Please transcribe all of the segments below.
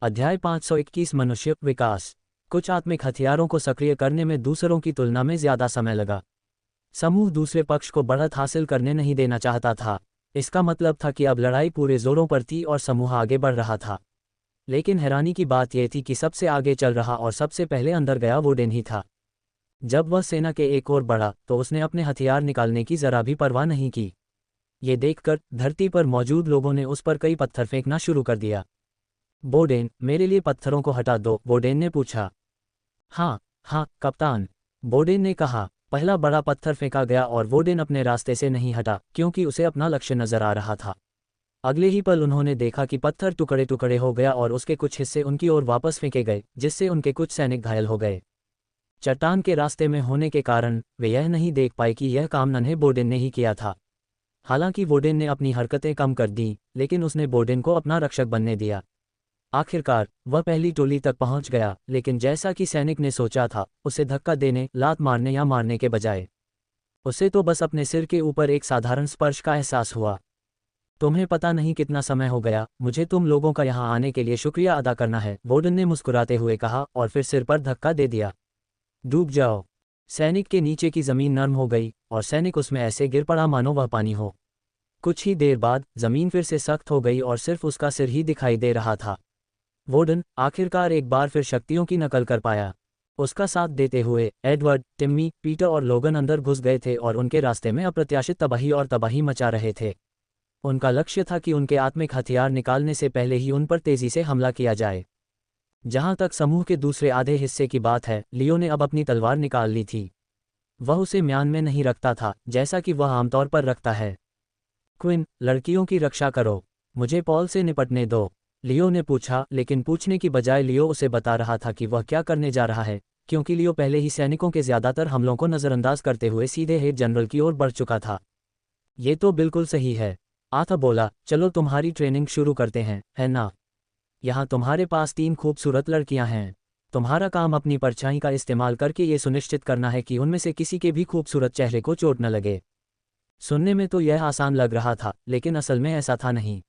अध्याय 521 मनुष्य विकास। कुछ आत्मिक हथियारों को सक्रिय करने में दूसरों की तुलना में ज्यादा समय लगा। समूह दूसरे पक्ष को बढ़त हासिल करने नहीं देना चाहता था। इसका मतलब था कि अब लड़ाई पूरे जोरों पर थी और समूह आगे बढ़ रहा था। लेकिन हैरानी की बात यह थी कि सबसे आगे चल रहा और सबसे पहले अंदर गया वोडेन ही था। जब वह सेना के एक ओर बढ़ा तो उसने अपने हथियार निकालने की जरा भी परवाह नहीं की। ये देखकर धरती पर मौजूद लोगों ने उस पर कई पत्थर फेंकना शुरू कर दिया। बोडेन, मेरे लिए पत्थरों को हटा दो, बोडेन ने पूछा। हाँ हाँ कप्तान, बोडेन ने कहा। पहला बड़ा पत्थर फेंका गया और बोडेन अपने रास्ते से नहीं हटा क्योंकि उसे अपना लक्ष्य नजर आ रहा था। अगले ही पल उन्होंने देखा कि पत्थर टुकड़े टुकड़े हो गया और उसके कुछ हिस्से उनकी ओर वापस फेंके गए, जिससे उनके कुछ सैनिक घायल हो गए। चट्टान के रास्ते में होने के कारण वे यह नहीं देख पाए कि यह काम नन्हे बोडेन ने ही किया था। हालांकि बोडेन ने अपनी हरकतें कम कर दी, लेकिन उसने बोडेन को अपना रक्षक बनने दिया। आखिरकार वह पहली टोली तक पहुंच गया, लेकिन जैसा कि सैनिक ने सोचा था, उसे धक्का देने, लात मारने या मारने के बजाय उसे तो बस अपने सिर के ऊपर एक साधारण स्पर्श का एहसास हुआ। तुम्हें पता नहीं कितना समय हो गया, मुझे तुम लोगों का यहाँ आने के लिए शुक्रिया अदा करना है, बोडेन ने मुस्कुराते हुए कहा और फिर सिर पर धक्का दे दिया। डूब जाओ। सैनिक के नीचे की जमीन नरम हो गई और सैनिक उसमें ऐसे गिर पड़ा मानो वह पानी हो। कुछ ही देर बाद जमीन फिर से सख्त हो गई और सिर्फ उसका सिर ही दिखाई दे रहा था। वोडन आखिरकार एक बार फिर शक्तियों की नकल कर पाया। उसका साथ देते हुए एडवर्ड, टिम्मी, पीटर और लोगन अंदर घुस गए थे और उनके रास्ते में अप्रत्याशित तबाही मचा रहे थे। उनका लक्ष्य था कि उनके आत्मिक हथियार निकालने से पहले ही उन पर तेजी से हमला किया जाए। जहां तक समूह के दूसरे आधे हिस्से की बात है, लियो ने अब अपनी तलवार निकाल ली थी। वह उसे म्यान में नहीं रखता था, जैसा कि वह आमतौर पर रखता है। क्विन, लड़कियों की रक्षा करो, मुझे पॉल से निपटने दो, लियो ने पूछा, लेकिन पूछने की बजाय लियो उसे बता रहा था कि वह क्या करने जा रहा है, क्योंकि लियो पहले ही सैनिकों के ज्यादातर हमलों को नज़रअंदाज करते हुए सीधे हेड जनरल की ओर बढ़ चुका था। ये तो बिल्कुल सही है, आथा बोला। चलो तुम्हारी ट्रेनिंग शुरू करते हैं, है ना? यहाँ तुम्हारे पास 3 खूबसूरत लड़कियां हैं। तुम्हारा काम अपनी परछाई का इस्तेमाल करके ये सुनिश्चित करना है कि उनमें से किसी के भी खूबसूरत चेहरे को चोट न लगे। सुनने में तो यह आसान लग रहा था, लेकिन असल में ऐसा था नहीं।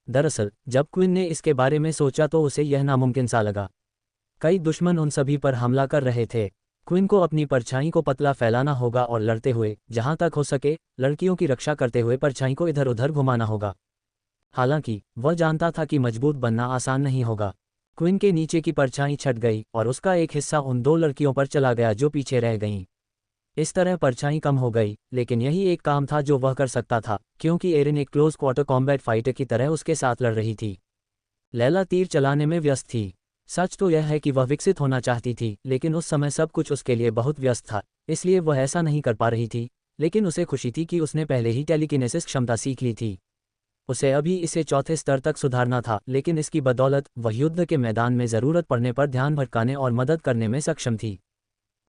दरअसल जब क्विन ने इसके बारे में सोचा तो उसे यह नामुमकिन सा लगा। कई दुश्मन उन सभी पर हमला कर रहे थे। क्विन को अपनी परछाई को पतला फैलाना होगा और लड़ते हुए, जहां तक हो सके, लड़कियों की रक्षा करते हुए परछाई को इधर उधर घुमाना होगा। हालांकि वह जानता था कि मजबूत बनना आसान नहीं होगा। क्विन के नीचे की परछाई छट गई और उसका एक हिस्सा उन 2 लड़कियों पर चला गया जो पीछे रह गईं। इस तरह परछाई कम हो गई, लेकिन यही एक काम था जो वह कर सकता था, क्योंकि एरिन एक क्लोज क्वार्टर कॉम्बैट फाइटर की तरह उसके साथ लड़ रही थी। लैला तीर चलाने में व्यस्त थी। सच तो यह है कि वह विकसित होना चाहती थी, लेकिन उस समय सब कुछ उसके लिए बहुत व्यस्त था, इसलिए वह ऐसा नहीं कर पा रही थी। लेकिन उसे खुशी थी कि उसने पहले ही टेलीकिनेसिस क्षमता सीख ली थी। उसे अभी इसे चौथे स्तर तक सुधारना था, लेकिन इसकी बदौलत वह युद्ध के मैदान में जरूरत पड़ने पर ध्यान भटकाने और मदद करने में सक्षम थी।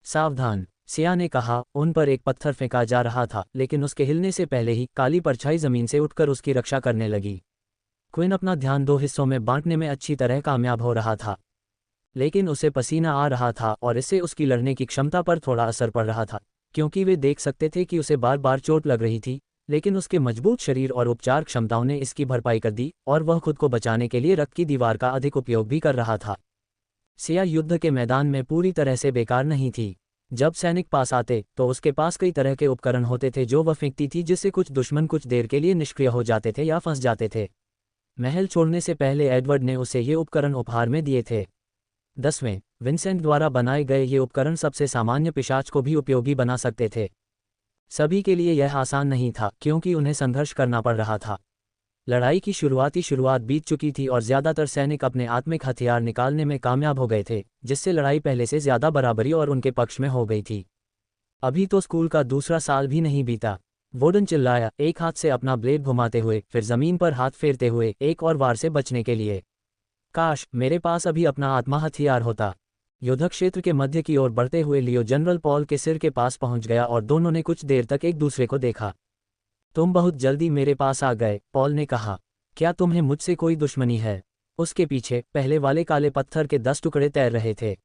सावधान, सिया ने कहा। उन पर एक पत्थर फेंका जा रहा था, लेकिन उसके हिलने से पहले ही काली परछाई जमीन से उठकर उसकी रक्षा करने लगी। क्विन अपना ध्यान 2 हिस्सों में बांटने में अच्छी तरह कामयाब हो रहा था, लेकिन उसे पसीना आ रहा था और इससे उसकी लड़ने की क्षमता पर थोड़ा असर पड़ रहा था, क्योंकि वे देख सकते थे कि उसे बार बार चोट लग रही थी। लेकिन उसके मजबूत शरीर और उपचार क्षमताओं ने इसकी भरपाई कर दी और वह खुद को बचाने के लिए रक्त की दीवार का अधिक उपयोग भी कर रहा था। सिया युद्ध के मैदान में पूरी तरह से बेकार नहीं थी। जब सैनिक पास आते तो उसके पास कई तरह के उपकरण होते थे जो वह फेंकती थी, जिससे कुछ दुश्मन कुछ देर के लिए निष्क्रिय हो जाते थे या फंस जाते थे। महल छोड़ने से पहले एडवर्ड ने उसे ये उपकरण उपहार में दिए थे। 10वें विंसेंट द्वारा बनाए गए ये उपकरण सबसे सामान्य पिशाच को भी उपयोगी बना सकते थे। सभी के लिए यह आसान नहीं था, क्योंकि उन्हें संघर्ष करना पड़ रहा था। लड़ाई की शुरुआत बीत चुकी थी और ज्यादातर सैनिक अपने आत्मिक हथियार निकालने में कामयाब हो गए थे, जिससे लड़ाई पहले से ज्यादा बराबरी और उनके पक्ष में हो गई थी। अभी तो स्कूल का दूसरा साल भी नहीं बीता। वोडन चिल्लाया, एक हाथ से अपना ब्लेड घुमाते हुए, फिर जमीन पर हाथ फेरते हुए, एक और वार से बचने के लिए। काश मेरे पास अभी अपना आत्मा हथियार होता। युद्ध क्षेत्र के मध्य की ओर बढ़ते हुए लियो जनरल पॉल के सिर के पास पहुंच गया और दोनों ने कुछ देर तक एक दूसरे को देखा। तुम बहुत जल्दी मेरे पास आ गए, पॉल ने कहा। क्या तुम्हें मुझसे कोई दुश्मनी है? उसके पीछे पहले वाले काले पत्थर के 10 टुकड़े तैर रहे थे।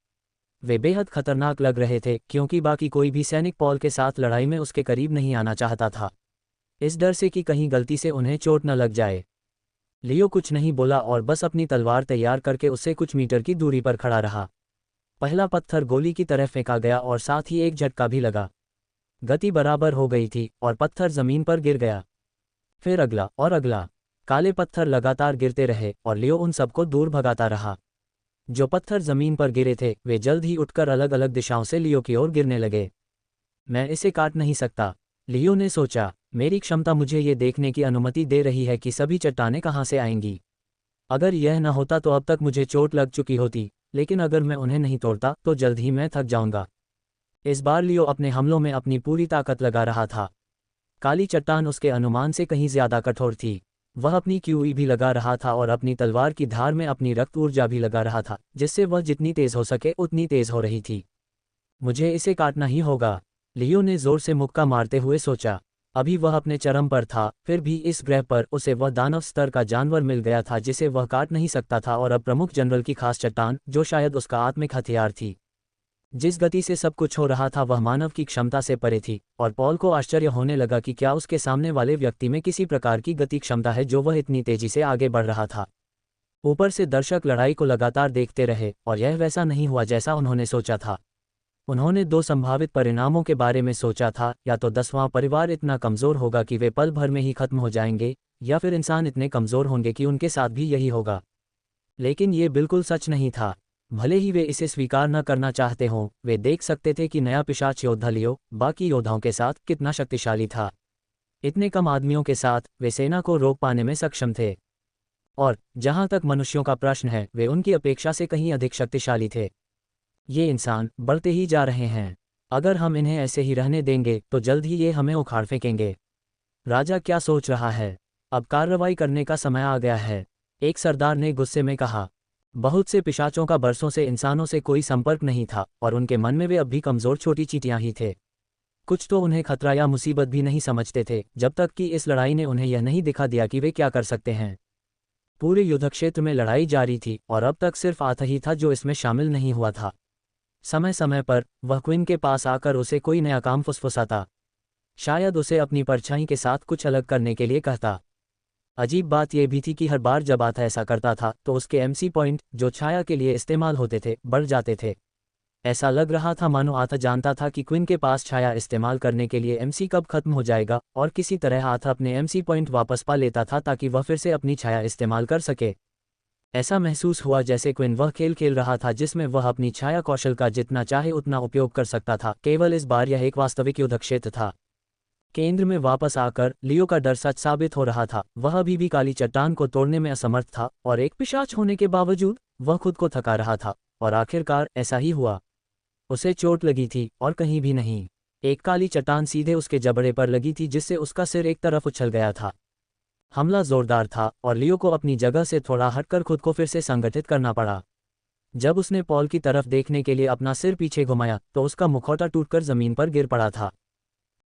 वे बेहद खतरनाक लग रहे थे, क्योंकि बाकी कोई भी सैनिक पॉल के साथ लड़ाई में उसके करीब नहीं आना चाहता था, इस डर से कि कहीं गलती से उन्हें चोट न लग जाए। लियो कुछ नहीं बोला और बस अपनी तलवार तैयार करके उससे कुछ मीटर की दूरी पर खड़ा रहा। पहला पत्थर गोली की तरह फेंका गया और साथ ही एक झटका भी लगा। गति बराबर हो गई थी और पत्थर जमीन पर गिर गया। फिर अगला और अगला। काले पत्थर लगातार गिरते रहे और लियो उन सबको दूर भगाता रहा। जो पत्थर जमीन पर गिरे थे वे जल्द ही उठकर अलग अलग दिशाओं से लियो की ओर गिरने लगे। मैं इसे काट नहीं सकता, लियो ने सोचा। मेरी क्षमता मुझे ये देखने की अनुमति दे रही है कि सभी चट्टानें कहाँ से आएंगी। अगर यह न होता तो अब तक मुझे चोट लग चुकी होती, लेकिन अगर मैं उन्हें नहीं तोड़ता तो जल्द ही मैं थक जाऊंगा। इस बार लियो अपने हमलों में अपनी पूरी ताकत लगा रहा था। काली चट्टान उसके अनुमान से कहीं ज्यादा कठोर थी। वह अपनी क्यूई भी लगा रहा था और अपनी तलवार की धार में अपनी रक्त ऊर्जा भी लगा रहा था, जिससे वह जितनी तेज हो सके उतनी तेज हो रही थी। मुझे इसे काटना ही होगा, लियो ने जोर से मुक्का मारते हुए सोचा। अभी वह अपने चरम पर था, फिर भी इस ग्रह पर उसे वह दानव स्तर का जानवर मिल गया था जिसे वह काट नहीं सकता था, और अब प्रमुख जनरल की खास चट्टान, जो शायद उसका आत्मिक हथियार थी। जिस गति से सब कुछ हो रहा था वह मानव की क्षमता से परे थी, और पॉल को आश्चर्य होने लगा कि क्या उसके सामने वाले व्यक्ति में किसी प्रकार की गति क्षमता है जो वह इतनी तेजी से आगे बढ़ रहा था। ऊपर से दर्शक लड़ाई को लगातार देखते रहे और यह वैसा नहीं हुआ जैसा उन्होंने सोचा था। उन्होंने दो संभावित परिणामों के बारे में सोचा था, या तो 10वां परिवार इतना कमज़ोर होगा कि वे पल भर में ही खत्म हो जाएंगे, या फिर इंसान इतने कमज़ोर होंगे कि उनके साथ भी यही होगा। लेकिन ये बिल्कुल सच नहीं था। भले ही वे इसे स्वीकार न करना चाहते हों, वे देख सकते थे कि नया पिशाच योद्धा लियो बाकी योद्धाओं के साथ कितना शक्तिशाली था। इतने कम आदमियों के साथ वे सेना को रोक पाने में सक्षम थे। और जहां तक मनुष्यों का प्रश्न है, वे उनकी अपेक्षा से कहीं अधिक शक्तिशाली थे। ये इंसान बढ़ते ही जा रहे हैं। अगर हम इन्हें ऐसे ही रहने देंगे तो जल्द ही ये हमें उखाड़ फेंकेंगे। राजा क्या सोच रहा है? अब कार्रवाई करने का समय आ गया है, एक सरदार ने गुस्से में कहा। बहुत से पिशाचों का बरसों से इंसानों से कोई संपर्क नहीं था और उनके मन में वे अब भी कमज़ोर छोटी चींटियां ही थे। कुछ तो उन्हें खतरा या मुसीबत भी नहीं समझते थे, जब तक कि इस लड़ाई ने उन्हें यह नहीं दिखा दिया कि वे क्या कर सकते हैं। पूरे युद्धक्षेत्र में लड़ाई जारी थी और अब तक सिर्फ आथा ही था जो इसमें शामिल नहीं हुआ था। समय समय पर वह क्वीन के पास आकर उसे कोई नया काम फुसफुसाता, शायद उसे अपनी परछाई के साथ कुछ अलग करने के लिए कहता। अजीब बात यह भी थी कि हर बार जब आथा ऐसा करता था तो उसके एमसी पॉइंट, जो छाया के लिए इस्तेमाल होते थे, बढ़ जाते थे। ऐसा लग रहा था मानो आथा जानता था कि क्वीन के पास छाया इस्तेमाल करने के लिए एमसी कब खत्म हो जाएगा, और किसी तरह आथा अपने एमसी पॉइंट वापस पा लेता था ताकि वह फिर से अपनी छाया इस्तेमाल कर सके। ऐसा महसूस हुआ जैसे क्वीन वह खेल खेल रहा था जिसमें वह अपनी छाया कौशल का जितना चाहे उतना उपयोग कर सकता था, केवल इस बार यह एक वास्तविक युद्ध क्षेत्र था। केंद्र में वापस आकर लियो का डर सच साबित हो रहा था। वह अभी भी काली चट्टान को तोड़ने में असमर्थ था और एक पिशाच होने के बावजूद वह खुद को थका रहा था, और आखिरकार ऐसा ही हुआ। उसे चोट लगी थी और कहीं भी नहीं। एक काली चट्टान सीधे उसके जबड़े पर लगी थी जिससे उसका सिर एक तरफ उछल गया था। हमला जोरदार था और लियो को अपनी जगह से थोड़ा हटकर खुद को फिर से संगठित करना पड़ा। जब उसने पॉल की तरफ देखने के लिए अपना सिर पीछे घुमाया तो उसका मुखौटा टूटकर जमीन पर गिर पड़ा था।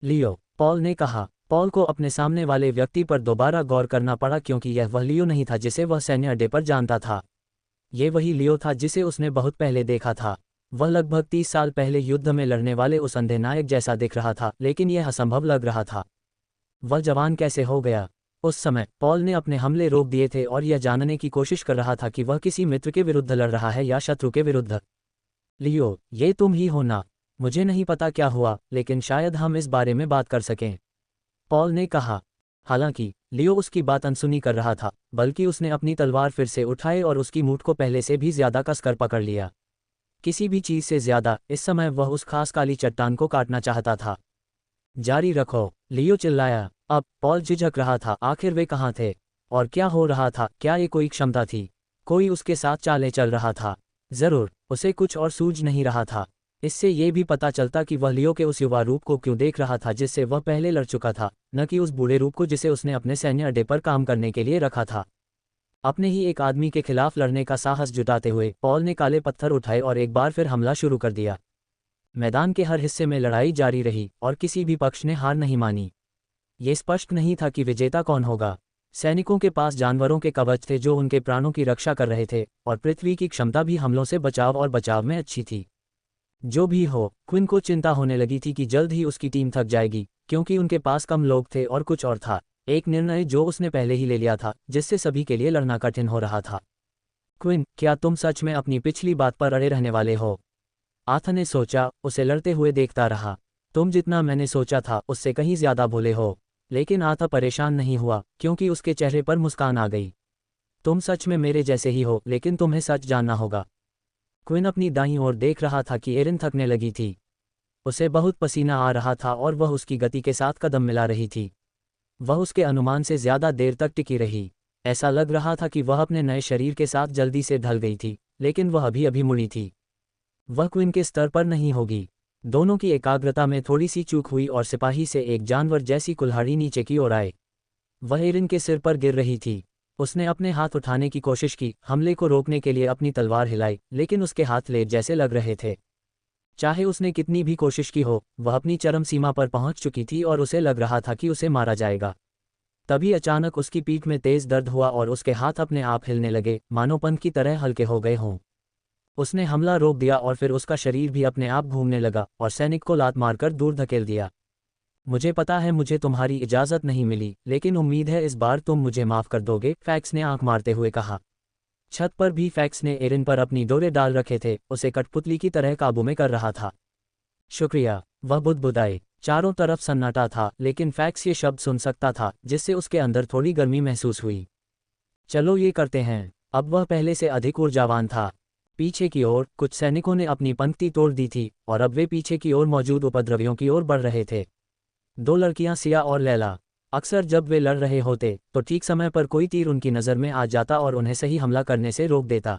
लियो, पॉल ने कहा। पॉल को अपने सामने वाले व्यक्ति पर दोबारा गौर करना पड़ा क्योंकि यह वह लियो नहीं था जिसे वह सैन्य अड्डे पर जानता था। ये वही लियो था जिसे उसने बहुत पहले देखा था। वह लगभग 30 साल पहले युद्ध में लड़ने वाले उस अंधे नायक जैसा दिख रहा था, लेकिन यह असंभव लग रहा था। वह जवान कैसे हो गया? उस समय पॉल ने अपने हमले रोक दिए थे और यह जानने की कोशिश कर रहा था कि वह किसी मित्र के विरुद्ध लड़ रहा है या शत्रु के विरुद्ध। लियो, ये तुम ही हो ना? मुझे नहीं पता क्या हुआ, लेकिन शायद हम इस बारे में बात कर सकें, पॉल ने कहा। हालांकि लियो उसकी बात अनसुनी कर रहा था, बल्कि उसने अपनी तलवार फिर से उठाई और उसकी मूठ को पहले से भी ज्यादा कसकर पकड़ लिया। किसी भी चीज से ज्यादा इस समय वह उस खास काली चट्टान को काटना चाहता था। जारी रखो, लियो चिल्लाया। अब पॉल झिझक रहा था, आखिर वे कहाँ थे और क्या हो रहा था? क्या ये कोई क्षमता थी? कोई उसके साथ चाले चल रहा था? जरूर, उसे कुछ और सूझ नहीं रहा था। इससे ये भी पता चलता कि वह लियो के उस युवा रूप को क्यों देख रहा था जिससे वह पहले लड़ चुका था, न कि उस बूढ़े रूप को जिसे उसने अपने सैन्य अड्डे पर काम करने के लिए रखा था। अपने ही एक आदमी के खिलाफ लड़ने का साहस जुटाते हुए पॉल ने काले पत्थर उठाए और एक बार फिर हमला शुरू कर दिया। मैदान के हर हिस्से में लड़ाई जारी रही और किसी भी पक्ष ने हार नहीं मानी। ये स्पष्ट नहीं था कि विजेता कौन होगा। सैनिकों के पास जानवरों के कवच थे जो उनके प्राणों की रक्षा कर रहे थे, और पृथ्वी की क्षमता भी हमलों से बचाव और बचाव में अच्छी थी। जो भी हो, क्विन को चिंता होने लगी थी कि जल्द ही उसकी टीम थक जाएगी, क्योंकि उनके पास कम लोग थे और कुछ और था। एक निर्णय जो उसने पहले ही ले लिया था, जिससे सभी के लिए लड़ना कठिन हो रहा था। क्विन, क्या तुम सच में अपनी पिछली बात पर अड़े रहने वाले हो? आर्थर ने सोचा, उसे लड़ते हुए देखता रहा। तुम जितना मैंने सोचा था उससे कहीं ज्यादा भोले हो। लेकिन आर्थर परेशान नहीं हुआ, क्योंकि उसके चेहरे पर मुस्कान आ गई। तुम सच में मेरे जैसे ही हो, लेकिन तुम्हें सच जानना होगा। क्विन अपनी दाईं ओर देख रहा था कि एरिन थकने लगी थी। उसे बहुत पसीना आ रहा था और वह उसकी गति के साथ कदम मिला रही थी। वह उसके अनुमान से ज्यादा देर तक टिकी रही। ऐसा लग रहा था कि वह अपने नए शरीर के साथ जल्दी से ढल गई थी, लेकिन वह अभी अभी मुड़ी थी। वह क्विन के स्तर पर नहीं होगी। दोनों की एकाग्रता में थोड़ी सी चूक हुई और सिपाही से एक जानवर जैसी कुल्हाड़ी नीचे की ओर आए। वह एरिन के सिर पर गिर रही थी। उसने अपने हाथ उठाने की कोशिश की, हमले को रोकने के लिए अपनी तलवार हिलाई, लेकिन उसके हाथ लेड जैसे लग रहे थे। चाहे उसने कितनी भी कोशिश की हो, वह अपनी चरम सीमा पर पहुंच चुकी थी और उसे लग रहा था कि उसे मारा जाएगा। तभी अचानक उसकी पीठ में तेज दर्द हुआ और उसके हाथ अपने आप हिलने लगे, मानो पंख की तरह हल्के हो गए हों। उसने हमला रोक दिया और फिर उसका शरीर भी अपने आप घूमने लगा और सैनिक को लात मारकर दूर धकेल दिया। मुझे पता है मुझे तुम्हारी इजाज़त नहीं मिली, लेकिन उम्मीद है इस बार तुम मुझे माफ़ कर दोगे, फैक्स ने आंख मारते हुए कहा। छत पर भी फैक्स ने एरिन पर अपनी डोरे डाल रखे थे, उसे कठपुतली की तरह काबू में कर रहा था। शुक्रिया, वह बुदबुदाए। चारों तरफ सन्नाटा था, लेकिन फैक्स ये शब्द सुन सकता था, जिससे उसके अंदर थोड़ी गर्मी महसूस हुई। चलो ये करते हैं। अब वह पहले से अधिक ऊर्जावान था। पीछे की ओर कुछ सैनिकों ने अपनी पंक्ति तोड़ दी थी और अब वे पीछे की ओर मौजूद उपद्रवियों की ओर बढ़ रहे थे। दो लड़कियां सिया और लैला। अक्सर जब वे लड़ रहे होते तो ठीक समय पर कोई तीर उनकी नज़र में आ जाता और उन्हें सही हमला करने से रोक देता।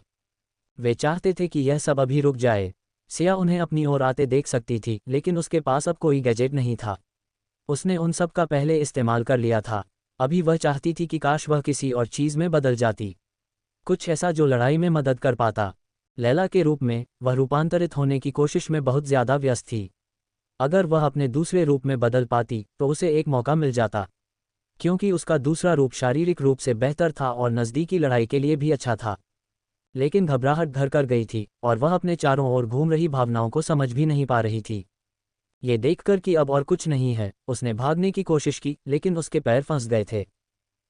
वे चाहते थे कि यह सब अभी रुक जाए। सिया उन्हें अपनी ओर आते देख सकती थी, लेकिन उसके पास अब कोई गैजेट नहीं था। उसने उन सब का पहले इस्तेमाल कर लिया था। अभी वह चाहती थी कि काश वह किसी और चीज़ में बदल जाती, कुछ ऐसा जो लड़ाई में मदद कर पाता। लैला के रूप में वह रूपांतरित होने की कोशिश में बहुत ज़्यादा व्यस्त थी। अगर वह अपने दूसरे रूप में बदल पाती तो उसे एक मौका मिल जाता, क्योंकि उसका दूसरा रूप शारीरिक रूप से बेहतर था और नज़दीकी लड़ाई के लिए भी अच्छा था। लेकिन घबराहट घर कर गई थी और वह अपने चारों ओर घूम रही भावनाओं को समझ भी नहीं पा रही थी। ये देखकर कि अब और कुछ नहीं है, उसने भागने की कोशिश की, लेकिन उसके पैर फंस गए थे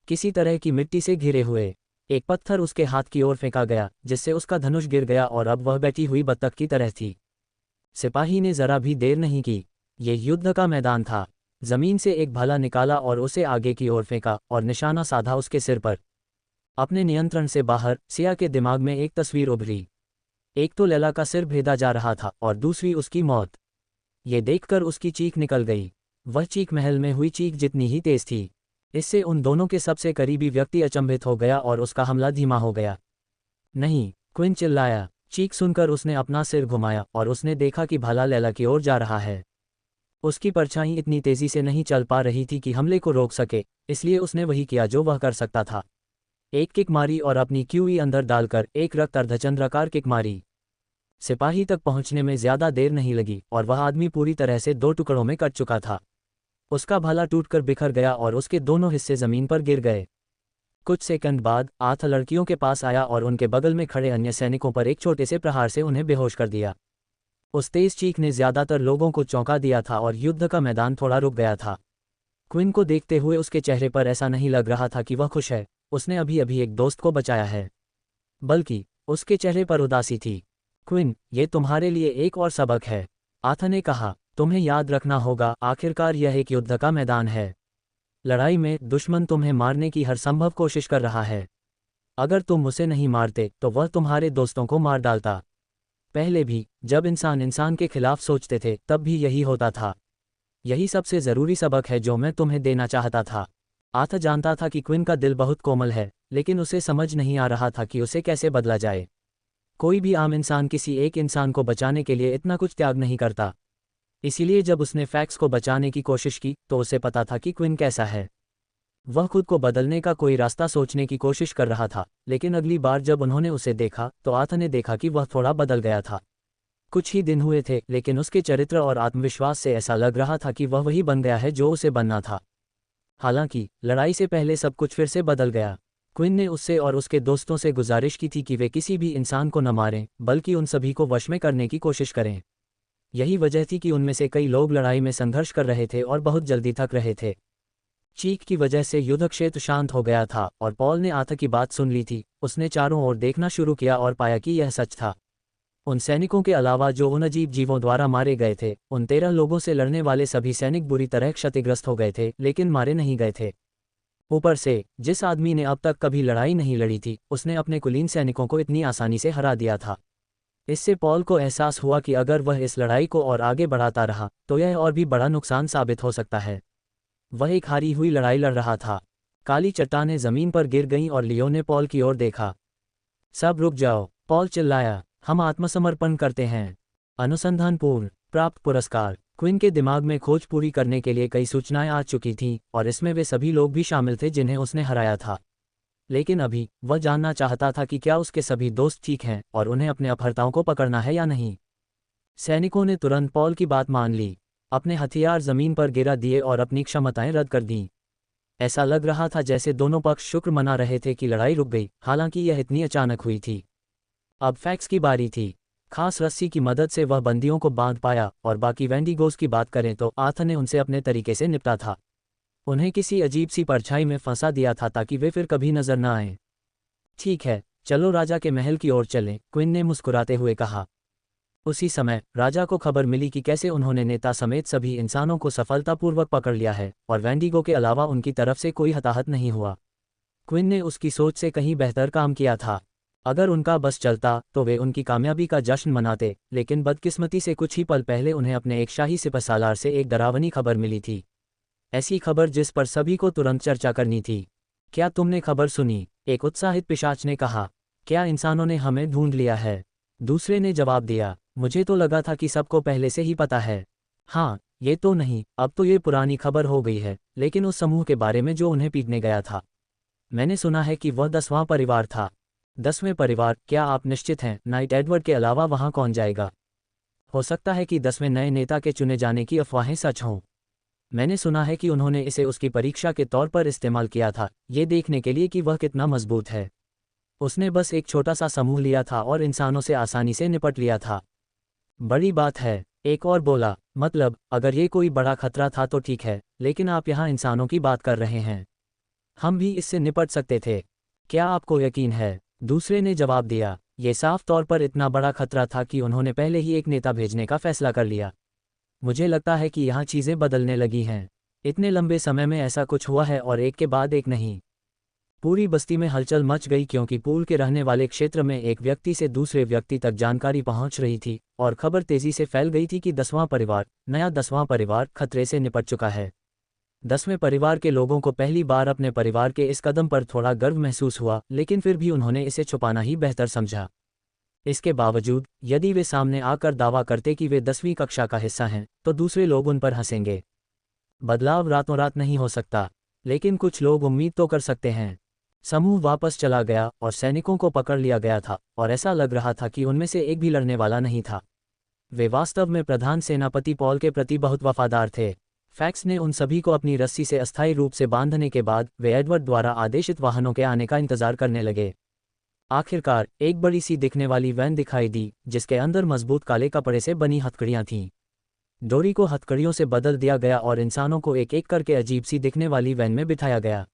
किसी तरह की मिट्टी से घिरे हुए। एक पत्थर उसके हाथ की ओर फेंका गया, जिससे उसका धनुष गिर गया और अब वह बैठी हुई बत्तख की तरह थी। सिपाही ने जरा भी देर नहीं की। ये युद्ध का मैदान था। जमीन से एक भाला निकाला और उसे आगे की ओर फेंका और निशाना साधा उसके सिर पर। अपने नियंत्रण से बाहर सिया के दिमाग में एक तस्वीर उभरी। एक तो लैला का सिर भेदा जा रहा था और दूसरी उसकी मौत। ये देखकर उसकी चीख निकल गई। वह चीख महल में हुई चीख जितनी ही तेज थी। इससे उन दोनों के सबसे करीबी व्यक्ति अचंभित हो गया और उसका हमला धीमा हो गया। नहीं, क्विन चिल्लाया। चीख सुनकर उसने अपना सिर घुमाया और उसने देखा कि भाला लैला की ओर जा रहा है। उसकी परछाई इतनी तेजी से नहीं चल पा रही थी कि हमले को रोक सके, इसलिए उसने वही किया जो वह कर सकता था। एक किक मारी और अपनी क्यूई अंदर डालकर एक रक्त अर्धचंद्राकार किक मारी। सिपाही तक पहुंचने में ज्यादा देर नहीं लगी और वह आदमी पूरी तरह से दो टुकड़ों में कट चुका था। उसका भाला टूटकर बिखर गया और उसके दोनों हिस्से जमीन पर गिर गए। कुछ सेकंड बाद आर्थ लड़कियों के पास आया और उनके बगल में खड़े अन्य सैनिकों पर एक छोटे से प्रहार से उन्हें बेहोश कर दिया। उस तेज चीख ने ज्यादातर लोगों को चौंका दिया था और युद्ध का मैदान थोड़ा रुक गया था। क्विन को देखते हुए उसके चेहरे पर ऐसा नहीं लग रहा था कि वह खुश है, उसने अभी अभी एक दोस्त को बचाया है, बल्कि उसके चेहरे पर उदासी थी। क्विन, ये तुम्हारे लिए एक और सबक है, आर्थ ने कहा। तुम्हें याद रखना होगा, आखिरकार यह एक युद्ध का मैदान है। लड़ाई में दुश्मन तुम्हें मारने की हर संभव कोशिश कर रहा है। अगर तुम उसे नहीं मारते तो वह तुम्हारे दोस्तों को मार डालता। पहले भी जब इंसान इंसान के खिलाफ सोचते थे तब भी यही होता था। यही सबसे ज़रूरी सबक है जो मैं तुम्हें देना चाहता था। आर्थ जानता था कि क्विन का दिल बहुत कोमल है, लेकिन उसे समझ नहीं आ रहा था कि उसे कैसे बदला जाए। कोई भी आम इंसान किसी एक इंसान को बचाने के लिए इतना कुछ त्याग नहीं करता। इसीलिए जब उसने फैक्स को बचाने की कोशिश की तो उसे पता था कि क्विन कैसा है। वह खुद को बदलने का कोई रास्ता सोचने की कोशिश कर रहा था, लेकिन अगली बार जब उन्होंने उसे देखा तो आर्थ ने देखा कि वह थोड़ा बदल गया था। कुछ ही दिन हुए थे, लेकिन उसके चरित्र और आत्मविश्वास से ऐसा लग रहा था कि वह वही बन गया है जो उसे बनना था। हालांकि लड़ाई से पहले सब कुछ फिर से बदल गया। क्विन ने उससे और उसके दोस्तों से गुजारिश की थी कि वे किसी भी इंसान को न मारें, बल्कि उन सभी को वश में करने की कोशिश करें। यही वजह थी कि उनमें से कई लोग लड़ाई में संघर्ष कर रहे थे और बहुत जल्दी थक रहे थे। चीख की वजह से युद्ध क्षेत्र शांत हो गया था और पॉल ने आर्थर की बात सुन ली थी। उसने चारों ओर देखना शुरू किया और पाया कि यह सच था। उन सैनिकों के अलावा जो उन अजीब जीवों द्वारा मारे गए थे, उन 13 लोगों से लड़ने वाले सभी सैनिक बुरी तरह क्षतिग्रस्त हो गए थे, लेकिन मारे नहीं गए थे। ऊपर से, जिस आदमी ने अब तक कभी लड़ाई नहीं लड़ी थी, उसने अपने कुलीन सैनिकों को इतनी आसानी से हरा दिया था। इससे पॉल को एहसास हुआ कि अगर वह इस लड़ाई को और आगे बढ़ाता रहा तो यह और भी बड़ा नुकसान साबित हो सकता है। वह एक हारी हुई लड़ाई लड़ रहा था। काली चट्टानें जमीन पर गिर गईं और लियो ने पॉल की ओर देखा। सब रुक जाओ, पॉल चिल्लाया, हम आत्मसमर्पण करते हैं। अनुसंधान पूर्ण, प्राप्त पुरस्कार। क्विन के दिमाग में खोज पूरी करने के लिए कई सूचनाएं आ चुकी थीं और इसमें वे सभी लोग भी शामिल थे जिन्हें उसने हराया था। लेकिन अभी वह जानना चाहता था कि क्या उसके सभी दोस्त ठीक हैं और उन्हें अपने अपहर्ताओं को पकड़ना है या नहीं। सैनिकों ने तुरंत पॉल की बात मान ली, अपने हथियार जमीन पर गिरा दिए और अपनी क्षमताएं रद्द कर दीं। ऐसा लग रहा था जैसे दोनों पक्ष शुक्र मना रहे थे कि लड़ाई रुक गई, हालांकि यह इतनी अचानक हुई थी। अब फैक्स की बारी थी। खास रस्सी की मदद से वह बंदियों को बांध पाया और बाकी वेंडिगोस की बात करें तो आर्थर ने उनसे अपने तरीके से निपटा था। उन्हें किसी अजीब सी परछाई में फंसा दिया था ताकि वे फिर कभी नजर न आएं। ठीक है, चलो राजा के महल की ओर चलें, क्विन ने मुस्कुराते हुए कहा। उसी समय राजा को खबर मिली कि कैसे उन्होंने नेता समेत सभी इंसानों को सफलतापूर्वक पकड़ लिया है और वेंडिगो के अलावा उनकी तरफ से कोई हताहत नहीं हुआ। क्विन ने उसकी सोच से कहीं बेहतर काम किया था। अगर उनका बस चलता तो वे उनकी कामयाबी का जश्न मनाते, लेकिन बदकिस्मती से कुछ ही पल पहले उन्हें अपने एक शाही सिपहसालार से एक डरावनी खबर मिली थी। ऐसी खबर जिस पर सभी को तुरंत चर्चा करनी थी। क्या तुमने खबर सुनी? एक उत्साहित पिशाच ने कहा। क्या इंसानों ने हमें ढूंढ लिया है? दूसरे ने जवाब दिया, मुझे तो लगा था कि सबको पहले से ही पता है। हाँ, ये तो नहीं, अब तो ये पुरानी खबर हो गई है, लेकिन उस समूह के बारे में जो उन्हें पीटने गया था, मैंने सुना है कि वह 10वां परिवार था। 10वें परिवार? क्या आप निश्चित हैं? नाइट एडवर्ड के अलावा वहां कौन जाएगा? हो सकता है कि 10वें नए नेता के चुने जाने की अफवाहें सच हों। मैंने सुना है कि उन्होंने इसे उसकी परीक्षा के तौर पर इस्तेमाल किया था, ये देखने के लिए कि वह कितना मजबूत है। उसने बस एक छोटा सा समूह लिया था और इंसानों से आसानी से निपट लिया था। बड़ी बात है, एक और बोला। मतलब, अगर ये कोई बड़ा खतरा था तो ठीक है, लेकिन आप यहाँ इंसानों की बात कर रहे हैं। हम भी इससे निपट सकते थे। क्या आपको यकीन है? दूसरे ने जवाब दिया, ये साफ तौर पर इतना बड़ा खतरा था कि उन्होंने पहले ही एक नेता भेजने का फैसला कर लिया। मुझे लगता है कि यहाँ चीज़ें बदलने लगी हैं। इतने लंबे समय में ऐसा कुछ हुआ है और एक के बाद एक नहीं। पूरी बस्ती में हलचल मच गई क्योंकि पूल के रहने वाले क्षेत्र में एक व्यक्ति से दूसरे व्यक्ति तक जानकारी पहुंच रही थी और खबर तेजी से फैल गई थी कि 10वां परिवार, नया 10वां परिवार, खतरे से निपट चुका है। 10वें परिवार के लोगों को पहली बार अपने परिवार के इस कदम पर थोड़ा गर्व महसूस हुआ, लेकिन फिर भी उन्होंने इसे छुपाना ही बेहतर समझा। इसके बावजूद, यदि वे सामने आकर दावा करते कि वे 10वीं कक्षा का हिस्सा हैं, तो दूसरे लोग उन पर हंसेंगे। बदलाव रातों रात नहीं हो सकता, लेकिन कुछ लोग उम्मीद तो कर सकते हैं। समूह वापस चला गया और सैनिकों को पकड़ लिया गया था और ऐसा लग रहा था कि उनमें से एक भी लड़ने वाला नहीं था। वे वास्तव में प्रधान सेनापति पॉल के प्रति बहुत वफादार थे। फैक्स ने उन सभी को अपनी रस्सी से अस्थायी रूप से बांधने के बाद वे एडवर्ड द्वारा आदेशित वाहनों के आने का इंतजार करने लगे। आखिरकार एक बड़ी सी दिखने वाली वैन दिखाई दी जिसके अंदर मजबूत काले कपड़े से बनी हथकड़ियां थीं। डोरी को हथकड़ियों से बदल दिया गया और इंसानों को एक एक करके अजीब सी दिखने वाली वैन में बिठाया गया।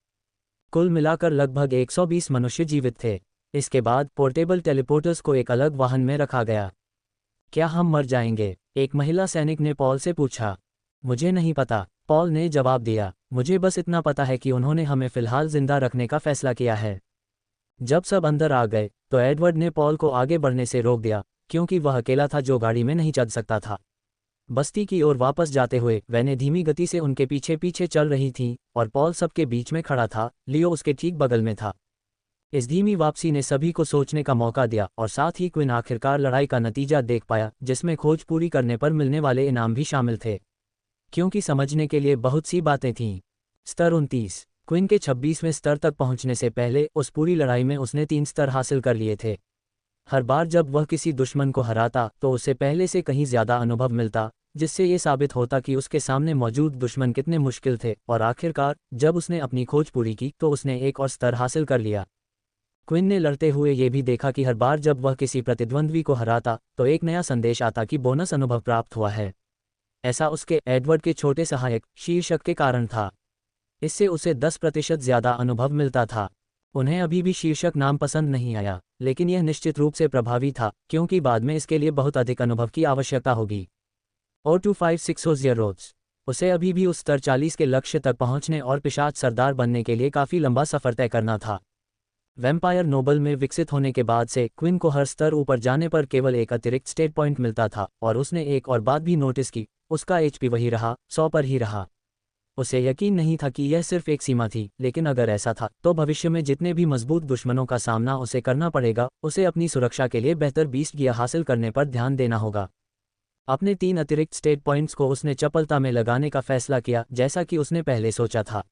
कुल मिलाकर लगभग 120 मनुष्य जीवित थे। इसके बाद पोर्टेबल टेलीपोर्टर्स को एक अलग वाहन में रखा गया। क्या हम मर जाएंगे? एक महिला सैनिक ने पॉल से पूछा। मुझे नहीं पता, पॉल ने जवाब दिया। मुझे बस इतना पता है कि उन्होंने हमें फिलहाल जिंदा रखने का फैसला किया है। जब सब अंदर आ गए तो एडवर्ड ने पॉल को आगे बढ़ने से रोक दिया क्योंकि वह अकेला था जो गाड़ी में नहीं चढ़ सकता था। बस्ती की ओर वापस जाते हुए वैनें धीमी गति से उनके पीछे पीछे चल रही थीं और पॉल सबके बीच में खड़ा था, लियो उसके ठीक बगल में था। इस धीमी वापसी ने सभी को सोचने का मौका दिया और साथ ही क्विन आखिरकार लड़ाई का नतीजा देख पाया जिसमें खोज पूरी करने पर मिलने वाले इनाम भी शामिल थे, क्योंकि समझने के लिए बहुत सी बातें थीं। स्तर 29। क्विन के 26वें स्तर तक पहुंचने से पहले उस पूरी लड़ाई में उसने 3 स्तर हासिल कर लिए थे। हर बार जब वह किसी दुश्मन को हराता तो उसे पहले से कहीं ज्यादा अनुभव मिलता, जिससे ये साबित होता कि उसके सामने मौजूद दुश्मन कितने मुश्किल थे, और आखिरकार जब उसने अपनी खोज पूरी की तो उसने एक और स्तर हासिल कर लिया। क्विन ने लड़ते हुए ये भी देखा कि हर बार जब वह किसी प्रतिद्वंद्वी को हराता तो एक नया संदेश आता कि बोनस अनुभव प्राप्त हुआ है। ऐसा उसके एडवर्ड के छोटे सहायक शीर्षक के कारण था। इससे उसे 10% ज़्यादा अनुभव मिलता था। उन्हें अभी भी शीर्षक नाम पसंद नहीं आया, लेकिन यह निश्चित रूप से प्रभावी था, क्योंकि बाद में इसके लिए बहुत अधिक अनुभव की आवश्यकता होगी। O25600 उसे अभी भी उस स्तर 40 के लक्ष्य तक पहुंचने और पिशाच सरदार बनने के लिए काफ़ी लंबा सफ़र तय करना था। वैम्पायर नोबल में विकसित होने के बाद से क्विन को हर स्तर ऊपर जाने पर केवल एक अतिरिक्त स्टेट पॉइंट मिलता था, और उसने एक और बात भी नोटिस की, उसका HP वही रहा, 100 पर ही रहा। उसे यकीन नहीं था कि यह सिर्फ एक सीमा थी, लेकिन अगर ऐसा था तो भविष्य में जितने भी मजबूत दुश्मनों का सामना उसे करना पड़ेगा, उसे अपनी सुरक्षा के लिए बेहतर बीस्ट गियर हासिल करने पर ध्यान देना होगा। अपने 3 अतिरिक्त स्टेट पॉइंट्स को उसने चपलता में लगाने का फैसला किया, जैसा कि उसने पहले सोचा था।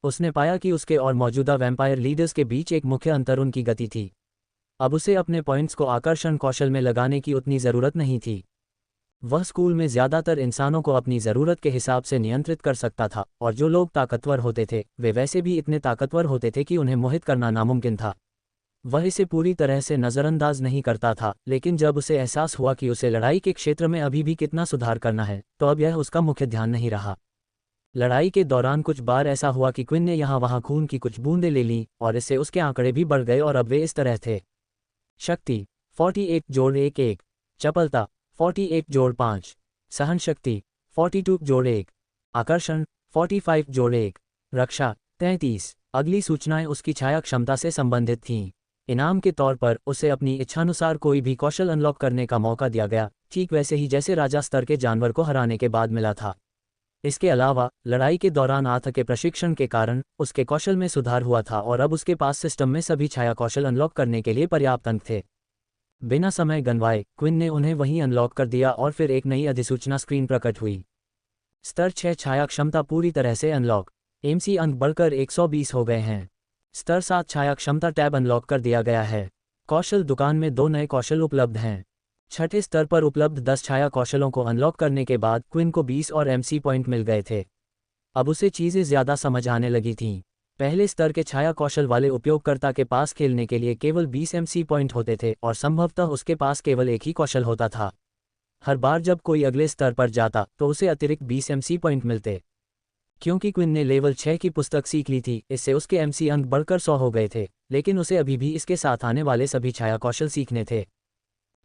उसने पाया कि उसके और मौजूदा वैम्पायर लीडर्स के बीच एक मुख्य अंतर उनकी गति थी। अब उसे अपने पॉइंट्स को आकर्षण कौशल में लगाने की उतनी ज़रूरत नहीं थी। वह स्कूल में ज़्यादातर इंसानों को अपनी ज़रूरत के हिसाब से नियंत्रित कर सकता था, और जो लोग ताकतवर होते थे वे वैसे भी इतने ताकतवर होते थे कि उन्हें मोहित करना नामुमकिन था। वह इसे पूरी तरह से नज़रअंदाज नहीं करता था, लेकिन जब उसे एहसास हुआ कि उसे लड़ाई के क्षेत्र में अभी भी कितना सुधार करना है, तो अब यह उसका मुख्य ध्यान नहीं रहा। लड़ाई के दौरान कुछ बार ऐसा हुआ कि क्विन ने यहाँ वहाँ खून की कुछ बूंदें ले लीं, और इससे उसके आंकड़े भी बढ़ गए और अब वे इस तरह थे। शक्ति 48+1 चपलता 48+5 सहन शक्ति 42+1 आकर्षण 45+1 रक्षा 33। अगली सूचनाएं उसकी छाया क्षमता से संबंधित थीं। इनाम के तौर पर उसे अपनी इच्छानुसार कोई भी कौशल अनलॉक करने का मौका दिया गया, ठीक वैसे ही जैसे राजा स्तर के जानवर को हराने के बाद मिला था। इसके अलावा लड़ाई के दौरान आर्थ के प्रशिक्षण के कारण उसके कौशल में सुधार हुआ था, और अब उसके पास सिस्टम में सभी छाया कौशल अनलॉक करने के लिए पर्याप्त अंक थे। बिना समय गंवाए क्विन ने उन्हें वहीं अनलॉक कर दिया, और फिर एक नई अधिसूचना स्क्रीन प्रकट हुई। स्तर 6 छाया क्षमता पूरी तरह से अनलॉक। MC अंक बढ़कर 120 हो गए हैं। स्तर 7 छाया क्षमता टैब अनलॉक कर दिया गया है। कौशल दुकान में 2 नए कौशल उपलब्ध हैं। छठे स्तर पर उपलब्ध 10 छाया कौशलों को अनलॉक करने के बाद क्विन को 20 और MC पॉइंट मिल गए थे। अब उसे चीज़ें ज़्यादा समझ आने लगी थीं। पहले स्तर के छाया कौशल वाले उपयोगकर्ता के पास खेलने के लिए केवल 20 MC पॉइंट होते थे, और संभवतः उसके पास केवल एक ही कौशल होता था। हर बार जब कोई अगले स्तर पर जाता तो उसे अतिरिक्त 20 MC पॉइंट मिलते। क्योंकि क्विन ने लेवल 6 की पुस्तक सीख ली थी, इससे उसके MC अंक बढ़कर 100 हो गए थे, लेकिन उसे अभी भी इसके साथ आने वाले सभी छाया कौशल सीखने थे।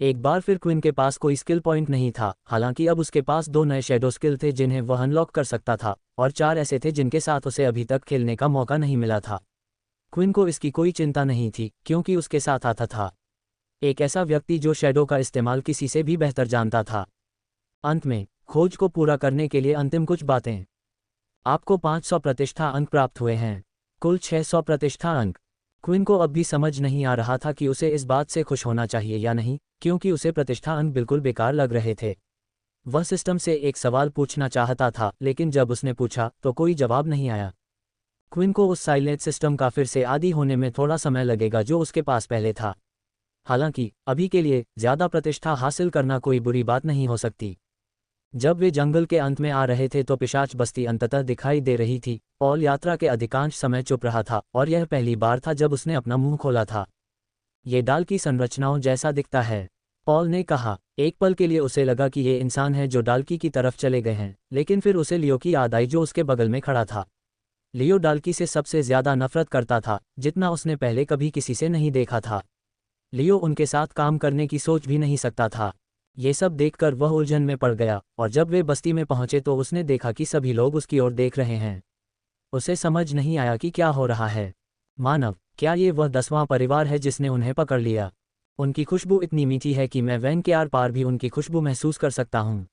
एक बार फिर क्विन के पास कोई स्किल पॉइंट नहीं था, हालांकि अब उसके पास 2 नए शैडो स्किल थे जिन्हें वह अनलॉक कर सकता था, और 4 ऐसे थे जिनके साथ उसे अभी तक खेलने का मौका नहीं मिला था। क्विन को इसकी कोई चिंता नहीं थी, क्योंकि उसके साथ आता था एक ऐसा व्यक्ति जो शैडो का इस्तेमाल किसी से भी बेहतर जानता था। अंत में खोज को पूरा करने के लिए अंतिम कुछ बातें। आपको 500 प्रतिष्ठा अंक प्राप्त हुए हैं, कुल 600 प्रतिष्ठा अंक। क्विन को अब भी समझ नहीं आ रहा था कि उसे इस बात से खुश होना चाहिए या नहीं, क्योंकि उसे प्रतिष्ठा अंक बिल्कुल बेकार लग रहे थे। वह सिस्टम से एक सवाल पूछना चाहता था, लेकिन जब उसने पूछा तो कोई जवाब नहीं आया। क्विन को उस साइलेंट सिस्टम का फिर से आदी होने में थोड़ा समय लगेगा जो उसके पास पहले था। हालांकि अभी के लिए ज़्यादा प्रतिष्ठा हासिल करना कोई बुरी बात नहीं हो सकती। जब वे जंगल के अंत में आ रहे थे तो पिशाच बस्ती अंततः दिखाई दे रही थी। पॉल यात्रा के अधिकांश समय चुप रहा था, और यह पहली बार था जब उसने अपना मुंह खोला था। ये डाल की संरचनाओं जैसा दिखता है, पॉल ने कहा। एक पल के लिए उसे लगा कि ये इंसान है जो डाल्की की तरफ चले गए हैं, लेकिन फिर उसे लियो की याद आई जो उसके बगल में खड़ा था। लियो डाल्की से सबसे ज़्यादा नफरत करता था, जितना उसने पहले कभी किसी से नहीं देखा था। लियो उनके साथ काम करने की सोच भी नहीं सकता था। ये सब देखकर वह उलझन में पड़ गया, और जब वे बस्ती में पहुंचे तो उसने देखा कि सभी लोग उसकी ओर देख रहे हैं। उसे समझ नहीं आया कि क्या हो रहा है। मानव, क्या ये वह 10वां परिवार है जिसने उन्हें पकड़ लिया? उनकी खुशबू इतनी मीठी है कि मैं वैन के आर पार भी उनकी खुशबू महसूस कर सकता हूँ।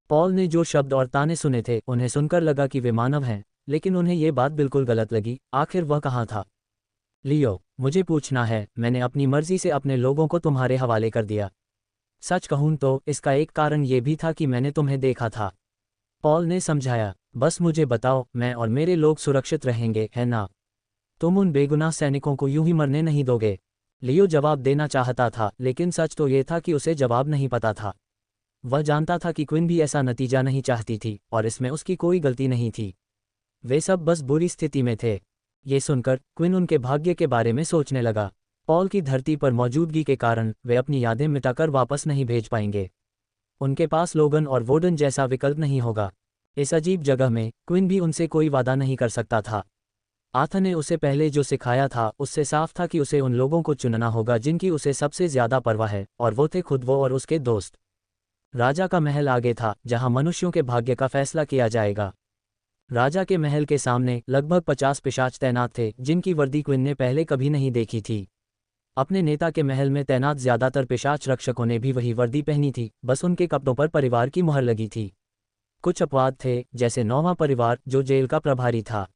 पॉल ने जो शब्द और ताने सुने थे उन्हें सुनकर लगा कि वे मानव हैं, लेकिन उन्हें ये बात बिल्कुल गलत लगी। आखिर वह कहाँ था? लियो, मुझे पूछना है, मैंने अपनी मर्जी से अपने लोगों को तुम्हारे हवाले कर दिया। सच कहूं तो इसका एक कारण ये भी था कि मैंने तुम्हें देखा था। पॉल ने समझाया। बस मुझे बताओ, मैं और मेरे लोग सुरक्षित रहेंगे, है ना? तुम उन बेगुनाह सैनिकों को यूं ही मरने नहीं दोगे। लियो जवाब देना चाहता था, लेकिन सच तो ये था कि उसे जवाब नहीं पता था। वह जानता था कि क्विन भी ऐसा नतीजा नहीं चाहती थी, और इसमें उसकी कोई गलती नहीं थी। वे सब बस बुरी स्थिति में थे। ये सुनकर क्विन उनके भाग्य के बारे में सोचने लगा। पॉल की धरती पर मौजूदगी के कारण वे अपनी यादें मिटाकर वापस नहीं भेज पाएंगे। उनके पास लोगन और वोडन जैसा विकल्प नहीं होगा। इस अजीब जगह में क्विन भी उनसे कोई वादा नहीं कर सकता था। आर्थर ने उसे पहले जो सिखाया था उससे साफ था कि उसे उन लोगों को चुनना होगा जिनकी उसे सबसे ज्यादा परवाह है, और वो थे खुद वो और उसके दोस्त। राजा का महल आगे था, जहां मनुष्यों के भाग्य का फैसला किया जाएगा। राजा के महल के सामने लगभग 50 पिशाच तैनात थे, जिनकी वर्दी क्विन ने पहले कभी नहीं देखी थी। अपने नेता के महल में तैनात ज्यादातर पिशाच रक्षकों ने भी वही वर्दी पहनी थी, बस उनके कपड़ों पर परिवार की मुहर लगी थी। कुछ अपवाद थे, जैसे नौवां परिवार जो जेल का प्रभारी था।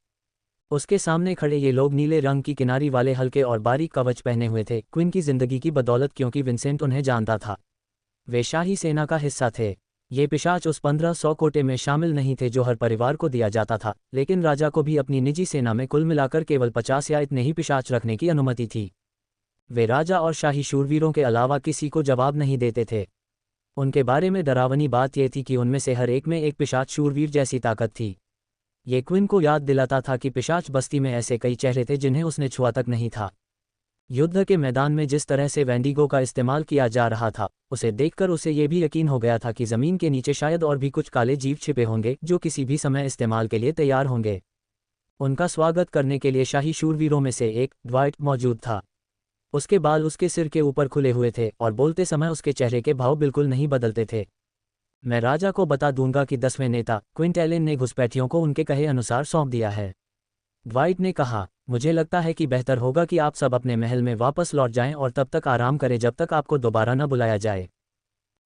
उसके सामने खड़े ये लोग नीले रंग की किनारी वाले हल्के और बारीक कवच पहने हुए थे, क्विन की जिंदगी की बदौलत, क्योंकि विंसेंट उन्हें जानता था। वे शाही सेना का हिस्सा थे। ये पिशाच उस 1500 कोटे में शामिल नहीं थे जो हर परिवार को दिया जाता था, लेकिन राजा को भी अपनी निजी सेना में कुल मिलाकर केवल 50 या इतने ही पिशाच रखने की अनुमति थी। वे राजा और शाही शूरवीरों के अलावा किसी को जवाब नहीं देते थे। उनके बारे में डरावनी बात यह थी कि उनमें से हर एक में एक पिशाच शूरवीर जैसी ताकत थी। ये क्विन को याद दिलाता था कि पिशाच बस्ती में ऐसे कई चेहरे थे जिन्हें उसने छुआ तक नहीं था। युद्ध के मैदान में जिस तरह से वेंडिगो का इस्तेमाल किया जा रहा था, उसे देखकर उसे ये भी यकीन हो गया था कि ज़मीन के नीचे शायद और भी कुछ काले जीव छिपे होंगे जो किसी भी समय इस्तेमाल के लिए तैयार होंगे। उनका स्वागत करने के लिए शाही शूरवीरों में से एक ड्वाइट मौजूद था। उसके बाल उसके सिर के ऊपर खुले हुए थे और बोलते समय उसके चेहरे के भाव बिल्कुल नहीं बदलते थे। मैं राजा को बता दूंगा कि 10वें नेता क्विंटेलिन ने घुसपैठियों को उनके कहे अनुसार सौंप दिया है। ड्वाइट ने कहा, मुझे लगता है कि बेहतर होगा कि आप सब अपने महल में वापस लौट जाएं और तब तक आराम करें जब तक आपको दोबारा न बुलाया जाए।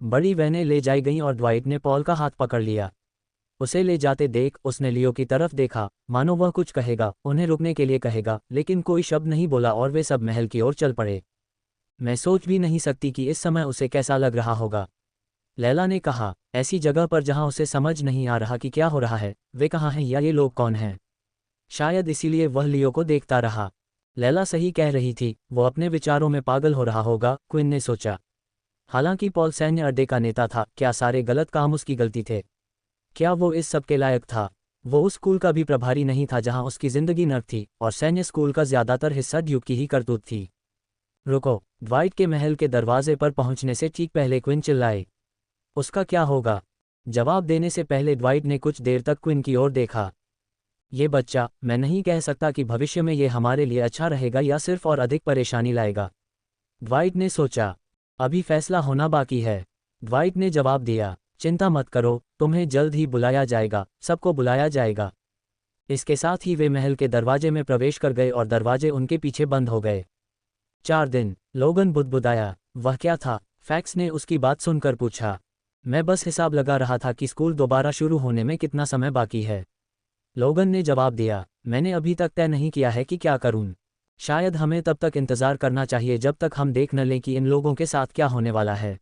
बड़ी वैनें ले जाई गईं और ड्वाइट ने पॉल का हाथ पकड़ लिया। उसे ले जाते देख उसने लियो की तरफ देखा, मानो वह कुछ कहेगा, उन्हें रुकने के लिए कहेगा, लेकिन कोई शब्द नहीं बोला और वे सब महल की ओर चल पड़े। मैं सोच भी नहीं सकती कि इस समय उसे कैसा लग रहा होगा, लैला ने कहा, ऐसी जगह पर जहां उसे समझ नहीं आ रहा कि क्या हो रहा है, वे कहाँ हैं या ये लोग कौन हैं। शायद इसीलिए वह लियो को देखता रहा। लैला सही कह रही थी, वो अपने विचारों में पागल हो रहा होगा, क्विन ने सोचा। हालांकि पॉल सैन्य अड्डे का नेता था, क्या सारे गलत काम उसकी गलती थे? क्या वो इस सब के लायक था? वो उस स्कूल का भी प्रभारी नहीं था जहां उसकी जिंदगी नर्क थी, और सैन्य स्कूल का ज्यादातर हिस्सा ड्यूक की ही करतूत थी। रुको! ड्वाइट के महल के दरवाजे पर पहुंचने से ठीक पहले क्विन चिल्लाई। उसका क्या होगा? जवाब देने से पहले ड्वाइट ने कुछ देर तक क्विन की ओर देखा। ये बच्चा, मैं नहीं कह सकता कि भविष्य में ये हमारे लिए अच्छा रहेगा या सिर्फ और अधिक परेशानी लाएगा, ड्वाइट ने सोचा। अभी फैसला होना बाकी है, ड्वाइट ने जवाब दिया। चिंता मत करो, तुम्हें जल्द ही बुलाया जाएगा, सबको बुलाया जाएगा। इसके साथ ही वे महल के दरवाजे में प्रवेश कर गए और दरवाजे उनके पीछे बंद हो गए। 4 दिन, लोगन बुदबुदाया। वह क्या था? फैक्स ने उसकी बात सुनकर पूछा। मैं बस हिसाब लगा रहा था कि स्कूल दोबारा शुरू होने में कितना समय बाकी है, लोगन ने जवाब दिया। मैंने अभी तक तय नहीं किया है कि क्या करूं। शायद हमें तब तक इंतजार करना चाहिए जब तक हम देख न लें कि इन लोगों के साथ क्या होने वाला है,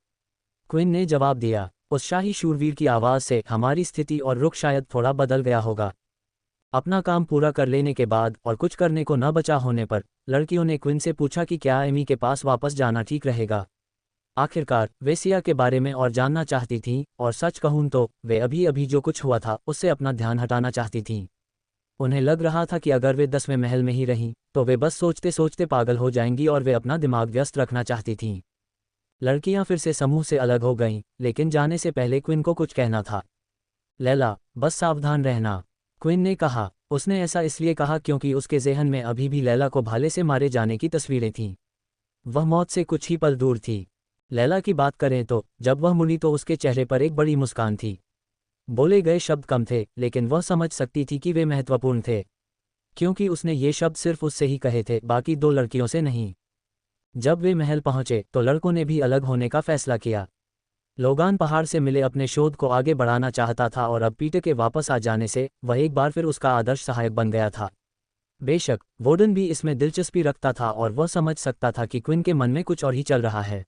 क्विन ने जवाब दिया। उस शाही शूरवीर की आवाज़ से हमारी स्थिति और रुख शायद थोड़ा बदल गया होगा। अपना काम पूरा कर लेने के बाद और कुछ करने को न बचा होने पर लड़कियों ने क्विन से पूछा कि क्या एमी के पास वापस जाना ठीक रहेगा। आखिरकार वे सिया के बारे में और जानना चाहती थीं, और सच कहूं तो वे अभी अभी जो कुछ हुआ था उससे अपना ध्यान हटाना चाहती थीं। उन्हें लग रहा था कि अगर वे 10वें महल में ही रहीं तो वे बस सोचते सोचते पागल हो जाएंगी और वे अपना दिमाग व्यस्त रखना चाहती थीं। लड़कियां फिर से समूह से अलग हो गईं, लेकिन जाने से पहले क्विन को कुछ कहना था। लैला, बस सावधान रहना, क्विन ने कहा। उसने ऐसा इसलिए कहा क्योंकि उसके ज़हन में अभी भी लैला को भाले से मारे जाने की तस्वीरें थीं। वह मौत से कुछ ही पल दूर थी। लैला की बात करें तो जब वह मुड़ी तो उसके चेहरे पर एक बड़ी मुस्कान थी। बोले गए शब्द कम थे, लेकिन वह समझ सकती थी कि वे महत्वपूर्ण थे, क्योंकि उसने ये शब्द सिर्फ उससे ही कहे थे, बाकी 2 लड़कियों से नहीं। जब वे महल पहुंचे तो लड़कों ने भी अलग होने का फैसला किया। लोगान पहाड़ से मिले अपने शोध को आगे बढ़ाना चाहता था और अब पीटर के वापस आ जाने से वह एक बार फिर उसका आदर्श सहायक बन गया था। बेशक वोर्डन भी इसमें दिलचस्पी रखता था और वह समझ सकता था कि क्विन के मन में कुछ और ही चल रहा है।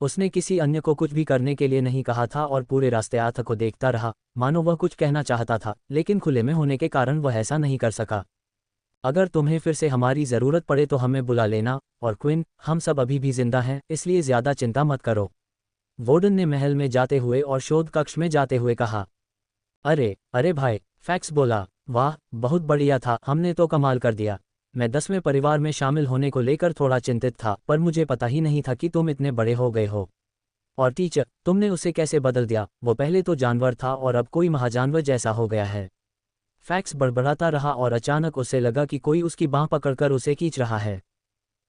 उसने किसी अन्य को कुछ भी करने के लिए नहीं कहा था और पूरे रास्ते आर्थर को देखता रहा, मानो वह कुछ कहना चाहता था, लेकिन खुले में होने के कारण वह ऐसा नहीं कर सका। अगर तुम्हें फिर से हमारी ज़रूरत पड़े तो हमें बुला लेना, और क्विन, हम सब अभी भी जिंदा हैं, इसलिए ज़्यादा चिंता मत करो, वोर्डन ने महल में जाते हुए और शोध कक्ष में जाते हुए कहा। अरे भाई, फैक्स बोला, वाह, बहुत बढ़िया था, हमने तो कमाल कर दिया। मैं 10वें परिवार में शामिल होने को लेकर थोड़ा चिंतित था, पर मुझे पता ही नहीं था कि तुम इतने बड़े हो गए हो। और टीचर, तुमने उसे कैसे बदल दिया? वो पहले तो जानवर था और अब कोई महाजानवर जैसा हो गया है। फैक्स बड़बड़ाता रहा और अचानक उसे लगा कि कोई उसकी बाँह पकड़कर उसे खींच रहा है।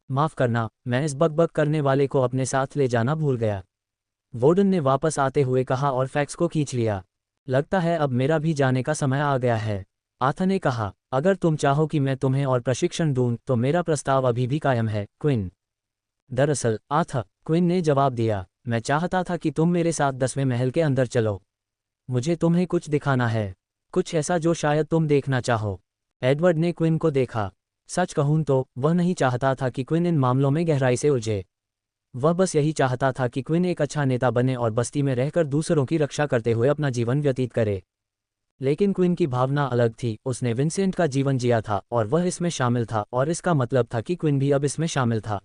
माफ़ करना, मैं इस बक-बक करने वाले को अपने साथ ले जाना भूल गया, वोर्डन ने वापस आते हुए कहा और फैक्स को खींच लिया। लगता है अब मेरा भी जाने का समय आ गया है, आथा ने कहा। अगर तुम चाहो कि मैं तुम्हें और प्रशिक्षण दूं तो मेरा प्रस्ताव अभी भी कायम है, क्विन। दरअसल, आथा, क्विन ने जवाब दिया, मैं चाहता था कि तुम मेरे साथ 10वें महल के अंदर चलो। मुझे तुम्हें कुछ दिखाना है, कुछ ऐसा जो शायद तुम देखना चाहो। एडवर्ड ने क्विन को देखा। सच कहूं तो वह नहीं चाहता था कि क्विन इन मामलों में गहराई से उलझे। वह बस यही चाहता था कि क्विन एक अच्छा नेता बने और बस्ती में रहकर दूसरों की रक्षा करते हुए अपना जीवन व्यतीत करे। लेकिन क्विन की भावना अलग थी, उसने विंसेंट का जीवन जिया था और वह इसमें शामिल था, और इसका मतलब था कि क्विन भी अब इसमें शामिल था।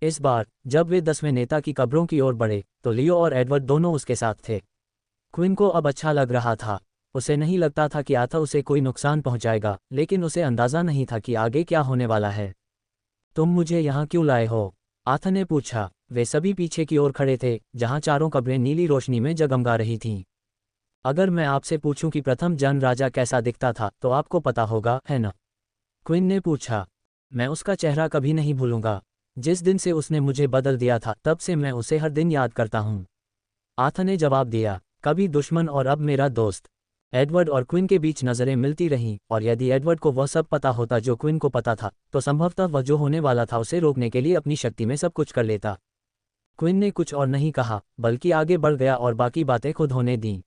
इस बार जब वे 10वें नेता की कब्रों की ओर बढ़े तो लियो और एडवर्ड दोनों उसके साथ थे। क्विन को अब अच्छा लग रहा था। उसे नहीं लगता था कि आथा उसे कोई नुकसान पहुंचाएगा, लेकिन उसे अंदाजा नहीं था कि आगे क्या होने वाला है। तुम मुझे यहाँ क्यों लाए हो? आथा ने पूछा। वे सभी पीछे की ओर खड़े थे, जहाँ चारों कब्रें नीली रोशनी में जगमगा रही थीं। अगर मैं आपसे पूछूं कि प्रथम जन राजा कैसा दिखता था तो आपको पता होगा, है न? क्विन ने पूछा। मैं उसका चेहरा कभी नहीं भूलूंगा। जिस दिन से उसने मुझे बदल दिया था तब से मैं उसे हर दिन याद करता हूँ, आथा ने जवाब दिया। कभी दुश्मन और अब मेरा दोस्त। एडवर्ड और क्विन के बीच नज़रें मिलती रहीं, और यदि एडवर्ड को वह सब पता होता जो क्विन को पता था तो संभवतः वह जो होने वाला था उसे रोकने के लिए अपनी शक्ति में सब कुछ कर लेता। क्विन ने कुछ और नहीं कहा, बल्कि आगे बढ़ गया और बाकी बातें खुद होने दीं।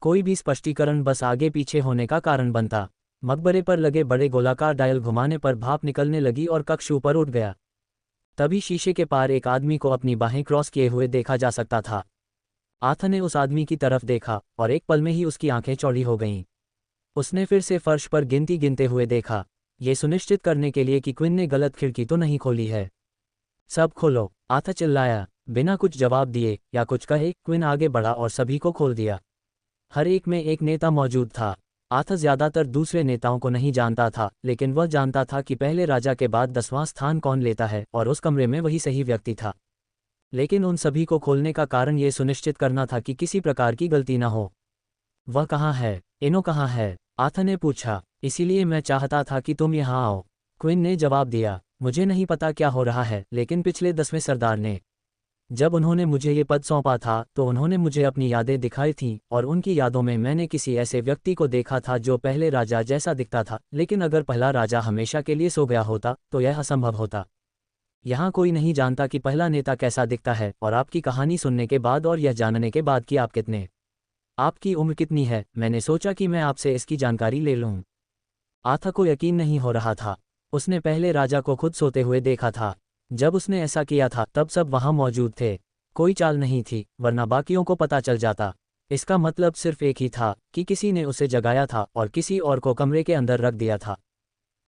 कोई भी स्पष्टीकरण बस आगे पीछे होने का कारण बनता। मकबरे पर लगे बड़े गोलाकार डायल घुमाने पर भाप निकलने लगी और कक्ष ऊपर उठ गया। तभी शीशे के पार एक आदमी को अपनी बाहें क्रॉस किए हुए देखा जा सकता था। आथा ने उस आदमी की तरफ देखा और एक पल में ही उसकी आंखें चौड़ी हो गईं। उसने फिर से फर्श पर गिनती गिनते हुए देखा, ये सुनिश्चित करने के लिए कि क्विन ने गलत खिड़की तो नहीं खोली है। सब खोलो, आथा चिल्लाया। बिना कुछ जवाब दिए या कुछ कहे क्विन आगे बढ़ा और सभी को खोल दिया। हर एक में एक नेता मौजूद था। आथा ज़्यादातर दूसरे नेताओं को नहीं जानता था, लेकिन वह जानता था कि पहले राजा के बाद 10वां स्थान कौन लेता है, और उस कमरे में वही सही व्यक्ति था। लेकिन उन सभी को खोलने का कारण ये सुनिश्चित करना था कि किसी प्रकार की गलती न हो। वह कहाँ है? इनो कहाँ है? आथा ने पूछा। इसीलिए मैं चाहता था कि तुम यहाँ आओ, क्विन ने जवाब दिया। मुझे नहीं पता क्या हो रहा है, लेकिन पिछले 10वें सरदार ने जब उन्होंने मुझे ये पद सौंपा था तो उन्होंने मुझे अपनी यादें दिखाई थीं, और उनकी यादों में मैंने किसी ऐसे व्यक्ति को देखा था जो पहले राजा जैसा दिखता था, लेकिन अगर पहला राजा हमेशा के लिए सो गया होता तो यह असंभव होता। यहाँ कोई नहीं जानता कि पहला नेता कैसा दिखता है, और आपकी कहानी सुनने के बाद और यह जानने के बाद कि आपकी उम्र कितनी है, मैंने सोचा कि मैं आपसे इसकी जानकारी ले लूँ। आथा को यकीन नहीं हो रहा था। उसने पहले राजा को खुद सोते हुए देखा था। जब उसने ऐसा किया था तब सब वहाँ मौजूद थे। कोई चाल नहीं थी, वरना बाकियों को पता चल जाता। इसका मतलब सिर्फ एक ही था कि किसी ने उसे जगाया था और किसी और को कमरे के अंदर रख दिया था।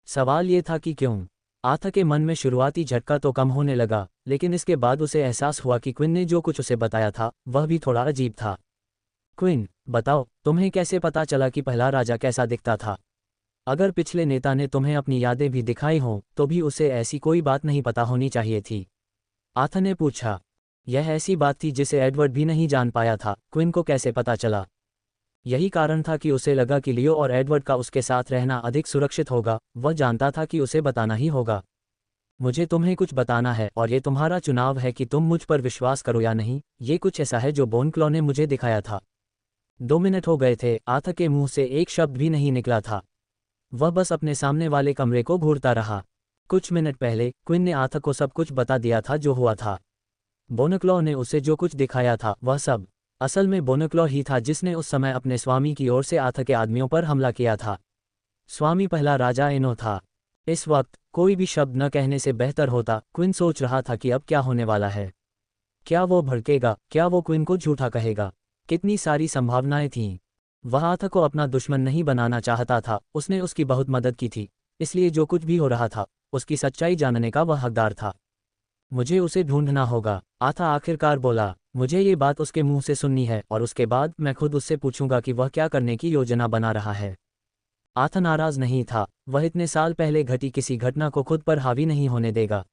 सवाल ये था कि क्यों? आथा के मन में शुरुआती झटका तो कम होने लगा, लेकिन इसके बाद उसे एहसास हुआ कि क्विन ने जो कुछ उसे बताया था वह भी थोड़ा अजीब था। क्विन, बताओ, तुम्हें कैसे पता चला कि पहला राजा कैसा दिखता था? अगर पिछले नेता ने तुम्हें अपनी यादें भी दिखाई हों तो भी उसे ऐसी कोई बात नहीं पता होनी चाहिए थी, आथा ने पूछा। यह ऐसी बात थी जिसे एडवर्ड भी नहीं जान पाया था। क्विन को कैसे पता चला? यही कारण था कि उसे लगा कि लियो और एडवर्ड का उसके साथ रहना अधिक सुरक्षित होगा। वह जानता था कि उसे बताना ही होगा। मुझे तुम्हें कुछ बताना है और ये तुम्हारा चुनाव है कि तुम मुझ पर विश्वास करो या नहीं। ये कुछ ऐसा है जो बोनक्लॉ ने मुझे दिखाया था। 2 मिनट हो गए थे, आथा के मुंह से एक शब्द भी नहीं निकला था। वह बस अपने सामने वाले कमरे को घूरता रहा। कुछ मिनट पहले क्विन ने आथा को सब कुछ बता दिया था जो हुआ था। बोनक्लॉ ने उसे जो कुछ दिखाया था वह सब असल में बोनक्लॉ ही था जिसने उस समय अपने स्वामी की ओर से आथा के आदमियों पर हमला किया था। स्वामी पहला राजा इनो था। इस वक्त कोई भी शब्द न कहने से बेहतर होता। क्विन सोच रहा था कि अब क्या होने वाला है। क्या वो भड़केगा? क्या वो क्विन को झूठा कहेगा? कितनी सारी संभावनाएं थीं। वह आथा को अपना दुश्मन नहीं बनाना चाहता था। उसने उसकी बहुत मदद की थी, इसलिए जो कुछ भी हो रहा था उसकी सच्चाई जानने का वह हकदार था। मुझे उसे ढूंढना होगा, आथा आखिरकार बोला। मुझे ये बात उसके मुंह से सुननी है और उसके बाद मैं खुद उससे पूछूंगा कि वह क्या करने की योजना बना रहा है। आथा नाराज नहीं था। वह इतने साल पहले घटी किसी घटना को खुद पर हावी नहीं होने देगा।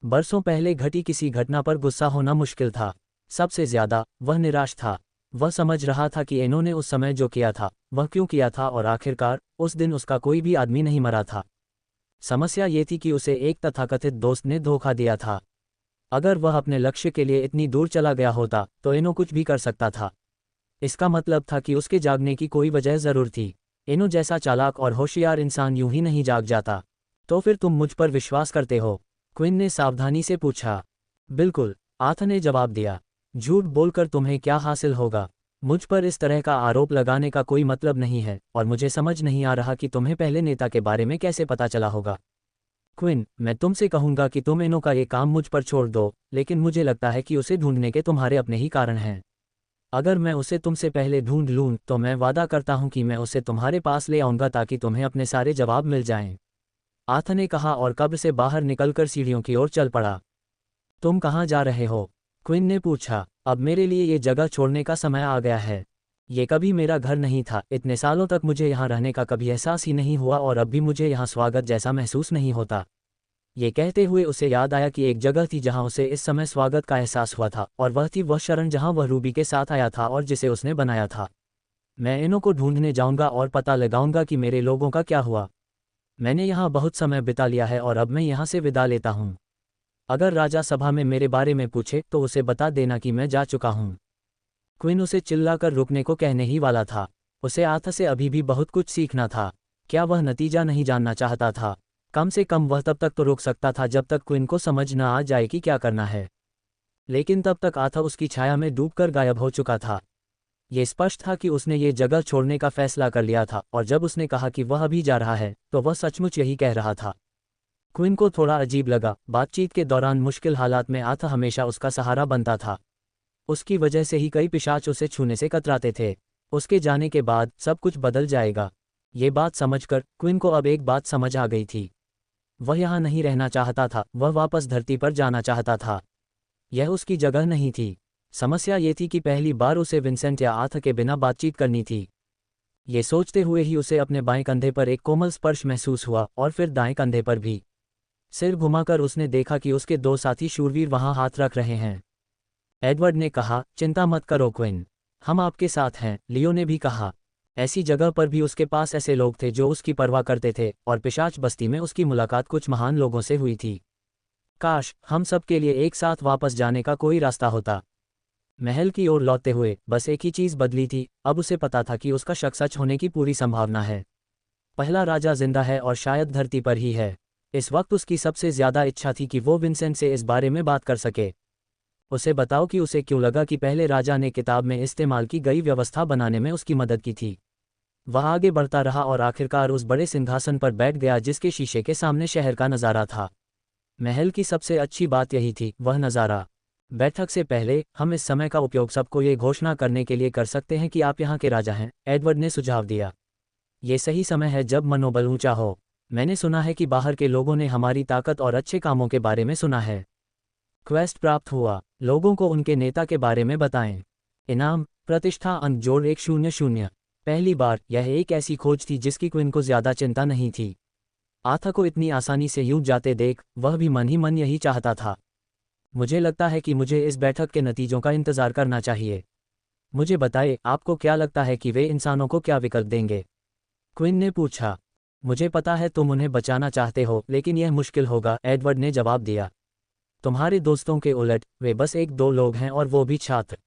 बरसों पहले घटी किसी घटना पर गुस्सा होना मुश्किल था। सबसे ज्यादा वह निराश था। वह समझ रहा था कि इन्होंने उस समय जो किया था वह क्यों किया था और आखिरकार उस दिन उसका कोई भी आदमी नहीं मरा था। समस्या ये थी कि उसे एक तथाकथित दोस्त ने धोखा दिया था। अगर वह अपने लक्ष्य के लिए इतनी दूर चला गया होता तो इनो कुछ भी कर सकता था। इसका मतलब था कि उसके जागने की कोई वजह जरूर थी। इनो जैसा चालाक और होशियार इंसान यूं ही नहीं जाग जाता। तो फिर तुम मुझ पर विश्वास करते हो? क्विन ने सावधानी से पूछा। बिल्कुल, आथ ने जवाब दिया। झूठ बोलकर तुम्हें क्या हासिल होगा? मुझ पर इस तरह का आरोप लगाने का कोई मतलब नहीं है और मुझे समझ नहीं आ रहा कि तुम्हें पहले नेता के बारे में कैसे पता चला होगा। क्विन, मैं तुमसे कहूंगा कि तुम इनो का ये काम मुझ पर छोड़ दो, लेकिन मुझे लगता है कि उसे ढूंढने के तुम्हारे अपने ही कारण हैं। अगर मैं उसे तुमसे पहले ढूंढ लूं तो मैं वादा करता हूं कि मैं उसे तुम्हारे पास ले आऊंगा ताकि तुम्हें अपने सारे जवाब मिल जाएं। आथ ने कहा और कब्र से बाहर निकलकर सीढ़ियों की ओर चल पड़ा। तुम कहाँ जा रहे हो? क्विन ने पूछा। अब मेरे लिए ये जगह छोड़ने का समय आ गया है। ये कभी मेरा घर नहीं था। इतने सालों तक मुझे यहाँ रहने का कभी एहसास ही नहीं हुआ और अब भी मुझे यहाँ स्वागत जैसा महसूस नहीं होता। ये कहते हुए उसे याद आया कि एक जगह थी जहाँ उसे इस समय स्वागत का एहसास हुआ था और वह थी वह शरण जहाँ वह रूबी के साथ आया था और जिसे उसने बनाया था। मैं इनो को ढूंढने जाऊंगा और पता लगाऊंगा कि मेरे लोगों का क्या हुआ। मैंने यहाँ बहुत समय बिता लिया है और अब मैं यहाँ से विदा लेता हूँ। अगर राजा सभा में मेरे बारे में पूछे तो उसे बता देना कि मैं जा चुका हूँ। क्विन उसे चिल्लाकर रुकने को कहने ही वाला था। उसे आथ से अभी भी बहुत कुछ सीखना था। क्या वह नतीजा नहीं जानना चाहता था? कम से कम वह तब तक तो रोक सकता था जब तक क्विन को समझ न आ जाए कि क्या करना है। लेकिन तब तक आथ उसकी छाया में डूबकर गायब हो चुका था। ये स्पष्ट था कि उसने ये जगह छोड़ने का फैसला कर लिया था और जब उसने कहा कि वह अभी जा रहा है तो वह सचमुच यही कह रहा था। क्विन को थोड़ा अजीब लगा। बातचीत के दौरान मुश्किल हालात में आथ हमेशा उसका सहारा बनता था। उसकी वजह से ही कई पिशाच उसे छूने से कतराते थे। उसके जाने के बाद सब कुछ बदल जाएगा। ये बात समझकर क्विन को अब एक बात समझ आ गई थी। वह यहाँ नहीं रहना चाहता था, वह वापस धरती पर जाना चाहता था। यह उसकी जगह नहीं थी। समस्या ये थी कि पहली बार उसे विंसेंट या आथ के बिना बातचीत करनी थी। ये सोचते हुए ही उसे अपने बाएं कंधे पर एक कोमल स्पर्श महसूस हुआ और फिर दाएं कंधे पर भी। सिर घुमाकर उसने देखा कि उसके दो साथी शूरवीर वहां हाथ रख रहे हैं। एडवर्ड ने कहा, चिंता मत करो क्विन, हम आपके साथ हैं। लियो ने भी कहा। ऐसी जगह पर भी उसके पास ऐसे लोग थे जो उसकी परवाह करते थे और पिशाच बस्ती में उसकी मुलाकात कुछ महान लोगों से हुई थी। काश हम सब के लिए एक साथ वापस जाने का कोई रास्ता होता। महल की ओर लौटते हुए बस एक ही चीज़ बदली थी। अब उसे पता था कि उसका शक सच होने की पूरी संभावना है। पहला राजा जिंदा है और शायद धरती पर ही है। इस वक्त उसकी सबसे ज्यादा इच्छा थी कि वो विंसेंट से इस बारे में बात कर सके। उसे बताओ कि उसे क्यों लगा कि पहले राजा ने किताब में इस्तेमाल की गई व्यवस्था बनाने में उसकी मदद की थी। वह आगे बढ़ता रहा और आखिरकार उस बड़े सिंहासन पर बैठ गया जिसके शीशे के सामने शहर का नज़ारा था। महल की सबसे अच्छी बात यही थी, वह नज़ारा। बैठक से पहले हम इस समय का उपयोग सबको ये घोषणा करने के लिए कर सकते हैं कि आप यहाँ के राजा हैं, एडवर्ड ने सुझाव दिया। ये सही समय है जब मनोबल ऊंचा हो। मैंने सुना है कि बाहर के लोगों ने हमारी ताकत और अच्छे कामों के बारे में सुना है। क्वेस्ट प्राप्त हुआ, लोगों को उनके नेता के बारे में बताएं। इनाम, प्रतिष्ठा अंक जोड़ 100। पहली बार यह एक ऐसी खोज थी जिसकी क्विन को ज्यादा चिंता नहीं थी। आथा को इतनी आसानी से यूं जाते देख वह भी मन ही मन यही चाहता था। मुझे लगता है कि मुझे इस बैठक के नतीजों का इंतजार करना चाहिए। मुझे बताए, आपको क्या लगता है कि वे इंसानों को क्या विकल्प देंगे? क्विन ने पूछा। मुझे पता है तुम उन्हें बचाना चाहते हो, लेकिन यह मुश्किल होगा, एडवर्ड ने जवाब दिया। तुम्हारे दोस्तों के उलट वे बस एक दो लोग हैं और वो भी छात्र।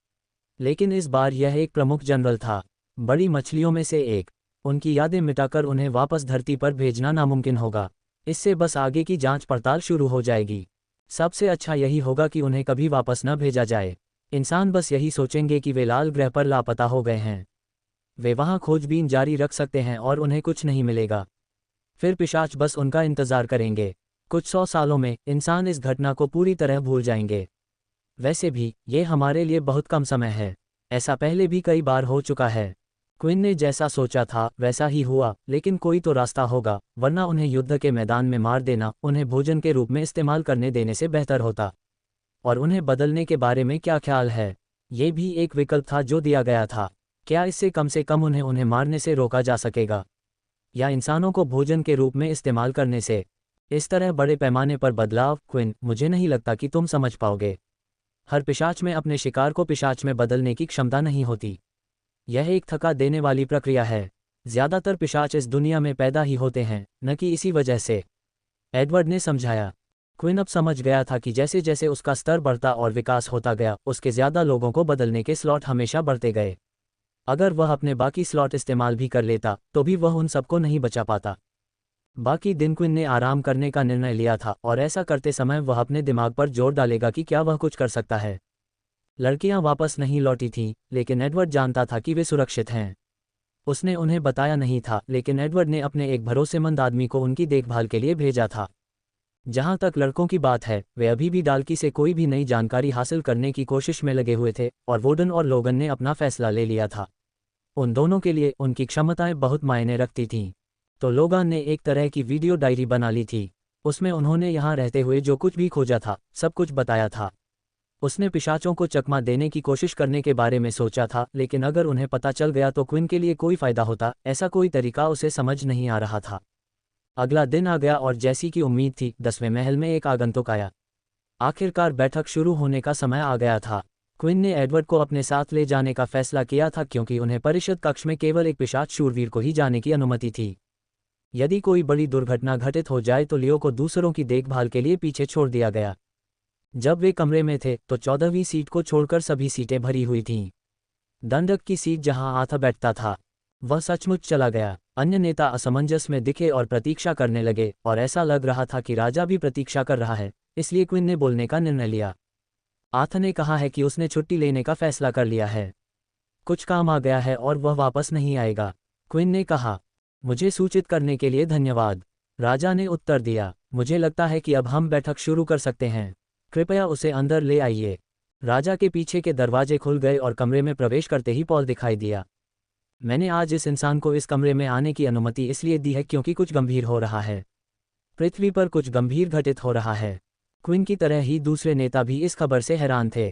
लेकिन इस बार यह एक प्रमुख जनरल था, बड़ी मछलियों में से एक। उनकी यादें मिटाकर उन्हें वापस धरती पर भेजना नामुमकिन होगा। इससे बस आगे की जांच पड़ताल शुरू हो जाएगी। सबसे अच्छा यही होगा कि उन्हें कभी वापस न भेजा जाए। इंसान बस यही सोचेंगे कि वे लाल ग्रह पर लापता हो गए हैं। वे वहां खोजबीन जारी रख सकते हैं और उन्हें कुछ नहीं मिलेगा। फिर पिशाच बस उनका इंतजार करेंगे। कुछ 100 सालों में इंसान इस घटना को पूरी तरह भूल जाएंगे। वैसे भी ये हमारे लिए बहुत कम समय है। ऐसा पहले भी कई बार हो चुका है। क्विन ने जैसा सोचा था वैसा ही हुआ, लेकिन कोई तो रास्ता होगा, वरना उन्हें युद्ध के मैदान में मार देना उन्हें भोजन के रूप में इस्तेमाल करने देने से बेहतर होता। और उन्हें बदलने के बारे में क्या ख्याल है? ये भी एक विकल्प था जो दिया गया था। क्या इससे कम से कम उन्हें मारने से रोका जा सकेगा? या इंसानों को भोजन के रूप में इस्तेमाल करने से? इस तरह बड़े पैमाने पर बदलाव, क्विन, मुझे नहीं लगता कि तुम समझ पाओगे। हर पिशाच में अपने शिकार को पिशाच में बदलने की क्षमता नहीं होती। यह एक थका देने वाली प्रक्रिया है। ज्यादातर पिशाच इस दुनिया में पैदा ही होते हैं, न कि इसी वजह से, एडवर्ड ने समझाया। क्विन अब समझ गया था कि जैसे जैसे उसका स्तर बढ़ता और विकास होता गया, उसके ज्यादा लोगों को बदलने के स्लॉट हमेशा बढ़ते गए। अगर वह अपने बाकी स्लॉट इस्तेमाल भी कर लेता तो भी वह उन सबको नहीं बचा पाता। बाकी दिन क्विन ने आराम करने का निर्णय लिया था और ऐसा करते समय वह अपने दिमाग पर जोर डालेगा कि क्या वह कुछ कर सकता है। लड़कियां वापस नहीं लौटी थीं, लेकिन एडवर्ड जानता था कि वे सुरक्षित हैं। उसने उन्हें बताया नहीं था, लेकिन एडवर्ड ने अपने एक भरोसेमंद आदमी को उनकी देखभाल के लिए भेजा था। जहां तक लड़कों की बात है, वे अभी भी डाल्की से कोई भी नई जानकारी हासिल करने की कोशिश में लगे हुए थे और वोडन और लोगन ने अपना फैसला ले लिया था। उन दोनों के लिए उनकी क्षमताएं बहुत मायने रखती थीं। तो लोगन ने एक तरह की वीडियो डायरी बना ली थी। उसमें उन्होंने यहाँ रहते हुए जो कुछ भी खोजा था, सब कुछ बताया था। उसने पिशाचों को चकमा देने की कोशिश करने के बारे में सोचा था, लेकिन अगर उन्हें पता चल गया तो क्विन के लिए कोई फायदा होता, ऐसा कोई तरीका उसे समझ नहीं आ रहा था। अगला दिन आ गया और जैसी की उम्मीद थी, 10वें महल में एक आगंतुक आया। आखिरकार बैठक शुरू होने का समय आ गया था। क्विन ने एडवर्ड को अपने साथ ले जाने का फैसला किया था, क्योंकि उन्हें परिषद कक्ष में केवल एक पिशाच शूरवीर को ही जाने की अनुमति थी। यदि कोई बड़ी दुर्घटना घटित हो जाए तो लियो को दूसरों की देखभाल के लिए पीछे छोड़ दिया गया। जब वे कमरे में थे तो 14वीं सीट को छोड़कर सभी सीटें भरी हुई थीं। दंडक की सीट जहां आथा बैठता था, वह सचमुच चला गया। अन्य नेता असमंजस में दिखे और प्रतीक्षा करने लगे, और ऐसा लग रहा था कि राजा भी प्रतीक्षा कर रहा है, इसलिए क्विन ने बोलने का निर्णय लिया। आथ ने कहा है कि उसने छुट्टी लेने का फैसला कर लिया है। कुछ काम आ गया है और वह वापस नहीं आएगा। क्विन ने कहा, मुझे सूचित करने के लिए धन्यवाद। राजा ने उत्तर दिया, मुझे लगता है कि अब हम बैठक शुरू कर सकते हैं। कृपया उसे अंदर ले आइए। राजा के पीछे के दरवाजे खुल गए और कमरे में प्रवेश करते ही पॉल दिखाई दिया। मैंने आज इस इंसान को इस कमरे में आने की अनुमति इसलिए दी है क्योंकि कुछ गंभीर हो रहा है। पृथ्वी पर कुछ गंभीर घटित हो रहा है। क्विन की तरह ही दूसरे नेता भी इस खबर से हैरान थे।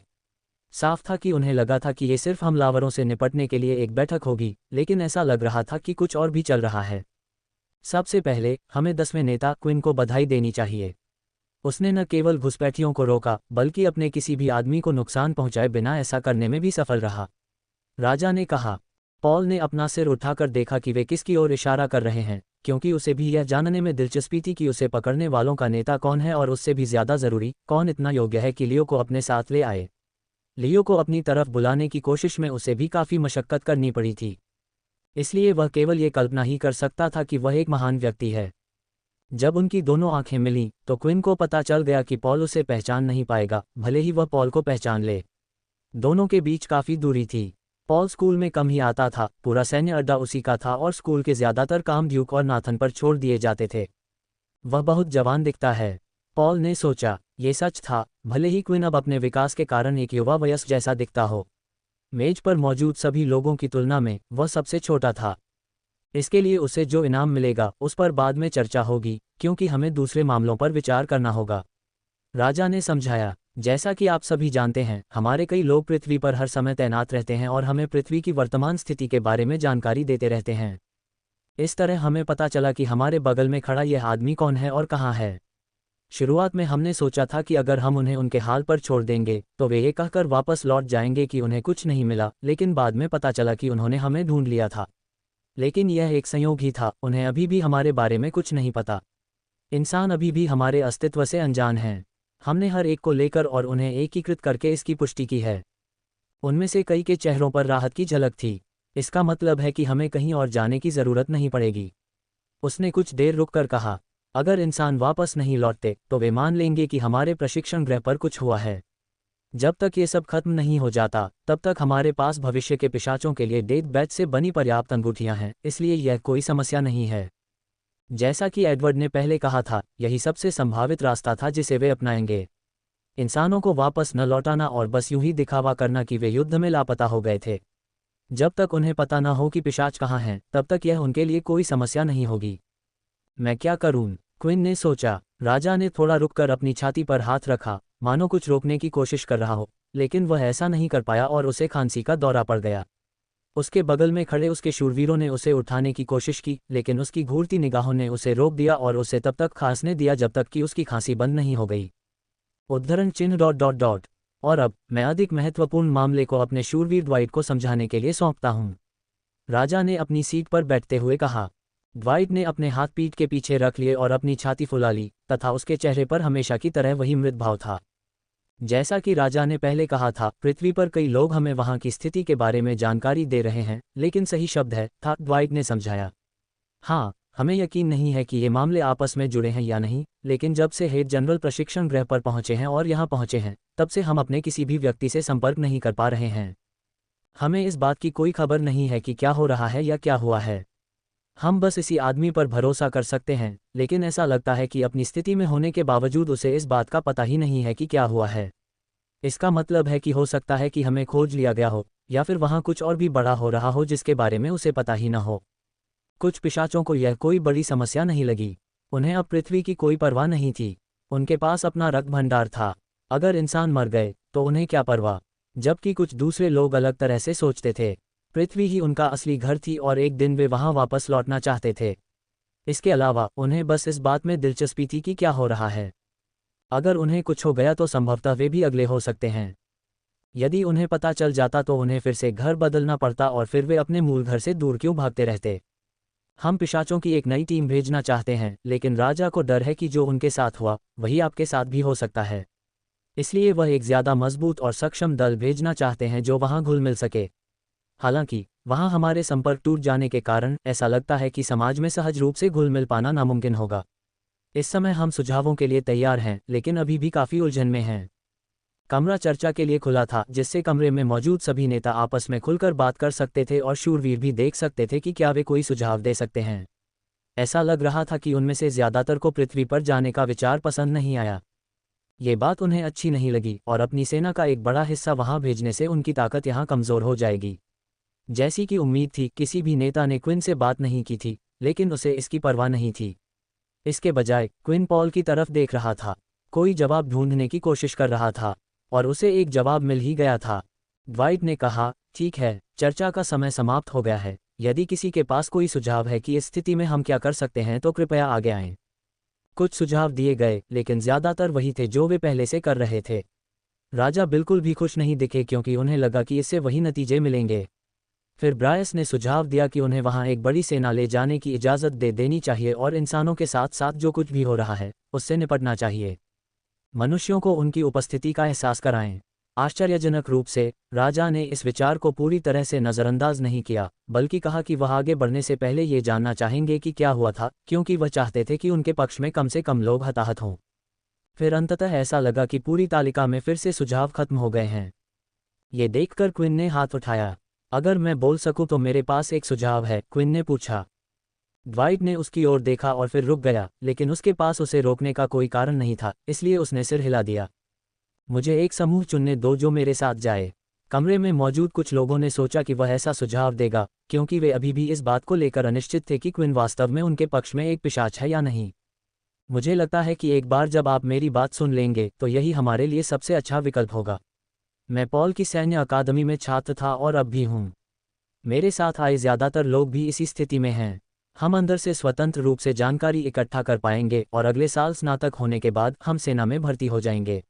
साफ था कि उन्हें लगा था कि ये सिर्फ हमलावरों से निपटने के लिए एक बैठक होगी, लेकिन ऐसा लग रहा था कि कुछ और भी चल रहा है। सबसे पहले हमें 10वें नेता क्विन को बधाई देनी चाहिए। उसने न केवल घुसपैठियों को रोका, बल्कि अपने किसी भी आदमी को नुकसान पहुंचाए बिना ऐसा करने में भी सफल रहा। राजा ने कहा। पॉल ने अपना सिर उठाकर देखा कि वे किसकी ओर इशारा कर रहे हैं, क्योंकि उसे भी यह जानने में दिलचस्पी थी कि उसे पकड़ने वालों का नेता कौन है, और उससे भी ज्यादा जरूरी, कौन इतना योग्य है कि लियो को अपने साथ ले आए। लियो को अपनी तरफ बुलाने की कोशिश में उसे भी काफी मशक्कत करनी पड़ी थी, इसलिए वह केवल ये कल्पना ही कर सकता था कि वह एक महान व्यक्ति है। जब उनकी दोनों आंखें मिलीं, तो क्विन को पता चल गया कि पॉल उसे पहचान नहीं पाएगा, भले ही वह पॉल को पहचान ले। दोनों के बीच काफी दूरी थी। पॉल स्कूल में कम ही आता था, पूरा सैन्य अड्डा उसी का था और स्कूल के ज्यादातर काम ड्यूक और नाथन पर छोड़ दिए जाते थे। वह बहुत जवान दिखता है, पॉल ने सोचा। ये सच था, भले ही क्विन अब अपने विकास के कारण एक युवा वयस्क जैसा दिखता हो। मेज पर मौजूद सभी लोगों की तुलना में वह सबसे छोटा था। इसके लिए उसे जो इनाम मिलेगा उस पर बाद में चर्चा होगी, क्योंकि हमें दूसरे मामलों पर विचार करना होगा। राजा ने समझाया, जैसा कि आप सभी जानते हैं, हमारे कई लोग पृथ्वी पर हर समय तैनात रहते हैं और हमें पृथ्वी की वर्तमान स्थिति के बारे में जानकारी देते रहते हैं। इस तरह हमें पता चला कि हमारे बगल में खड़ा यह आदमी कौन है और कहाँ है। शुरुआत में हमने सोचा था कि अगर हम उन्हें उनके हाल पर छोड़ देंगे तो वे ये कहकर वापस लौट जाएंगे कि उन्हें कुछ नहीं मिला, लेकिन बाद में पता चला कि उन्होंने हमें ढूंढ लिया था। लेकिन यह एक संयोग ही था, उन्हें अभी भी हमारे बारे में कुछ नहीं पता। इंसान अभी भी हमारे अस्तित्व से अनजान हैं। हमने हर एक को लेकर और उन्हें एकीकृत करके इसकी पुष्टि की है। उनमें से कई के चेहरों पर राहत की झलक थी। इसका मतलब है कि हमें कहीं और जाने की जरूरत नहीं पड़ेगी। उसने कुछ देर रुककर कहा, अगर इंसान वापस नहीं लौटते तो वे मान लेंगे कि हमारे प्रशिक्षण गृह पर कुछ हुआ है। जब तक ये सब खत्म नहीं हो जाता, तब तक हमारे पास भविष्य के पिशाचों के लिए डेथ बैच से बनी पर्याप्त अंगूठियां हैं, इसलिए यह कोई समस्या नहीं है। जैसा कि एडवर्ड ने पहले कहा था, यही सबसे संभावित रास्ता था जिसे वे अपनाएंगे। इंसानों को वापस न लौटाना और बस यूं ही दिखावा करना कि वे युद्ध में लापता हो गए थे। जब तक उन्हें पता न हो कि पिशाच कहाँ हैं, तब तक यह उनके लिए कोई समस्या नहीं होगी। मैं क्या करूं? क्विन ने सोचा। राजा ने थोड़ा रुककर अपनी छाती पर हाथ रखा, मानो कुछ रोकने की कोशिश कर रहा हो, लेकिन वह ऐसा नहीं कर पाया और उसे खांसी का दौरा पड़ गया। उसके बगल में खड़े उसके शूरवीरों ने उसे उठाने की कोशिश की, लेकिन उसकी घूरती निगाहों ने उसे रोक दिया और उसे तब तक खांसने दिया जब तक कि उसकी खांसी बंद नहीं हो गई। उद्धरण चिन्ह ... और अब मैं अधिक महत्वपूर्ण मामले को अपने शूरवीर ड्वाइट को समझाने के लिए सौंपता हूँ, राजा ने अपनी सीट पर बैठते हुए कहा। ड्वाइट ने अपने हाथ पीठ के पीछे रख लिए और अपनी छाती फुला ली, तथा उसके चेहरे पर हमेशा की तरह वही मृत भाव था। जैसा कि राजा ने पहले कहा था, पृथ्वी पर कई लोग हमें वहां की स्थिति के बारे में जानकारी दे रहे हैं, लेकिन सही शब्द है था, ड्वाइट ने समझाया। हाँ, हमें यकीन नहीं है कि ये मामले आपस में जुड़े हैं या नहीं, लेकिन जब से हेड जनरल प्रशिक्षण गृह पर पहुंचे हैं और यहाँ पहुंचे हैं, तब से हम अपने किसी भी व्यक्ति से संपर्क नहीं कर पा रहे हैं। हमें इस बात की कोई खबर नहीं है कि क्या हो रहा है या क्या हुआ है। हम बस इसी आदमी पर भरोसा कर सकते हैं, लेकिन ऐसा लगता है कि अपनी स्थिति में होने के बावजूद उसे इस बात का पता ही नहीं है कि क्या हुआ है। इसका मतलब है कि हो सकता है कि हमें खोज लिया गया हो, या फिर वहाँ कुछ और भी बड़ा हो रहा हो जिसके बारे में उसे पता ही न हो। कुछ पिशाचों को यह कोई बड़ी समस्या नहीं लगी। उन्हें अब पृथ्वी की कोई परवाह नहीं थी। उनके पास अपना रक्त भंडार था। अगर इंसान मर गए तो उन्हें क्या परवाह। जबकि कुछ दूसरे लोग अलग तरह से सोचते थे। पृथ्वी ही उनका असली घर थी और एक दिन वे वहां वापस लौटना चाहते थे। इसके अलावा उन्हें बस इस बात में दिलचस्पी थी कि क्या हो रहा है। अगर उन्हें कुछ हो गया तो संभवतः वे भी अगले हो सकते हैं। यदि उन्हें पता चल जाता तो उन्हें फिर से घर बदलना पड़ता और फिर वे अपने मूल घर से दूर क्यों भागते रहते। हम पिशाचों की एक नई टीम भेजना चाहते हैं, लेकिन राजा को डर है कि जो उनके साथ हुआ वही आपके साथ भी हो सकता है। इसलिए वह एक ज़्यादा मजबूत और सक्षम दल भेजना चाहते हैं जो वहां घुल मिल सके। हालांकि वहां हमारे संपर्क टूट जाने के कारण ऐसा लगता है कि समाज में सहज रूप से घुल मिल पाना नामुमकिन होगा। इस समय हम सुझावों के लिए तैयार हैं, लेकिन अभी भी काफ़ी उलझन में हैं। कमरा चर्चा के लिए खुला था, जिससे कमरे में मौजूद सभी नेता आपस में खुलकर बात कर सकते थे और शूरवीर भी देख सकते थे कि क्या वे कोई सुझाव दे सकते हैं। ऐसा लग रहा था कि उनमें से ज़्यादातर को पृथ्वी पर जाने का विचार पसंद नहीं आया। ये बात उन्हें अच्छी नहीं लगी और अपनी सेना का एक बड़ा हिस्सा वहां भेजने से उनकी ताकत यहाँ कमज़ोर हो जाएगी। जैसी कि उम्मीद थी, किसी भी नेता ने क्विन से बात नहीं की थी, लेकिन उसे इसकी परवाह नहीं थी। इसके बजाय क्विन पॉल की तरफ देख रहा था, कोई जवाब ढूंढने की कोशिश कर रहा था, और उसे एक जवाब मिल ही गया था। ड्वाइट ने कहा, ठीक है, चर्चा का समय समाप्त हो गया है। यदि किसी के पास कोई सुझाव है कि इस स्थिति में हम क्या कर सकते हैं तो कृपया आगे आएं। कुछ सुझाव दिए गए, लेकिन ज़्यादातर वही थे जो वे पहले से कर रहे थे। राजा बिल्कुल भी खुश नहीं दिखे क्योंकि उन्हें लगा कि इससे वही नतीजे मिलेंगे। फिर ब्रायस ने सुझाव दिया कि उन्हें वहां एक बड़ी सेना ले जाने की इजाज़त दे देनी चाहिए और इंसानों के साथ साथ जो कुछ भी हो रहा है उससे निपटना चाहिए। मनुष्यों को उनकी उपस्थिति का एहसास कराएं। आश्चर्यजनक रूप से राजा ने इस विचार को पूरी तरह से नज़रअंदाज नहीं किया, बल्कि कहा कि वह आगे बढ़ने से पहले ये जानना चाहेंगे कि क्या हुआ था, क्योंकि वह चाहते थे कि उनके पक्ष में कम से कम लोग हताहत हों। फिर अंततः ऐसा लगा कि पूरी तालिका में फिर से सुझाव खत्म हो गए हैं। ये देखकर क्विन ने हाथ उठाया। अगर मैं बोल सकूं तो मेरे पास एक सुझाव है, क्विन ने पूछा। ड्वाइट ने उसकी ओर देखा और फिर रुक गया, लेकिन उसके पास उसे रोकने का कोई कारण नहीं था, इसलिए उसने सिर हिला दिया। मुझे एक समूह चुनने दो जो मेरे साथ जाए। कमरे में मौजूद कुछ लोगों ने सोचा कि वह ऐसा सुझाव देगा, क्योंकि वे अभी भी इस बात को लेकर अनिश्चित थे कि क्विन वास्तव में उनके पक्ष में एक पिशाच है या नहीं। मुझे लगता है कि एक बार जब आप मेरी बात सुन लेंगे तो यही हमारे लिए सबसे अच्छा विकल्प होगा। मैं पॉल की सैन्य अकादमी में छात्र था और अब भी हूँ। मेरे साथ आए ज़्यादातर लोग भी इसी स्थिति में हैं। हम अंदर से स्वतंत्र रूप से जानकारी इकट्ठा कर पाएंगे और अगले साल स्नातक होने के बाद हम सेना में भर्ती हो जाएंगे।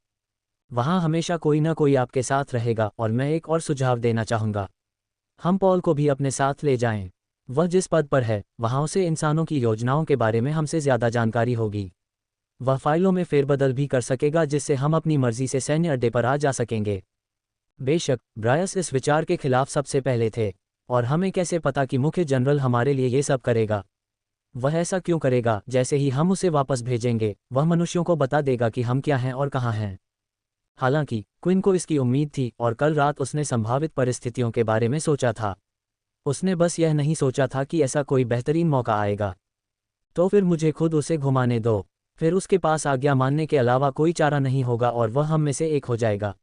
वहाँ हमेशा कोई ना कोई आपके साथ रहेगा और मैं एक और सुझाव देना चाहूँगा। हम पॉल को भी अपने साथ ले जाएं। वह जिस पद पर है वहाँ उसे इंसानों की योजनाओं के बारे में हमसे ज़्यादा जानकारी होगी। वह फाइलों में फेरबदल भी कर सकेगा जिससे हम अपनी मर्जी से सैन्य अड्डे पर आ जा सकेंगे। बेशक ब्रायस इस विचार के खिलाफ सबसे पहले थे, और हमें कैसे पता कि मुख्य जनरल हमारे लिए ये सब करेगा। वह ऐसा क्यों करेगा? जैसे ही हम उसे वापस भेजेंगे वह मनुष्यों को बता देगा कि हम क्या हैं और कहाँ हैं। हालांकि क्विन को इसकी उम्मीद थी और कल रात उसने संभावित परिस्थितियों के बारे में सोचा था। उसने बस यह नहीं सोचा था कि ऐसा कोई बेहतरीन मौका आएगा। तो फिर मुझे खुद उसे घुमाने दो, फिर उसके पास आज्ञा मानने के अलावा कोई चारा नहीं होगा और वह हम में से एक हो जाएगा।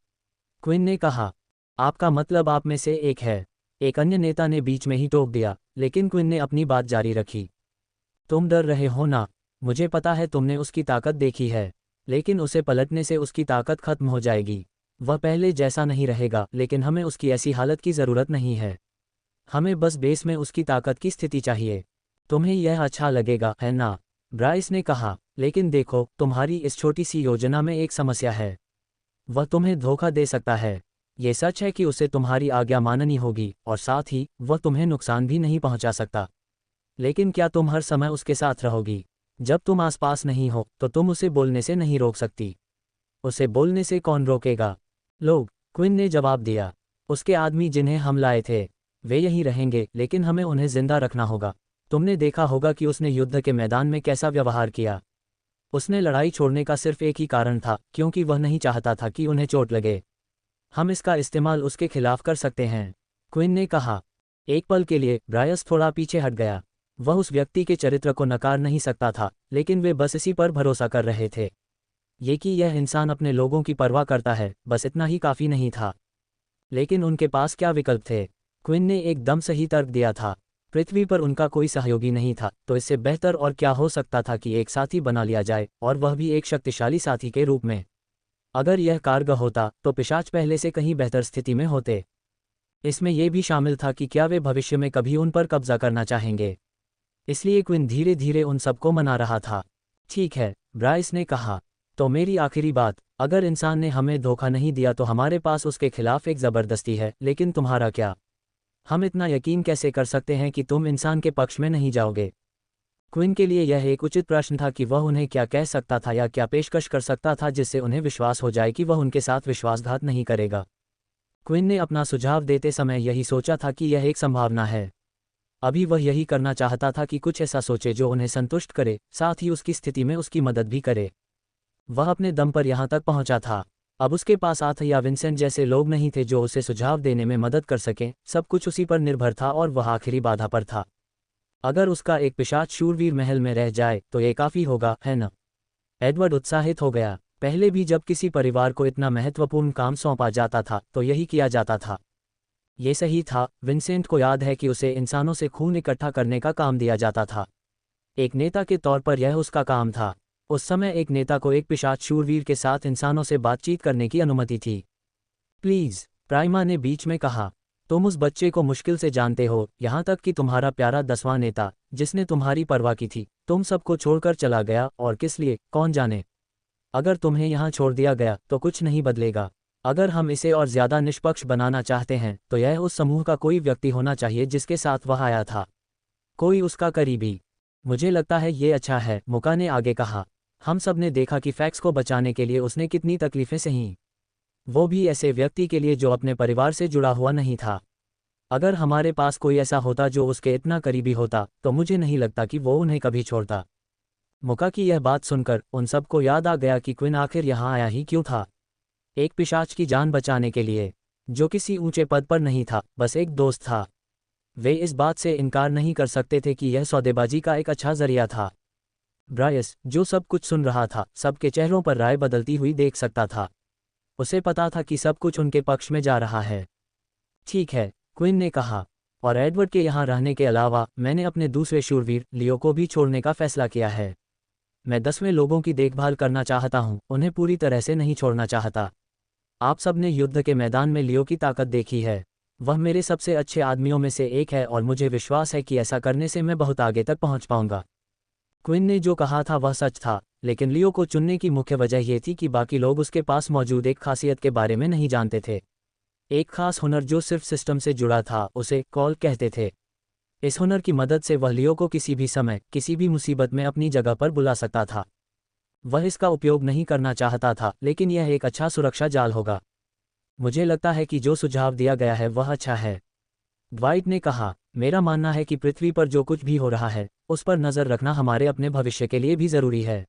क्विन ने कहा, आपका मतलब आप में से एक है? एक अन्य नेता ने बीच में ही टोक दिया, लेकिन क्विन ने अपनी बात जारी रखी। तुम डर रहे हो ना? मुझे पता है तुमने उसकी ताकत देखी है, लेकिन उसे पलटने से उसकी ताकत खत्म हो जाएगी। वह पहले जैसा नहीं रहेगा, लेकिन हमें उसकी ऐसी हालत की ज़रूरत नहीं है। हमें बस बेस में उसकी ताकत की स्थिति चाहिए। तुम्हें यह अच्छा लगेगा, है ना? ब्राइस ने कहा, लेकिन देखो, तुम्हारी इस छोटी सी योजना में एक समस्या है। वह तुम्हें धोखा दे सकता है। ये सच है कि उसे तुम्हारी आज्ञा माननी होगी और साथ ही वह तुम्हें नुकसान भी नहीं पहुंचा सकता। लेकिन क्या तुम हर समय उसके साथ रहोगी? जब तुम आसपास नहीं हो तो तुम उसे बोलने से नहीं रोक सकती। उसे बोलने से कौन रोकेगा? लोग, क्विन ने जवाब दिया। उसके आदमी जिन्हें हम लाए थे वे यहीं रहेंगे, लेकिन हमें उन्हें जिंदा रखना होगा। तुमने देखा होगा कि उसने युद्ध के मैदान में कैसा व्यवहार किया। उसने लड़ाई छोड़ने का सिर्फ एक ही कारण था, क्योंकि वह नहीं चाहता था कि उन्हें चोट लगे। हम इसका इस्तेमाल उसके खिलाफ कर सकते हैं, क्विन ने कहा। एक पल के लिए ब्रायस थोड़ा पीछे हट गया। वह उस व्यक्ति के चरित्र को नकार नहीं सकता था, लेकिन वे बस इसी पर भरोसा कर रहे थे। ये कि यह इंसान अपने लोगों की परवाह करता है, बस इतना ही काफ़ी नहीं था। लेकिन उनके पास क्या विकल्प थे? क्विन ने एकदम सही तर्क दिया था। पृथ्वी पर उनका कोई सहयोगी नहीं था, तो इससे बेहतर और क्या हो सकता था कि एक साथी बना लिया जाए, और वह भी एक शक्तिशाली साथी के रूप में। अगर यह कारगर होता तो पिशाच पहले से कहीं बेहतर स्थिति में होते। इसमें यह भी शामिल था कि क्या वे भविष्य में कभी उन पर कब्जा करना चाहेंगे। इसलिए क्विन धीरे धीरे उन सबको मना रहा था। ठीक है, ब्राइस ने कहा, तो मेरी आखिरी बात, अगर इंसान ने हमें धोखा नहीं दिया तो हमारे पास उसके खिलाफ एक ज़बरदस्ती है, लेकिन तुम्हारा क्या? हम इतना यकीन कैसे कर सकते हैं कि तुम इंसान के पक्ष में नहीं जाओगे? क्विन के लिए यह एक उचित प्रश्न था कि वह उन्हें क्या कह सकता था या क्या पेशकश कर सकता था जिससे उन्हें विश्वास हो जाए कि वह उनके साथ विश्वासघात नहीं करेगा। क्विन ने अपना सुझाव देते समय यही सोचा था कि यह एक संभावना है। अभी वह यही करना चाहता था कि कुछ ऐसा सोचे जो उन्हें संतुष्ट करे, साथ ही उसकी स्थिति में उसकी मदद भी करे। वह अपने दम पर यहाँ तक पहुँचा था। अब उसके पास आथ या विंसेंट जैसे लोग नहीं थे जो उसे सुझाव देने में मदद कर सकें। सब कुछ उसी पर निर्भर था और वह आखिरी बाधा पर था। अगर उसका एक पिशाच शूरवीर महल में रह जाए तो ये काफ़ी होगा, है न? एडवर्ड उत्साहित हो गया। पहले भी जब किसी परिवार को इतना महत्वपूर्ण काम सौंपा जाता था तो यही किया जाता था। ये सही था। विंसेंट को याद है कि उसे इंसानों से खून इकट्ठा करने का काम दिया जाता था। एक नेता के तौर पर यह उसका काम था। उस समय एक नेता को एक पिशाच शूरवीर के साथ इंसानों से बातचीत करने की अनुमति थी। प्लीज़, प्राइमा ने बीच में कहा, तुम उस बच्चे को मुश्किल से जानते हो, यहाँ तक कि तुम्हारा प्यारा 10वां नेता, जिसने तुम्हारी परवाह की थी, तुम सबको छोड़कर चला गया, और किस लिए, कौन जाने। अगर तुम्हें यहाँ छोड़ दिया गया तो कुछ नहीं बदलेगा। अगर हम इसे और ज़्यादा निष्पक्ष बनाना चाहते हैं तो यह उस समूह का कोई व्यक्ति होना चाहिए जिसके साथ वह आया था, कोई उसका करीबी। मुझे लगता है ये अच्छा है, मुका ने आगे कहा। हम सब ने देखा कि फैक्स को बचाने के लिए उसने कितनी तकलीफें सहीं, वो भी ऐसे व्यक्ति के लिए जो अपने परिवार से जुड़ा हुआ नहीं था। अगर हमारे पास कोई ऐसा होता जो उसके इतना करीबी होता तो मुझे नहीं लगता कि वो उन्हें कभी छोड़ता। मुका की यह बात सुनकर उन सबको याद आ गया कि क्विन आखिर यहाँ आया ही क्यों था। एक पिशाच की जान बचाने के लिए, जो किसी ऊंचे पद पर नहीं था, बस एक दोस्त था। वे इस बात से इनकार नहीं कर सकते थे कि यह सौदेबाजी का एक अच्छा जरिया था। ब्रायस, जो सब कुछ सुन रहा था, सबके चेहरों पर राय बदलती हुई देख सकता था। उसे पता था कि सब कुछ उनके पक्ष में जा रहा है। ठीक है, क्विन ने कहा, और एडवर्ड के यहाँ रहने के अलावा मैंने अपने दूसरे शूरवीर लियो को भी छोड़ने का फैसला किया है। मैं 10वें लोगों की देखभाल करना चाहता हूँ, उन्हें पूरी तरह से नहीं छोड़ना चाहता। आप सब ने युद्ध के मैदान में लियो की ताकत देखी है। वह मेरे सबसे अच्छे आदमियों में से एक है और मुझे विश्वास है कि ऐसा करने से मैं बहुत आगे तक पहुँच पाऊंगा। क्विन ने जो कहा था वह सच था, लेकिन लियो को चुनने की मुख्य वजह यह थी कि बाकी लोग उसके पास मौजूद एक खासियत के बारे में नहीं जानते थे। एक खास हुनर जो सिर्फ सिस्टम से जुड़ा था, उसे कॉल कहते थे। इस हुनर की मदद से वह लियो को किसी भी समय, किसी भी मुसीबत में अपनी जगह पर बुला सकता था। वह इसका उपयोग नहीं करना चाहता था, लेकिन यह एक अच्छा सुरक्षा जाल होगा। मुझे लगता है कि जो सुझाव दिया गया है वह अच्छा है, ड्वाइट ने कहा। मेरा मानना है कि पृथ्वी पर जो कुछ भी हो रहा है उस पर नज़र रखना हमारे अपने भविष्य के लिए भी ज़रूरी है।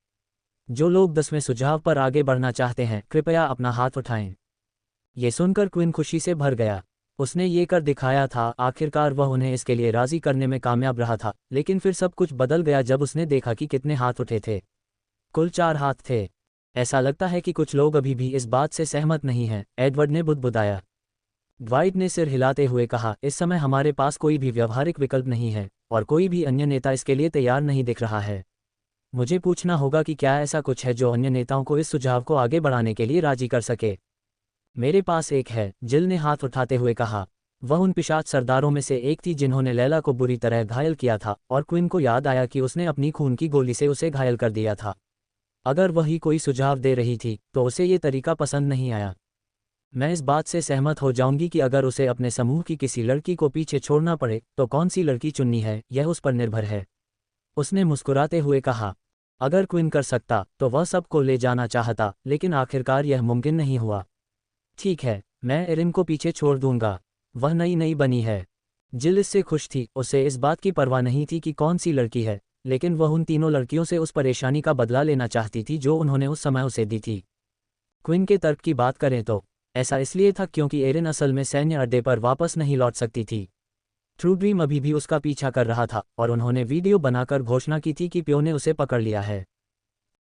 जो लोग 10वें सुझाव पर आगे बढ़ना चाहते हैं, कृपया अपना हाथ उठाएं। ये सुनकर क्विन खुशी से भर गया। उसने ये कर दिखाया था। आखिरकार वह उन्हें इसके लिए राज़ी करने में कामयाब रहा था, लेकिन फिर सब कुछ बदल गया जब उसने देखा कि कितने हाथ उठे थे। कुल 4 हाथ थे। ऐसा लगता है कि कुछ लोग अभी भी इस बात से सहमत नहीं हैं, एडवर्ड ने बुदबुदाया। ड्वाइट ने सिर हिलाते हुए कहा, इस समय हमारे पास कोई भी व्यावहारिक विकल्प नहीं है और कोई भी अन्य नेता इसके लिए तैयार नहीं दिख रहा है। मुझे पूछना होगा कि क्या ऐसा कुछ है जो अन्य नेताओं को इस सुझाव को आगे बढ़ाने के लिए राजी कर सके। मेरे पास एक है, जिल ने हाथ उठाते हुए कहा। वह उन पिशाच सरदारों में से एक थी जिन्होंने लैला को बुरी तरह घायल किया था, और क्विन को याद आया कि उसने अपनी खून की गोली से उसे घायल कर दिया था। अगर वही कोई सुझाव दे रही थी तो उसे ये तरीका पसंद नहीं आया। मैं इस बात से सहमत हो जाऊंगी कि अगर उसे अपने समूह की किसी लड़की को पीछे छोड़ना पड़े तो कौन सी लड़की चुननी है यह उस पर निर्भर है। उसने मुस्कुराते हुए कहा। अगर क्विन कर सकता तो वह सबको ले जाना चाहता, लेकिन आखिरकार यह मुमकिन नहीं हुआ। ठीक है, मैं एरिन को पीछे छोड़ दूंगा। वह नई नई बनी है। जिल इससे खुश थी, उसे इस बात की परवाह नहीं थी कि कौन सी लड़की है, लेकिन वह उन तीनों लड़कियों से उस परेशानी का बदला लेना चाहती थी जो उन्होंने उस समय उसे दी थी। क्विन के तर्क की बात करें तो ऐसा इसलिए था क्योंकि एरिन असल में सैन्य अड्डे पर वापस नहीं लौट सकती थी। ट्रू ड्रीम अभी भी उसका पीछा कर रहा था और उन्होंने वीडियो बनाकर घोषणा की थी कि प्यो ने उसे पकड़ लिया है।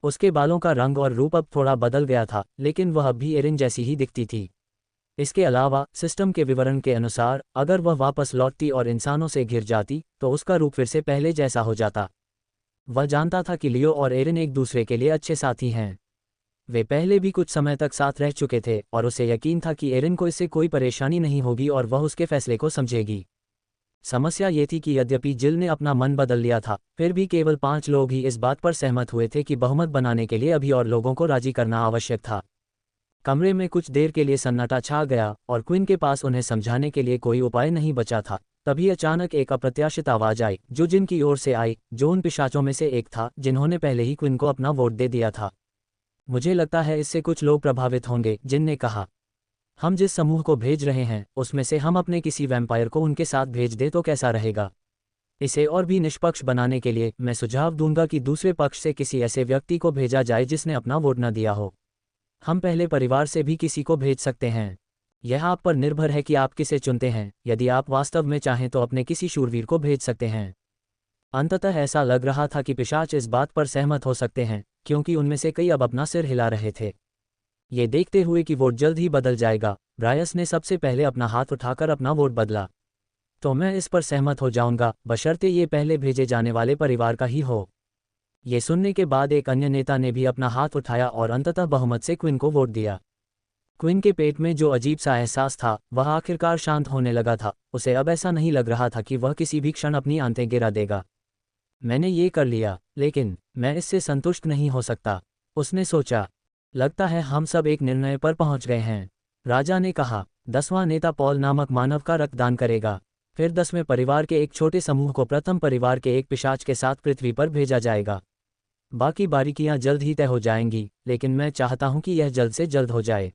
उसके बालों का रंग और रूप अब थोड़ा बदल गया था, लेकिन वह अब भी एरिन जैसी ही दिखती थी। इसके अलावा सिस्टम के विवरण के अनुसार अगर वह वापस लौटती और इंसानों से घिर जाती तो उसका रूप फिर से पहले जैसा हो जाता। वह जानता था कि लियो और एरिन एक दूसरे के लिए अच्छे साथी हैं। वे पहले भी कुछ समय तक साथ रह चुके थे और उसे यकीन था कि एरिन को इससे कोई परेशानी नहीं होगी और वह उसके फैसले को समझेगी। समस्या ये थी कि यद्यपि जिल ने अपना मन बदल लिया था, फिर भी केवल 5 लोग ही इस बात पर सहमत हुए थे कि बहुमत बनाने के लिए अभी और लोगों को राजी करना आवश्यक था। कमरे में कुछ देर के लिए सन्नाटा छा गया और क्विन के पास उन्हें समझाने के लिए कोई उपाय नहीं बचा था। तभी अचानक एक अप्रत्याशित आवाज आई जो जिन की ओर से आई, जो उन पिशाचों में से एक था जिन्होंने पहले ही क्विन को अपना वोट दे दिया था। मुझे लगता है इससे कुछ लोग प्रभावित होंगे, जिन ने कहा। हम जिस समूह को भेज रहे हैं उसमें से हम अपने किसी वैम्पायर को उनके साथ भेज दें तो कैसा रहेगा। इसे और भी निष्पक्ष बनाने के लिए मैं सुझाव दूंगा कि दूसरे पक्ष से किसी ऐसे व्यक्ति को भेजा जाए जिसने अपना वोट न दिया हो। हम पहले परिवार से भी किसी को भेज सकते हैं। यह आप पर निर्भर है कि आप किसे चुनते हैं। यदि आप वास्तव में चाहें तो अपने किसी शूरवीर को भेज सकते हैं। अंततः ऐसा लग रहा था कि पिशाच इस बात पर सहमत हो सकते हैं, क्योंकि उनमें से कई अब अपना सिर हिला रहे थे। ये देखते हुए कि वोट जल्द ही बदल जाएगा, ब्रायस ने सबसे पहले अपना हाथ उठाकर अपना वोट बदला। तो मैं इस पर सहमत हो जाऊंगा, बशर्ते ये पहले भेजे जाने वाले परिवार का ही हो। ये सुनने के बाद एक अन्य नेता ने भी अपना हाथ उठाया और अंततः बहुमत से क्विन को वोट दिया। क्विन के पेट में जो अजीब सा एहसास था वह आखिरकार शांत होने लगा था। उसे अब ऐसा नहीं लग रहा था कि वह किसी भी क्षण अपनी आंतें गिरा देगा। मैंने ये कर लिया, लेकिन मैं इससे संतुष्ट नहीं हो सकता, उसने सोचा। लगता है हम सब एक निर्णय पर पहुंच गए हैं। राजा ने कहा, 10वां नेता पॉल नामक मानव का रक्तदान करेगा। फिर 10वें परिवार के एक छोटे समूह को प्रथम परिवार के एक पिशाच के साथ पृथ्वी पर भेजा जाएगा। बाकी बारीकियां जल्द ही तय हो जाएंगी, लेकिन मैं चाहता हूं कि यह जल्द से जल्द हो जाए।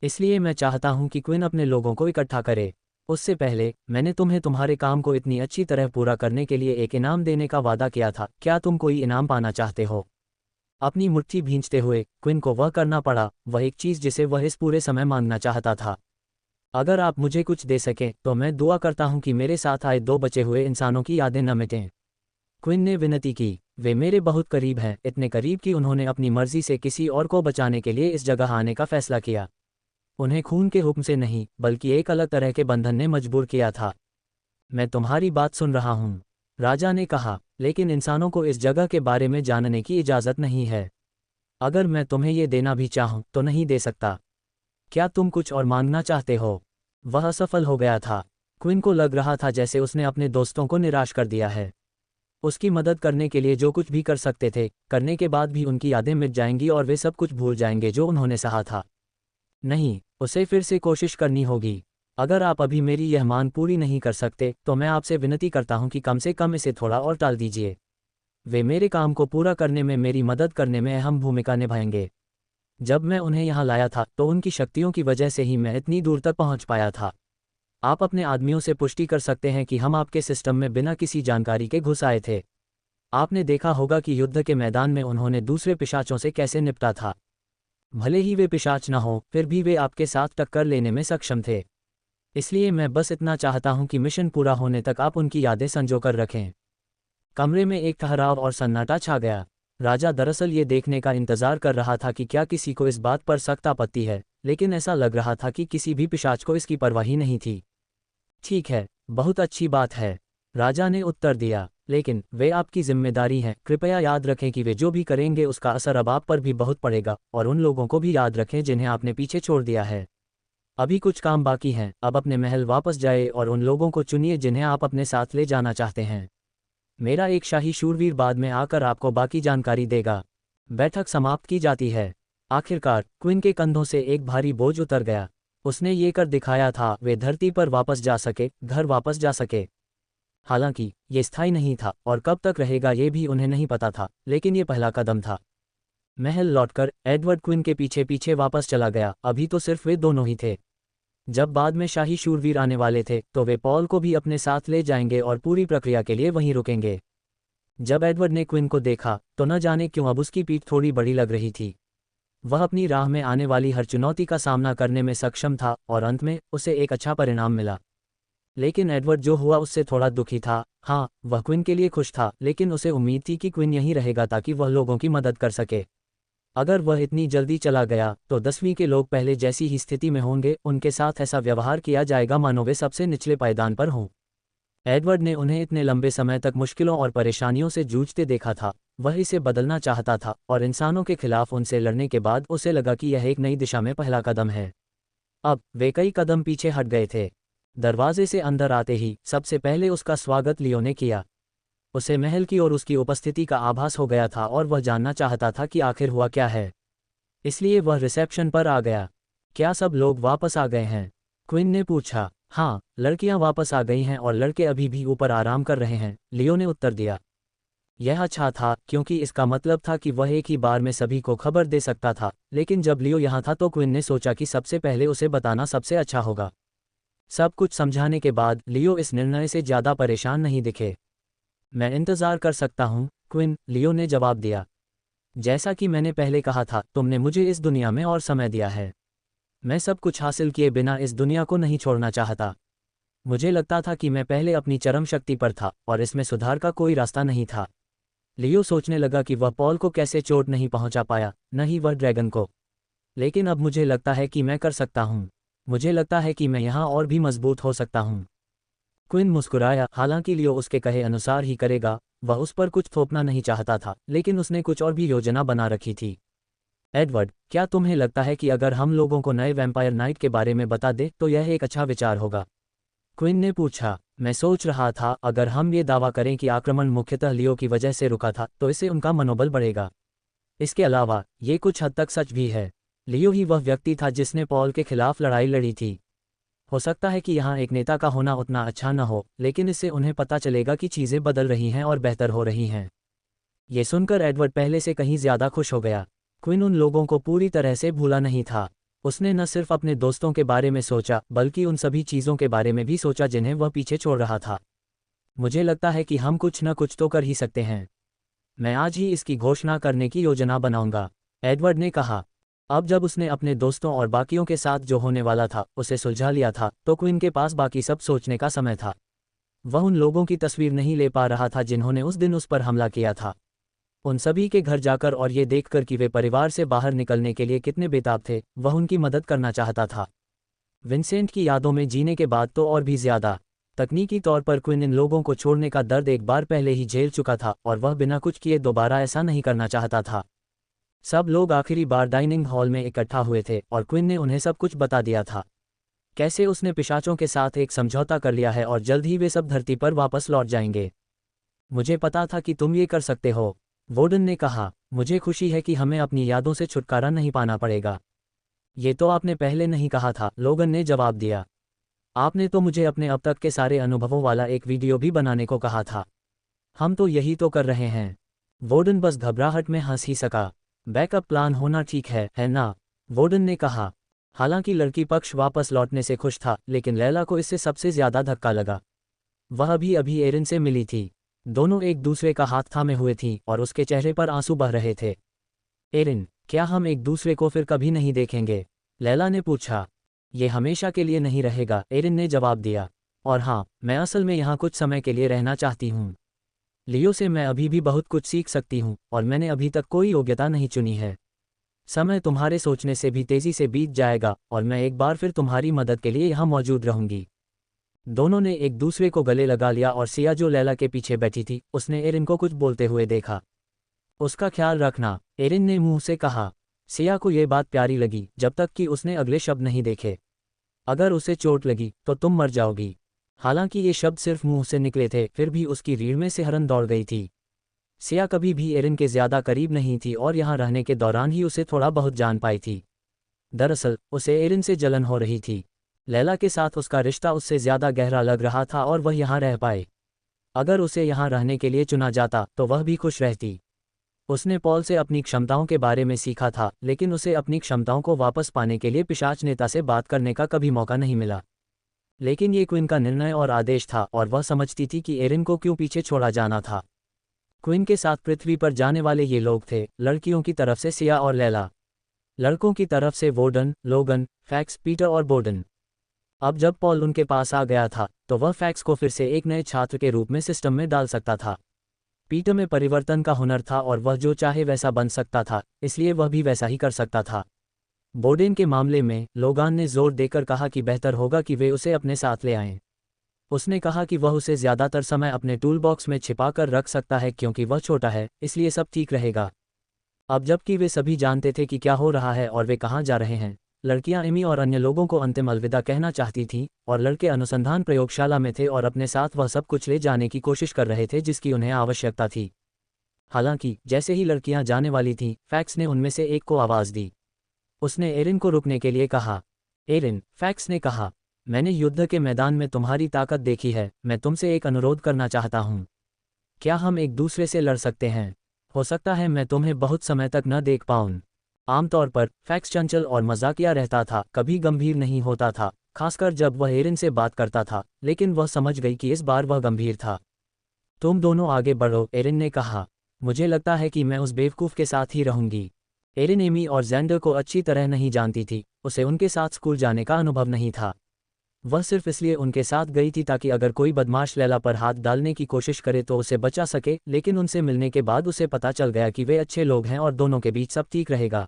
इसलिए मैं चाहता हूं कि क्विन अपने लोगों को इकट्ठा करे। उससे पहले मैंने तुम्हें तुम्हारे काम को इतनी अच्छी तरह पूरा करने के लिए एक इनाम देने का वादा किया था। क्या तुम कोई इनाम पाना चाहते हो? अपनी मुट्ठी भींचते हुए क्विन को वह करना पड़ा, वह एक चीज़ जिसे वह इस पूरे समय मांगना चाहता था। अगर आप मुझे कुछ दे सकें तो मैं दुआ करता हूं कि मेरे साथ आए 2 बचे हुए इंसानों की यादें न मिटें। क्विन ने विनती की। वे मेरे बहुत करीब हैं, इतने करीब कि उन्होंने अपनी मर्जी से किसी और को बचाने के लिए इस जगह आने का फैसला किया। उन्हें खून के हुक्म से नहीं, बल्कि एक अलग तरह के बंधन ने मजबूर किया था। मैं तुम्हारी बात सुन रहा हूं, राजा ने कहा, लेकिन इंसानों को इस जगह के बारे में जानने की इजाज़त नहीं है। अगर मैं तुम्हें ये देना भी चाहूं तो नहीं दे सकता। क्या तुम कुछ और मांगना चाहते हो? वह असफल हो गया था। क्विन को लग रहा था जैसे उसने अपने दोस्तों को निराश कर दिया है। उसकी मदद करने के लिए जो कुछ भी कर सकते थे, करने के बाद भी उनकी यादें मिट जाएंगी और वे सब कुछ भूल जाएंगे जो उन्होंने सहा था। नहीं, उसे फिर से कोशिश करनी होगी। अगर आप अभी मेरी यह मांग पूरी नहीं कर सकते तो मैं आपसे विनती करता हूं कि कम से कम इसे थोड़ा और टाल दीजिए। वे मेरे काम को पूरा करने में मेरी मदद करने में अहम भूमिका निभाएंगे। जब मैं उन्हें यहाँ लाया था तो उनकी शक्तियों की वजह से ही मैं इतनी दूर तक पहुँच पाया था। आप अपने आदमियों से पुष्टि कर सकते हैं कि हम आपके सिस्टम में बिना किसी जानकारी के घुस आए थे। आपने देखा होगा कि युद्ध के मैदान में उन्होंने दूसरे पिशाचों से कैसे निपटा था। भले ही वे पिशाच न हो, फिर भी वे आपके साथ टक्कर लेने में सक्षम थे। इसलिए मैं बस इतना चाहता हूं कि मिशन पूरा होने तक आप उनकी यादें संजो कर रखें। कमरे में एक ठहराव और सन्नाटा छा गया। राजा दरअसल ये देखने का इंतजार कर रहा था कि क्या किसी को इस बात पर सख्त आपत्ति है, लेकिन ऐसा लग रहा था कि किसी भी पिशाच को इसकी परवाह ही नहीं थी। ठीक है, बहुत अच्छी बात है, राजा ने उत्तर दिया, लेकिन वे आपकी जिम्मेदारी हैं। कृपया याद रखें कि वे जो भी करेंगे उसका असर अब आप पर भी बहुत पड़ेगा, और उन लोगों को भी याद रखें जिन्हें आपने पीछे छोड़ दिया है। अभी कुछ काम बाकी हैं। अब अपने महल वापस जाए और उन लोगों को चुनिए जिन्हें आप अपने साथ ले जाना चाहते हैं। मेरा एक शाही शूरवीर बाद में आकर आपको बाकी जानकारी देगा। बैठक समाप्त की जाती है। आखिरकार क्विन के कंधों से एक भारी बोझ उतर गया। उसने ये कर दिखाया था वे धरती पर वापस जा सके, घर वापस जा सके। हालांकि ये स्थायी नहीं था और कब तक रहेगा ये भी उन्हें नहीं पता था, लेकिन ये पहला कदम था। महल लौटकर एडवर्ड क्विन के पीछे पीछे वापस चला गया। अभी तो सिर्फ वे दोनों ही थे। जब बाद में शाही शूरवीर आने वाले थे तो वे पॉल को भी अपने साथ ले जाएंगे और पूरी प्रक्रिया के लिए वहीं रुकेंगे। जब एडवर्ड ने क्विन को देखा तो न जाने क्यों अब उसकी पीठ थोड़ी बड़ी लग रही थी। वह अपनी राह में आने वाली हर चुनौती का सामना करने में सक्षम था और अंत में उसे एक अच्छा परिणाम मिला। लेकिन एडवर्ड जो हुआ उससे थोड़ा दुखी था। हाँ, वह क्विन के लिए खुश था, लेकिन उसे उम्मीद थी कि क्विन यहीं रहेगा ताकि वह लोगों की मदद कर सके। अगर वह इतनी जल्दी चला गया तो 10वीं के लोग पहले जैसी ही स्थिति में होंगे, उनके साथ ऐसा व्यवहार किया जाएगा मानो वे सबसे निचले पायदान पर हों। एडवर्ड ने उन्हें इतने लंबे समय तक मुश्किलों और परेशानियों से जूझते देखा था। वह इसे बदलना चाहता था और इंसानों के खिलाफ उनसे लड़ने के बाद उसे लगा कि यह एक नई दिशा में पहला कदम है। अब वे कई कदम पीछे हट गए थे। दरवाजे से अंदर आते ही सबसे पहले उसका स्वागत लियो ने किया। उसे महल की और उसकी उपस्थिति का आभास हो गया था और वह जानना चाहता था कि आखिर हुआ क्या है। इसलिए वह रिसेप्शन पर आ गया। क्या सब लोग वापस आ गए हैं? क्विन ने पूछा। हाँ, लड़कियां वापस आ गई हैं और लड़के अभी भी ऊपर आराम कर रहे हैं, लियो ने उत्तर दिया। यह अच्छा था क्योंकि इसका मतलब था कि वह एक ही बार में सभी को खबर दे सकता था, लेकिन जब लियो यहाँ था तो क्विन ने सोचा कि सबसे पहले उसे बताना सबसे अच्छा होगा। सब कुछ समझाने के बाद लियो इस निर्णय से ज़्यादा परेशान नहीं दिखे। मैं इंतज़ार कर सकता हूँ, क्विन, लियो ने जवाब दिया। जैसा कि मैंने पहले कहा था, तुमने मुझे इस दुनिया में और समय दिया है। मैं सब कुछ हासिल किए बिना इस दुनिया को नहीं छोड़ना चाहता। मुझे लगता था कि मैं पहले अपनी चरम शक्ति पर था और इसमें सुधार का कोई रास्ता नहीं था। लियो सोचने लगा कि वह पॉल को कैसे चोट नहीं पहुंचा पाया, न ही वह ड्रैगन को। लेकिन अब मुझे लगता है कि मैं कर सकता हूं। मुझे लगता है कि मैं यहाँ और भी मजबूत हो सकता हूं। क्विन मुस्कुराया। हालांकि लियो उसके कहे अनुसार ही करेगा। वह उस पर कुछ थोपना नहीं चाहता था, लेकिन उसने कुछ और भी योजना बना रखी थी। एडवर्ड, क्या तुम्हें लगता है कि अगर हम लोगों को नए वैम्पायर नाइट के बारे में बता दे तो यह एक अच्छा विचार होगा? क्विन ने पूछा। मैं सोच रहा था अगर हम ये दावा करें कि आक्रमण मुख्यतः लियो की वजह से रुका था तो इससे उनका मनोबल बढ़ेगा। इसके अलावा ये कुछ हद तक सच भी है। लियो ही वह व्यक्ति था जिसने पॉल के खिलाफ लड़ाई लड़ी थी। हो सकता है कि यहाँ एक नेता का होना उतना अच्छा न हो, लेकिन इससे उन्हें पता चलेगा कि चीज़ें बदल रही हैं और बेहतर हो रही हैं। ये सुनकर एडवर्ड पहले से कहीं ज़्यादा खुश हो गया। क्विन उन लोगों को पूरी तरह से भूला नहीं था। उसने न सिर्फ अपने दोस्तों के बारे में सोचा, बल्कि उन सभी चीज़ों के बारे में भी सोचा जिन्हें वह पीछे छोड़ रहा था। मुझे लगता है कि हम कुछ न कुछ तो कर ही सकते हैं। मैं आज ही इसकी घोषणा करने की योजना बनाऊंगा, एडवर्ड ने कहा। अब जब उसने अपने दोस्तों और बाकियों के साथ जो होने वाला था उसे सुलझा लिया था, तो क्विन के पास बाकी सब सोचने का समय था। वह उन लोगों की तस्वीर नहीं ले पा रहा था जिन्होंने उस दिन उस पर हमला किया था। उन सभी के घर जाकर और ये देखकर कि वे परिवार से बाहर निकलने के लिए कितने बेताब थे, वह उनकी मदद करना चाहता था। विंसेंट की यादों में जीने के बाद तो और भी ज़्यादा। तकनीकी तौर पर क्विन इन लोगों को छोड़ने का दर्द एक बार पहले ही झेल चुका था और वह बिना कुछ किए दोबारा ऐसा नहीं करना चाहता था। सब लोग आखिरी बार डाइनिंग हॉल में इकट्ठा हुए थे और क्विन ने उन्हें सब कुछ बता दिया था। कैसे उसने पिशाचों के साथ एक समझौता कर लिया है और जल्द ही वे सब धरती पर वापस लौट जाएंगे। मुझे पता था कि तुम ये कर सकते हो, वोर्डन ने कहा। मुझे खुशी है कि हमें अपनी यादों से छुटकारा नहीं पाना पड़ेगा। ये तो आपने पहले नहीं कहा था, लोगन ने जवाब दिया। आपने तो मुझे अपने अब तक के सारे अनुभवों वाला एक वीडियो भी बनाने को कहा था। हम तो यही तो कर रहे हैं। वोर्डन बस घबराहट में हंस ही सका। बैकअप प्लान होना ठीक है ना? वोर्डन ने कहा। हालांकि लड़की पक्ष वापस लौटने से खुश था, लेकिन लैला को इससे सबसे ज्यादा धक्का लगा। वह अभी एरिन से मिली थी। दोनों एक दूसरे का हाथ थामे हुए थीं और उसके चेहरे पर आंसू बह रहे थे। एरिन, क्या हम एक दूसरे को फिर कभी नहीं देखेंगे? लैला ने पूछा। ये हमेशा के लिए नहीं रहेगा, एरिन ने जवाब दिया। और हाँ, मैं असल में यहाँ कुछ समय के लिए रहना चाहती हूँ। लियो से मैं अभी भी बहुत कुछ सीख सकती हूँ और मैंने अभी तक कोई योग्यता नहीं चुनी है। समय तुम्हारे सोचने से भी तेजी से बीत जाएगा और मैं एक बार फिर तुम्हारी मदद के लिए यहाँ मौजूद रहूंगी। दोनों ने एक दूसरे को गले लगा लिया और सिया जो लैला के पीछे बैठी थी, उसने एरिन को कुछ बोलते हुए देखा। उसका ख्याल रखना, एरिन ने मुंह से कहा। सिया को यह बात प्यारी लगी जब तक कि उसने अगले शब्द नहीं देखे। अगर उसे चोट लगी तो तुम मर जाओगी। हालांकि ये शब्द सिर्फ मुंह से निकले थे, फिर भी उसकी रीढ़ में सिहरन दौड़ गई थी। सिया कभी भी एरिन के ज़्यादा करीब नहीं थी और यहाँ रहने के दौरान ही उसे थोड़ा बहुत जान पाई थी। दरअसल उसे एरिन से जलन हो रही थी। लैला के साथ उसका रिश्ता उससे ज़्यादा गहरा लग रहा था और वह यहाँ रह पाए। अगर उसे यहाँ रहने के लिए चुना जाता तो वह भी खुश रहती। उसने पॉल से अपनी क्षमताओं के बारे में सीखा था, लेकिन उसे अपनी क्षमताओं को वापस पाने के लिए पिशाच नेता से बात करने का कभी मौका नहीं मिला। लेकिन ये क्विन का निर्णय और आदेश था और वह समझती थी कि एरिन को क्यों पीछे छोड़ा जाना था। क्विन के साथ पृथ्वी पर जाने वाले ये लोग थे, लड़कियों की तरफ से सिया और लैला, लड़कों की तरफ से वोर्डन, लोगन, फैक्स, पीटर और बोर्डन। अब जब पॉल उनके पास आ गया था तो वह फैक्स को फिर से एक नए छात्र के रूप में सिस्टम में डाल सकता था। पीटर में परिवर्तन का हुनर था और वह जो चाहे वैसा बन सकता था, इसलिए वह भी वैसा ही कर सकता था। बोर्डेन के मामले में लोगान ने जोर देकर कहा कि बेहतर होगा कि वे उसे अपने साथ ले आएं। उसने कहा कि वह उसे ज़्यादातर समय अपने टूल बॉक्स में छिपा कर रख सकता है क्योंकि वह छोटा है, इसलिए सब ठीक रहेगा। अब जबकि वे सभी जानते थे कि क्या हो रहा है और वे कहाँ जा रहे हैं, लड़कियां एमी और अन्य लोगों को अंतिम अलविदा कहना चाहती थीं और लड़के अनुसंधान प्रयोगशाला में थे और अपने साथ वह सब कुछ ले जाने की कोशिश कर रहे थे जिसकी उन्हें आवश्यकता थी। हालांकि जैसे ही लड़कियां जाने वाली थीं, फैक्स ने उनमें से एक को आवाज़ दी। उसने एरिन को रुकने के लिए कहा। एरिन, फैक्स ने कहा, मैंने युद्ध के मैदान में तुम्हारी ताकत देखी है, मैं तुमसे एक अनुरोध करना चाहता हूँ। क्या हम एक दूसरे से लड़ सकते हैं? हो सकता है मैं तुम्हें बहुत समय तक न देख पाऊँ। आमतौर पर फैक्स चंचल और मजाकिया रहता था, कभी गंभीर नहीं होता था, खासकर जब वह एरिन से बात करता था, लेकिन वह समझ गई कि इस बार वह गंभीर था। तुम दोनों आगे बढ़ो, एरिन ने कहा। मुझे लगता है कि मैं उस बेवकूफ़ के साथ ही रहूंगी। एरिन एमी और जैंडर को अच्छी तरह नहीं जानती थी, उसे उनके साथ स्कूल जाने का अनुभव नहीं था। वह सिर्फ इसलिए उनके साथ गई थी ताकि अगर कोई बदमाश लैला पर हाथ डालने की कोशिश करे तो उसे बचा सके, लेकिन उनसे मिलने के बाद उसे पता चल गया कि वे अच्छे लोग हैं और दोनों के बीच सब ठीक रहेगा।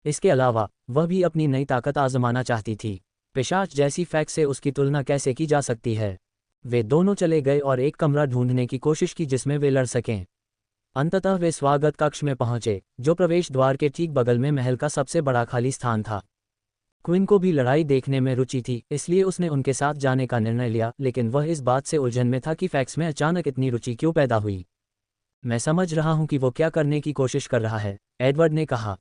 इसके अलावा वह भी अपनी नई ताकत आजमाना चाहती थी। पिशाच जैसी फैक्स से उसकी तुलना कैसे की जा सकती है? वे दोनों चले गए और एक कमरा ढूंढने की कोशिश की जिसमें वे लड़ सकें। अंततः वे स्वागत कक्ष में पहुंचे, जो प्रवेश द्वार के ठीक बगल में महल का सबसे बड़ा खाली स्थान था। क्विन को भी लड़ाई देखने में रुचि थी, इसलिए उसने उनके साथ जाने का निर्णय लिया, लेकिन वह इस बात से उलझन में था कि फैक्स में अचानक इतनी रुचि क्यों पैदा हुई। मैं समझ रहा हूं कि वो क्या करने की कोशिश कर रहा है, एडवर्ड ने कहा।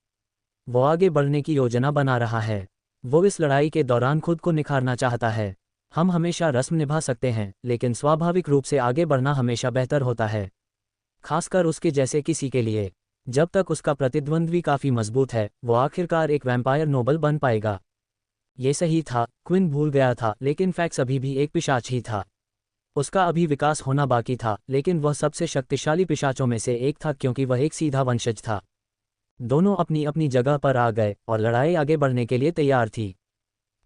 वो आगे बढ़ने की योजना बना रहा है। वो इस लड़ाई के दौरान खुद को निखारना चाहता है। हम हमेशा रस्म निभा सकते हैं, लेकिन स्वाभाविक रूप से आगे बढ़ना हमेशा बेहतर होता है, खासकर उसके जैसे किसी के लिए। जब तक उसका प्रतिद्वंद्वी काफ़ी मजबूत है, वो आखिरकार एक वैम्पायर नोबल बन पाएगा। ये सही था, क्विन भूल गया था, लेकिन फैक्स अभी भी एक पिशाच ही था। उसका अभी विकास होना बाकी था, लेकिन वह सबसे शक्तिशाली पिशाचों में से एक था क्योंकि वह एक सीधा वंशज था। दोनों अपनी अपनी जगह पर आ गए और लड़ाई आगे बढ़ने के लिए तैयार थी।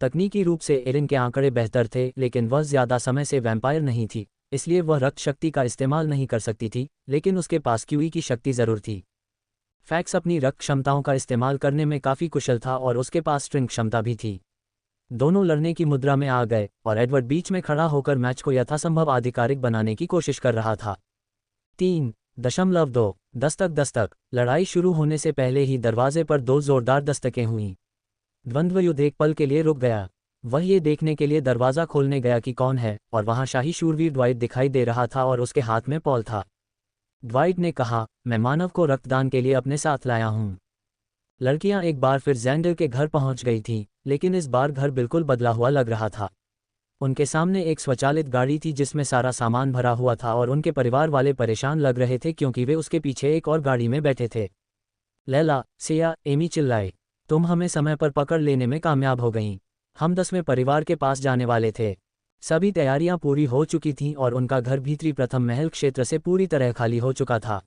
तकनीकी रूप से एरिन के आंकड़े बेहतर थे, लेकिन वह ज़्यादा समय से वैम्पायर नहीं थी, इसलिए वह रक्त शक्ति का इस्तेमाल नहीं कर सकती थी, लेकिन उसके पास क्यूई की शक्ति ज़रूर थी। फैक्स अपनी रक्त क्षमताओं का इस्तेमाल करने में काफ़ी कुशल था और उसके पास स्ट्रिंग क्षमता भी थी। दोनों लड़ने की मुद्रा में आ गए और एडवर्ड बीच में खड़ा होकर मैच को यथासंभव आधिकारिक बनाने की कोशिश कर रहा था। 3.2 दस्तक दस्तक। लड़ाई शुरू होने से पहले ही दरवाजे पर दो जोरदार दस्तकें हुईं। द्वंद्व युद्ध एक पल के लिए रुक गया। वह ये देखने के लिए दरवाज़ा खोलने गया कि कौन है, और वहाँ शाही शूरवीर ड्वाइट दिखाई दे रहा था और उसके हाथ में पॉल था। ड्वाइट ने कहा, मैं मानव को रक्तदान के लिए अपने साथ लाया हूँ। लड़कियां एक बार फिर जैंडर के घर पहुंच गई थीं, लेकिन इस बार घर बिल्कुल बदला हुआ लग रहा था। उनके सामने एक स्वचालित गाड़ी थी जिसमें सारा सामान भरा हुआ था और उनके परिवार वाले परेशान लग रहे थे क्योंकि वे उसके पीछे एक और गाड़ी में बैठे थे। लैला, सिया, एमी चिल्लाए, तुम हमें समय पर पकड़ लेने में कामयाब हो गईं। हम 10वें परिवार के पास जाने वाले थे। सभी तैयारियां पूरी हो चुकी थीं और उनका घर भीतरी प्रथम महल क्षेत्र से पूरी तरह खाली हो चुका था।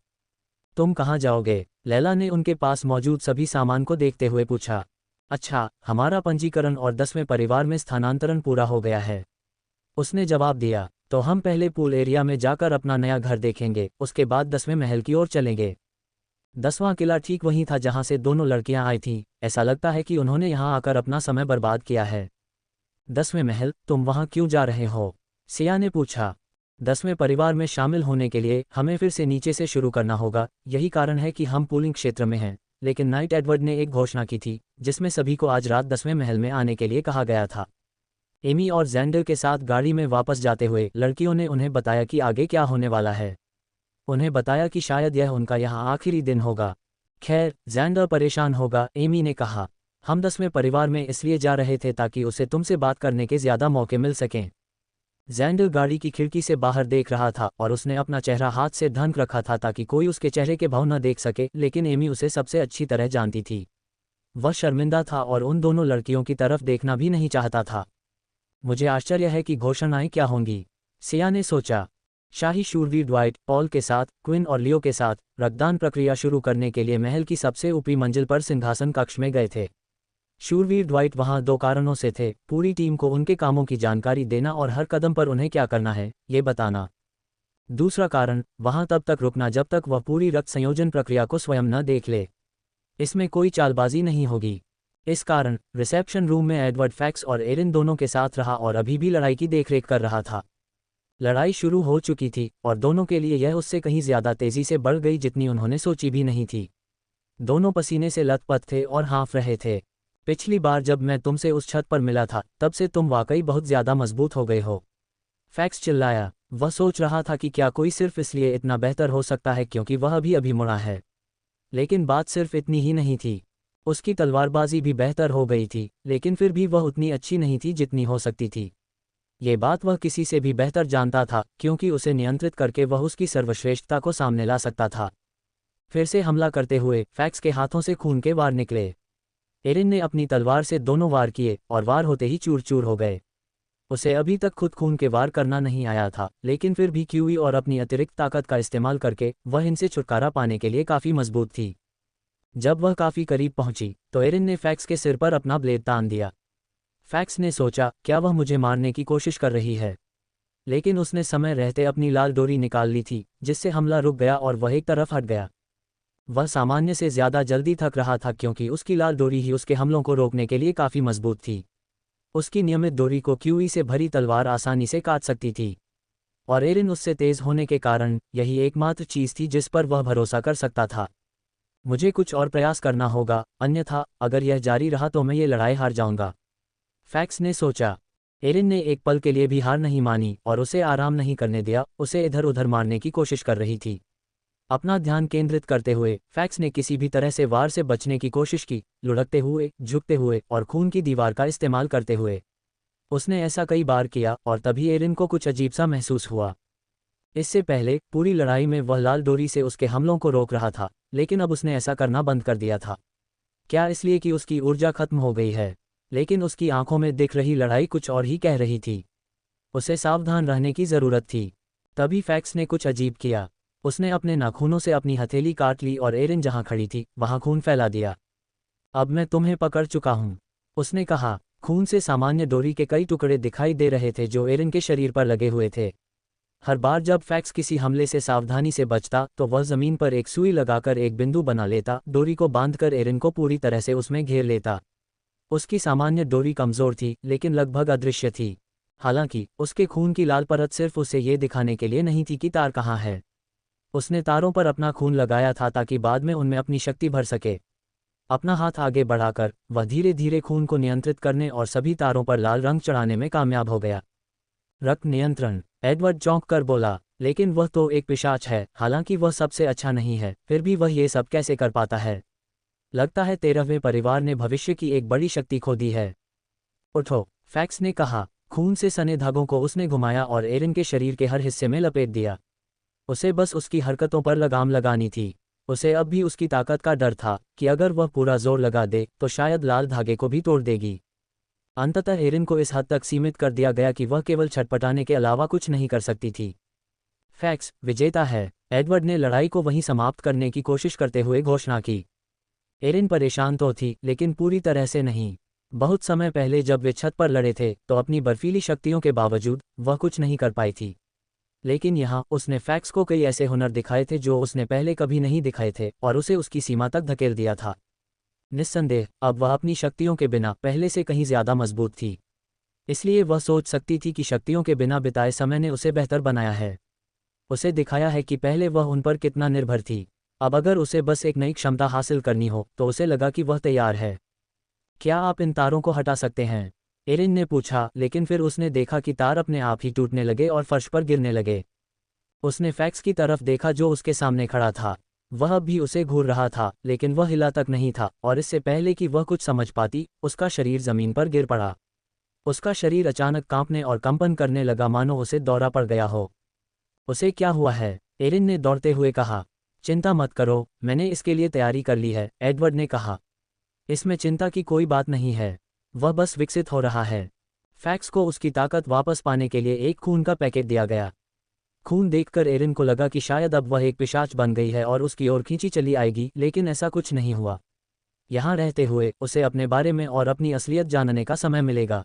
तुम कहाँ जाओगे? लैला ने उनके पास मौजूद सभी सामान को देखते हुए पूछा। अच्छा, हमारा पंजीकरण और 10वें परिवार में स्थानांतरण पूरा हो गया है, उसने जवाब दिया। तो हम पहले पूल एरिया में जाकर अपना नया घर देखेंगे, उसके बाद 10वें महल की ओर चलेंगे। 10वां किला ठीक वहीं था जहां से दोनों लड़कियां आई थीं। ऐसा लगता है कि उन्होंने यहां आकर अपना समय बर्बाद किया है। 10वें महल, तुम वहां क्यों जा रहे हो? सिया ने पूछा। 10वें परिवार में शामिल होने के लिए हमें फिर से नीचे से शुरू करना होगा, यही कारण है कि हम पूलिंग क्षेत्र में हैं। लेकिन नाइट एडवर्ड ने एक घोषणा की थी जिसमें सभी को आज रात 10वें महल में आने के लिए कहा गया था। एमी और जैंडर के साथ गाड़ी में वापस जाते हुए लड़कियों ने उन्हें बताया कि आगे क्या होने वाला है। उन्हें बताया कि शायद यह उनका यहाँ आखिरी दिन होगा। खैर, ज़ैंडर परेशान होगा, एमी ने कहा। हम 10वें परिवार में इसलिए जा रहे थे ताकि उसे तुमसे बात करने के ज़्यादा मौके मिल सकें। ज़ैंडर गाड़ी की खिड़की से बाहर देख रहा था और उसने अपना चेहरा हाथ से ढक रखा था ताकि कोई उसके चेहरे के भाव न देख सके, लेकिन एमी उसे सबसे अच्छी तरह जानती थी। वह शर्मिंदा था और उन दोनों लड़कियों की तरफ देखना भी नहीं चाहता था। मुझे आश्चर्य है कि घोषणाएं क्या होंगी, सिया ने सोचा। शाही शूरवीर ड्वाइट पॉल के साथ, क्विन और लियो के साथ रक्तदान प्रक्रिया शुरू करने के लिए महल की सबसे ऊपरी मंजिल पर सिंहासन कक्ष में गए थे। शूरवीर ड्वाइट वहां 2 कारणों से थे, पूरी टीम को उनके कामों की जानकारी देना और हर कदम पर उन्हें क्या करना है, ये बताना। दूसरा कारण, वहां तब तक रुकना जब तक वह पूरी रक्त संयोजन प्रक्रिया को स्वयं न देख ले। इसमें कोई चालबाजी नहीं होगी। इस कारण रिसेप्शन रूम में एडवर्ड फैक्स और एरिन दोनों के साथ रहा और अभी भी लड़ाई की देखरेख कर रहा था। लड़ाई शुरू हो चुकी थी और दोनों के लिए यह उससे कहीं ज्यादा तेजी से बढ़ गई जितनी उन्होंने सोची भी नहीं थी। दोनों पसीने से लथपथ थे और हाँफ रहे थे। पिछली बार जब मैं तुमसे उस छत पर मिला था तब से तुम वाकई बहुत ज्यादा मजबूत हो गए हो, फैक्स चिल्लाया। वह सोच रहा था कि क्या कोई सिर्फ इसलिए इतना बेहतर हो सकता है क्योंकि वह अभी मुड़ा है। लेकिन बात सिर्फ इतनी ही नहीं थी। उसकी तलवारबाजी भी बेहतर हो गई थी, लेकिन फिर भी वह उतनी अच्छी नहीं थी जितनी हो सकती थी। ये बात वह किसी से भी बेहतर जानता था क्योंकि उसे नियंत्रित करके वह उसकी सर्वश्रेष्ठता को सामने ला सकता था। फिर से हमला करते हुए फैक्स के हाथों से खून के वार निकले। एरिन ने अपनी तलवार से दोनों वार किए और वार होते ही चूर चूर हो गए। उसे अभी तक खुद खून के वार करना नहीं आया था, लेकिन फिर भी क्यूई और अपनी अतिरिक्त ताकत का इस्तेमाल करके वह इनसे छुटकारा पाने के लिए काफ़ी मजबूत थी। जब वह काफ़ी करीब पहुंची तो एरिन ने फैक्स के सिर पर अपना ब्लेड तान दिया। फैक्स ने सोचा, क्या वह मुझे मारने की कोशिश कर रही है? लेकिन उसने समय रहते अपनी लाल डोरी निकाल ली थी, जिससे हमला रुक गया और वह एक तरफ हट गया। वह सामान्य से ज़्यादा जल्दी थक रहा था क्योंकि उसकी लाल डोरी ही उसके हमलों को रोकने के लिए काफ़ी मजबूत थी। उसकी नियमित डोरी को क्यूई से भरी तलवार आसानी से काट सकती थी, और एरिन उससे तेज होने के कारण यही एकमात्र चीज़ थी जिस पर वह भरोसा कर सकता था। मुझे कुछ और प्रयास करना होगा, अन्यथा अगर यह जारी रहा तो मैं ये लड़ाई हार जाऊंगा, फैक्स ने सोचा। एरिन ने एक पल के लिए भी हार नहीं मानी और उसे आराम नहीं करने दिया। उसे इधर उधर मारने की कोशिश कर रही थी। अपना ध्यान केंद्रित करते हुए फैक्स ने किसी भी तरह से वार से बचने की कोशिश की, लुढ़कते हुए, झुकते हुए और खून की दीवार का इस्तेमाल करते हुए। उसने ऐसा कई बार किया और तभी एरिन को कुछ अजीब सा महसूस हुआ। इससे पहले पूरी लड़ाई में वह लाल डोरी से उसके हमलों को रोक रहा था, लेकिन अब उसने ऐसा करना बंद कर दिया था। क्या इसलिए कि उसकी ऊर्जा खत्म हो गई है? लेकिन उसकी आंखों में दिख रही लड़ाई कुछ और ही कह रही थी। उसे सावधान रहने की जरूरत थी। तभी फैक्स ने कुछ अजीब किया। उसने अपने नाखूनों से अपनी हथेली काट ली और एरिन जहां खड़ी थी वहां खून फैला दिया। अब मैं तुम्हें पकड़ चुका हूं, उसने कहा। खून से सामान्य डोरी के कई टुकड़े दिखाई दे रहे थे जो एरिन के शरीर पर लगे हुए थे। हर बार जब फैक्स किसी हमले से सावधानी से बचता तो वह जमीन पर एक सुई लगाकर एक बिंदु बना लेता, डोरी को बांधकर एरिन को पूरी तरह से उसमें घेर लेता। उसकी सामान्य डोरी कमजोर थी लेकिन लगभग अदृश्य थी। हालांकि उसके खून की लाल परत सिर्फ उसे ये दिखाने के लिए नहीं थी कि तार कहाँ है। उसने तारों पर अपना खून लगाया था ताकि बाद में उनमें अपनी शक्ति भर सके। अपना हाथ आगे बढ़ाकर वह धीरे धीरे खून को नियंत्रित करने और सभी तारों पर लाल रंग चढ़ाने में कामयाब हो गया। रक्त नियंत्रण, एडवर्ड चौंक कर बोला। लेकिन वह तो एक पिशाच है, हालांकि वह सबसे अच्छा नहीं है, फिर भी वह ये सब कैसे कर पाता है? लगता है 13वें परिवार ने भविष्य की एक बड़ी शक्ति खो दी है। उठो, फैक्स ने कहा। खून से सने धागों को उसने घुमाया और एरिन के शरीर के हर हिस्से में लपेट दिया। उसे बस उसकी हरकतों पर लगाम लगानी थी। उसे अब भी उसकी ताकत का डर था कि अगर वह पूरा जोर लगा दे तो शायद लाल धागे को भी तोड़ देगी। अंततः एरिन को इस हद तक सीमित कर दिया गया कि वह केवल छटपटाने के अलावा कुछ नहीं कर सकती थी। फैक्स विजेता है, एडवर्ड ने लड़ाई को वहीं समाप्त करने की कोशिश करते हुए घोषणा की। एरिन परेशान तो थी लेकिन पूरी तरह से नहीं। बहुत समय पहले जब वे छत पर लड़े थे तो अपनी बर्फीली शक्तियों के बावजूद वह कुछ नहीं कर पाई थी। लेकिन यहाँ उसने फैक्स को कई ऐसे हुनर दिखाए थे जो उसने पहले कभी नहीं दिखाए थे और उसे उसकी सीमा तक धकेल दिया था। निस्संदेह अब वह अपनी शक्तियों के बिना पहले से कहीं ज्यादा मजबूत थी। इसलिए वह सोच सकती थी कि शक्तियों के बिना बिताए समय ने उसे बेहतर बनाया है। उसे दिखाया है कि पहले वह उन पर कितना निर्भर थी। अब अगर उसे बस एक नई क्षमता हासिल करनी हो तो उसे लगा कि वह तैयार है। क्या आप इन तारों को हटा सकते हैं? एरिन ने पूछा, लेकिन फिर उसने देखा कि तार अपने आप ही टूटने लगे और फर्श पर गिरने लगे। उसने फैक्स की तरफ देखा जो उसके सामने खड़ा था। वह अब भी उसे घूर रहा था, लेकिन वह हिला तक नहीं था, और इससे पहले कि वह कुछ समझ पाती, उसका शरीर जमीन पर गिर पड़ा। उसका शरीर अचानक कांपने और कंपन करने लगा, मानो उसे दौरा पड़ गया हो। उसे क्या हुआ है? एरिन ने दौड़ते हुए कहा। चिंता मत करो, मैंने इसके लिए तैयारी कर ली है, एडवर्ड ने कहा। इसमें चिंता की कोई बात नहीं है, वह बस विकसित हो रहा है। फैक्स को उसकी ताकत वापस पाने के लिए एक खून का पैकेट दिया गया। खून देखकर एरिन को लगा कि शायद अब वह एक पिशाच बन गई है और उसकी ओर खींची चली आएगी, लेकिन ऐसा कुछ नहीं हुआ। यहाँ रहते हुए उसे अपने बारे में और अपनी असलियत जानने का समय मिलेगा।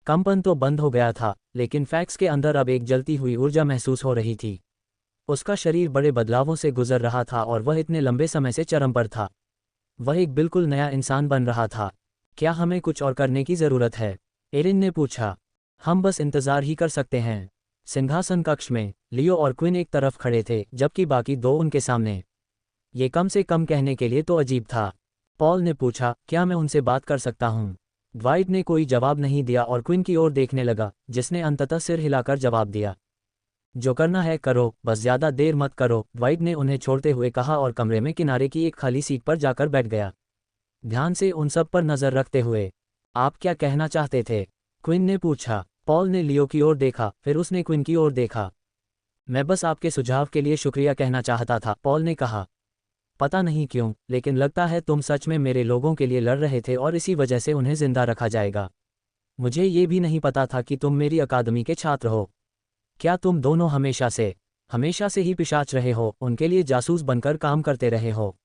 कंपन तो बंद हो गया था, लेकिन फैक्स के अंदर अब एक जलती हुई ऊर्जा महसूस हो रही थी। उसका शरीर बड़े बदलावों से गुजर रहा था और वह इतने लंबे समय से चरम पर था। वह एक बिल्कुल नया इंसान बन रहा था। क्या हमें कुछ और करने की ज़रूरत है? एरिन ने पूछा। हम बस इंतज़ार ही कर सकते हैं। सिंहासन कक्ष में लियो और क्विन एक तरफ खड़े थे, जबकि बाकी दो उनके सामने। ये कम से कम कहने के लिए तो अजीब था। पॉल ने पूछा, क्या मैं उनसे बात कर सकता हूँ? ड्वाइट ने कोई जवाब नहीं दिया और क्विन की ओर देखने लगा, जिसने अंततः सिर हिलाकर जवाब दिया। जो करना है करो, बस ज़्यादा देर मत करो, ड्वाइट ने उन्हें छोड़ते हुए कहा और कमरे में किनारे की एक खाली सीट पर जाकर बैठ गया, ध्यान से उन सब पर नज़र रखते हुए। आप क्या कहना चाहते थे? क्विन ने पूछा। पॉल ने लियो की ओर देखा, फिर उसने क्विन की ओर देखा। मैं बस आपके सुझाव के लिए शुक्रिया कहना चाहता था, पॉल ने कहा। पता नहीं क्यों, लेकिन लगता है तुम सच में मेरे लोगों के लिए लड़ रहे थे और इसी वजह से उन्हें जिंदा रखा जाएगा। मुझे ये भी नहीं पता था कि तुम मेरी अकादमी के छात्र हो। क्या तुम दोनों हमेशा से ही पिशाच रहे हो, उनके लिए जासूस बनकर काम करते रहे हो?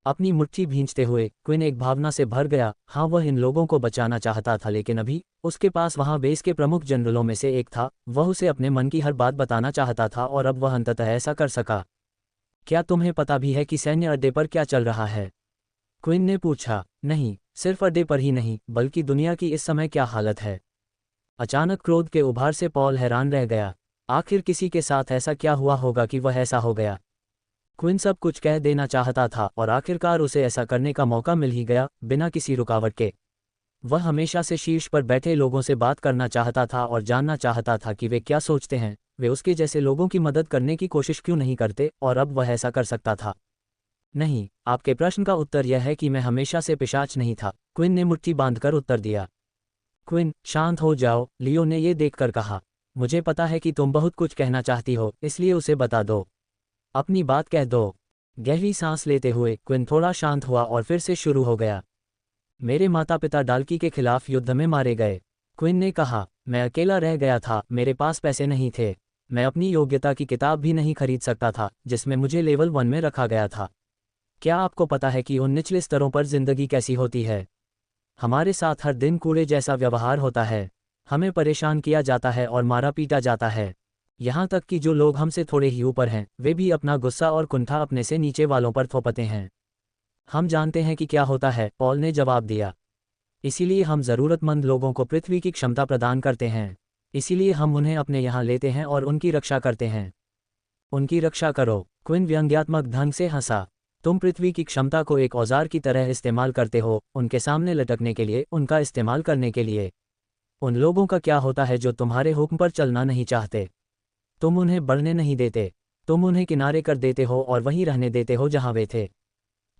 अपनी मुट्ठी भींचते हुए क्विन एक भावना से भर गया। हाँ, वह इन लोगों को बचाना चाहता था, लेकिन अभी उसके पास वहाँ बेस के प्रमुख जनरलों में से एक था। वह उसे अपने मन की हर बात बताना चाहता था और अब वह अंततः ऐसा कर सका। क्या तुम्हें पता भी है कि सैन्य अड्डे पर क्या चल रहा है? क्विन ने पूछा। नहीं, सिर्फ अड्डे पर ही नहीं, बल्कि दुनिया की इस समय क्या हालत है। अचानक क्रोध के उभार से पॉल हैरान रह गया। आखिर किसी के साथ ऐसा क्या हुआ होगा कि वह ऐसा हो गया? क्विन सब कुछ कह देना चाहता था और आखिरकार उसे ऐसा करने का मौका मिल ही गया, बिना किसी रुकावट के। वह हमेशा से शीर्ष पर बैठे लोगों से बात करना चाहता था और जानना चाहता था कि वे क्या सोचते हैं, वे उसके जैसे लोगों की मदद करने की कोशिश क्यों नहीं करते, और अब वह ऐसा कर सकता था। नहीं, आपके प्रश्न का उत्तर यह है कि मैं हमेशा से पिशाच नहीं था, क्विन ने मुट्ठी बांधकर उत्तर दिया। क्विन, शांत हो जाओ, लियो ने ये देखकर कहा। मुझे पता है कि तुम बहुत कुछ कहना चाहती हो, इसलिए उसे बता दो। अपनी बात कह दो। गहरी सांस लेते हुए क्विन थोड़ा शांत हुआ और फिर से शुरू हो गया। मेरे माता पिता डाल्की के खिलाफ युद्ध में मारे गए, क्विन ने कहा। मैं अकेला रह गया था, मेरे पास पैसे नहीं थे, मैं अपनी योग्यता की किताब भी नहीं खरीद सकता था, जिसमें मुझे लेवल 1 में रखा गया था। क्या आपको पता है कि उन निचले स्तरों पर जिंदगी कैसी होती है? हमारे साथ हर दिन कूड़े जैसा व्यवहार होता है, हमें परेशान किया जाता है और मारा पीटा जाता है। यहाँ तक कि जो लोग हमसे थोड़े ही ऊपर हैं, वे भी अपना गुस्सा और कुंठा अपने से नीचे वालों पर थोपते हैं। हम जानते हैं कि क्या होता है, पॉल ने जवाब दिया। इसीलिए हम ज़रूरतमंद लोगों को पृथ्वी की क्षमता प्रदान करते हैं। इसीलिए हम उन्हें अपने यहाँ लेते हैं और उनकी रक्षा करते हैं। उनकी रक्षा करो, क्विन व्यंग्यात्मक ढंग से हंसा। तुम पृथ्वी की क्षमता को एक औजार की तरह इस्तेमाल करते हो, उनके सामने लटकने के लिए, उनका इस्तेमाल करने के लिए। उन लोगों का क्या होता है जो तुम्हारे हुक्म पर चलना नहीं चाहते? तुम उन्हें बढ़ने नहीं देते, तुम उन्हें किनारे कर देते हो और वहीं रहने देते हो जहां वे थे।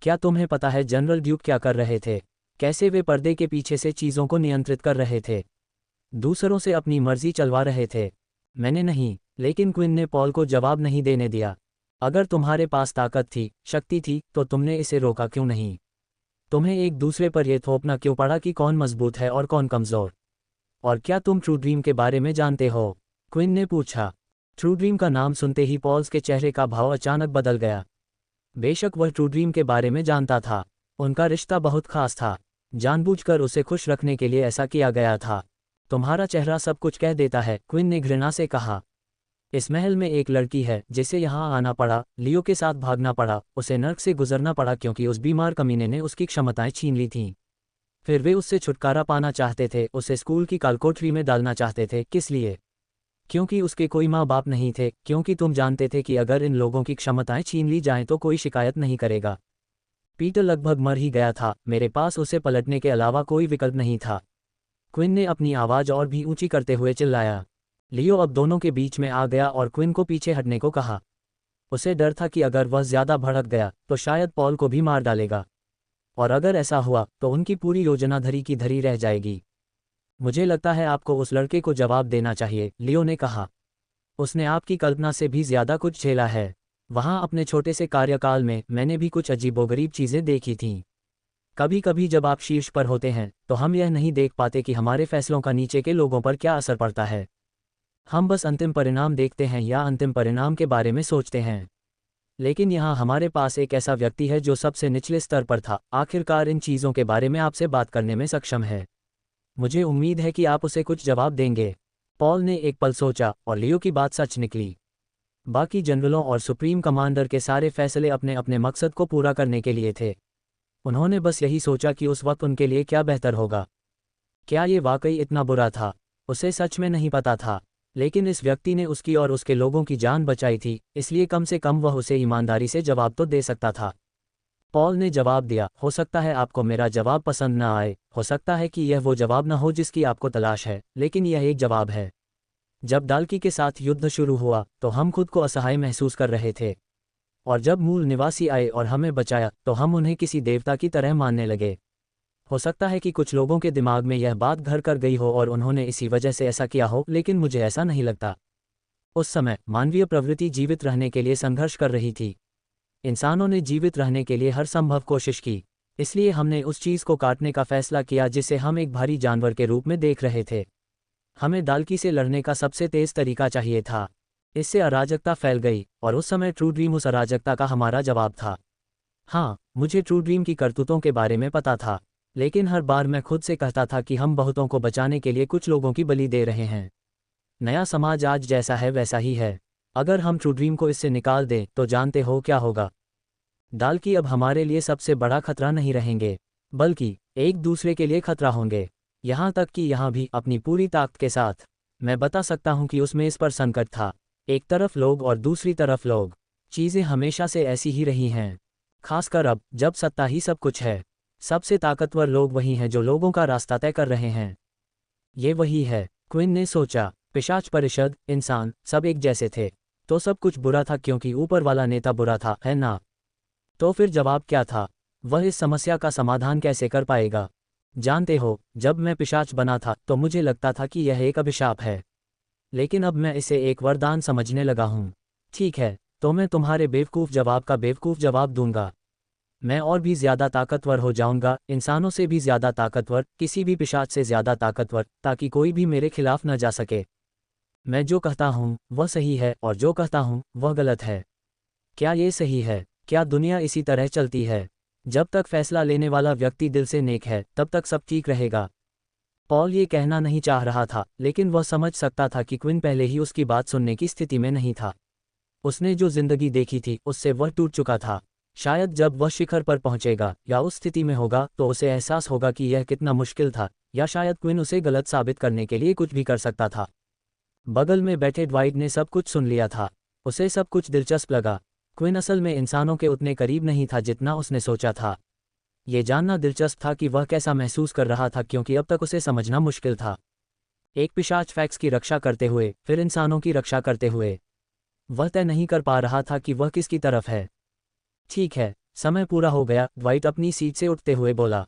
क्या तुम्हें पता है जनरल ड्यूक क्या कर रहे थे? कैसे वे पर्दे के पीछे से चीज़ों को नियंत्रित कर रहे थे, दूसरों से अपनी मर्जी चलवा रहे थे? मैंने नहीं, लेकिन क्विन ने पॉल को जवाब नहीं देने दिया। अगर तुम्हारे पास ताकत थी, शक्ति थी, तो तुमने इसे रोका क्यों नहीं? तुम्हें एक दूसरे पर यह थोपना क्यों पड़ा कि कौन मजबूत है और कौन कमज़ोर? और क्या तुम ट्रू ड्रीम के बारे में जानते हो? क्विन ने पूछा। ट्रू ड्रीम का नाम सुनते ही पॉल्स के चेहरे का भाव अचानक बदल गया। बेशक वह ट्रू ड्रीम के बारे में जानता था। उनका रिश्ता बहुत खास था, जानबूझकर उसे खुश रखने के लिए ऐसा किया गया था। तुम्हारा चेहरा सब कुछ कह देता है, क्विन ने घृणा से कहा। इस महल में एक लड़की है जिसे यहाँ आना पड़ा, लियो के साथ भागना पड़ा, उसे नर्क से गुजरना पड़ा क्योंकि उस बीमार कमीने ने उसकी क्षमताएं छीन ली थीं। फिर वे उससे छुटकारा पाना चाहते थे, उसे स्कूल की कालकोठरी में डालना चाहते थे। किस लिए? क्योंकि उसके कोई माँ बाप नहीं थे, क्योंकि तुम जानते थे कि अगर इन लोगों की क्षमताएं छीन ली जाएं तो कोई शिकायत नहीं करेगा। पीटर लगभग मर ही गया था, मेरे पास उसे पलटने के अलावा कोई विकल्प नहीं था। क्विन ने अपनी आवाज़ और भी ऊंची करते हुए चिल्लाया। लियो अब दोनों के बीच में आ गया और क्विन को पीछे हटने को कहा। उसे डर था कि अगर वह ज्यादा भड़क गया तो शायद पॉल को भी मार डालेगा, और अगर ऐसा हुआ तो उनकी पूरी योजना धरी की धरी रह जाएगी। मुझे लगता है आपको उस लड़के को जवाब देना चाहिए, लियो ने कहा। उसने आपकी कल्पना से भी ज्यादा कुछ झेला है। वहां अपने छोटे से कार्यकाल में मैंने भी कुछ अजीबोगरीब चीजें देखी थीं। कभी कभी जब आप शीर्ष पर होते हैं तो हम यह नहीं देख पाते कि हमारे फैसलों का नीचे के लोगों पर क्या असर पड़ता है। हम बस अंतिम परिणाम देखते हैं या अंतिम परिणाम के बारे में सोचते हैं। लेकिन यहाँ हमारे पास एक ऐसा व्यक्ति है जो सबसे निचले स्तर पर था, आखिरकार इन चीज़ों के बारे में आपसे बात करने में सक्षम है। मुझे उम्मीद है कि आप उसे कुछ जवाब देंगे। पॉल ने एक पल सोचा और लियो की बात सच निकली। बाकी जनरलों और सुप्रीम कमांडर के सारे फैसले अपने अपने मकसद को पूरा करने के लिए थे। उन्होंने बस यही सोचा कि उस वक्त उनके लिए क्या बेहतर होगा। क्या ये वाकई इतना बुरा था? उसे सच में नहीं पता था, लेकिन इस व्यक्ति ने उसकी और उसके लोगों की जान बचाई थी, इसलिए कम से कम वह उसे ईमानदारी से जवाब तो दे सकता था। पॉल ने जवाब दिया, हो सकता है आपको मेरा जवाब पसंद न आए, हो सकता है कि यह वो जवाब न हो जिसकी आपको तलाश है, लेकिन यह एक जवाब है। जब डाल्की के साथ युद्ध शुरू हुआ तो हम खुद को असहाय महसूस कर रहे थे, और जब मूल निवासी आए और हमें बचाया तो हम उन्हें किसी देवता की तरह मानने लगे। हो सकता है कि कुछ लोगों के दिमाग में यह बात घर कर गई हो और उन्होंने इसी वजह से ऐसा किया हो, लेकिन मुझे ऐसा नहीं लगता। उस समय मानवीय प्रवृत्ति जीवित रहने के लिए संघर्ष कर रही थी। इंसानों ने जीवित रहने के लिए हर संभव कोशिश की, इसलिए हमने उस चीज़ को काटने का फैसला किया जिसे हम एक भारी जानवर के रूप में देख रहे थे। हमें दाल्की से लड़ने का सबसे तेज तरीका चाहिए था। इससे अराजकता फैल गई, और उस समय ट्रू ड्रीम उस अराजकता का हमारा जवाब था। हाँ, मुझे ट्रू ड्रीम की करतूतों के बारे में पता था, लेकिन हर बार मैं खुद से कहता था कि हम बहुतों को बचाने के लिए कुछ लोगों की बलि दे रहे हैं। नया समाज आज जैसा है वैसा ही है। अगर हम ट्रू ड्रीम को इससे निकाल दें तो जानते हो क्या होगा? दाल्की अब हमारे लिए सबसे बड़ा खतरा नहीं रहेंगे, बल्कि एक दूसरे के लिए खतरा होंगे। यहाँ तक कि यहाँ भी अपनी पूरी ताकत के साथ मैं बता सकता हूँ कि उसमें इस पर संकट था। एक तरफ लोग और दूसरी तरफ लोग। चीज़ें हमेशा से ऐसी ही रही हैं, खासकर अब जब सत्ता ही सब कुछ है। सबसे ताकतवर लोग वही हैं जो लोगों का रास्ता तय कर रहे हैं। ये वही है, क्विन ने सोचा। पिशाच परिषद, इंसान, सब एक जैसे थे। तो सब कुछ बुरा था क्योंकि ऊपर वाला नेता बुरा था, है ना? तो फिर जवाब क्या था? वह इस समस्या का समाधान कैसे कर पाएगा? जानते हो, जब मैं पिशाच बना था तो मुझे लगता था कि यह एक अभिशाप है, लेकिन अब मैं इसे एक वरदान समझने लगा हूँ। ठीक है, तो मैं तुम्हारे बेवकूफ़ जवाब का बेवकूफ़ जवाब दूंगा। मैं और भी ज़्यादा ताकतवर हो जाऊंगा, इंसानों से भी ज़्यादा ताकतवर, किसी भी पिशाच से ज़्यादा ताकतवर, ताकि कोई भी मेरे खिलाफ न जा सके। मैं जो कहता हूँ वह सही है और जो कहता हूँ वह गलत है। क्या ये सही है? क्या दुनिया इसी तरह चलती है? जब तक फैसला लेने वाला व्यक्ति दिल से नेक है तब तक सब ठीक रहेगा। पॉल ये कहना नहीं चाह रहा था, लेकिन वह समझ सकता था कि क्विन पहले ही उसकी बात सुनने की स्थिति में नहीं था। उसने जो जिंदगी देखी थी उससे वह टूट चुका था। शायद जब वह शिखर पर पहुंचेगा या उस स्थिति में होगा तो उसे एहसास होगा कि यह कितना मुश्किल था, या शायद क्विन उसे गलत साबित करने के लिए कुछ भी कर सकता था। बगल में बैठे ड्वाइट ने सब कुछ सुन लिया था। उसे सब कुछ दिलचस्प लगा। क्विन असल में इंसानों के उतने करीब नहीं था जितना उसने सोचा था। ये जानना दिलचस्प था कि वह कैसा महसूस कर रहा था, क्योंकि अब तक उसे समझना मुश्किल था। एक पिशाच फैक्स की रक्षा करते हुए फिर इंसानों की रक्षा करते हुए वह तय नहीं कर पा रहा था कि वह किसकी तरफ है। ठीक है, समय पूरा हो गया, ड्वाइट अपनी सीट से उठते हुए बोला।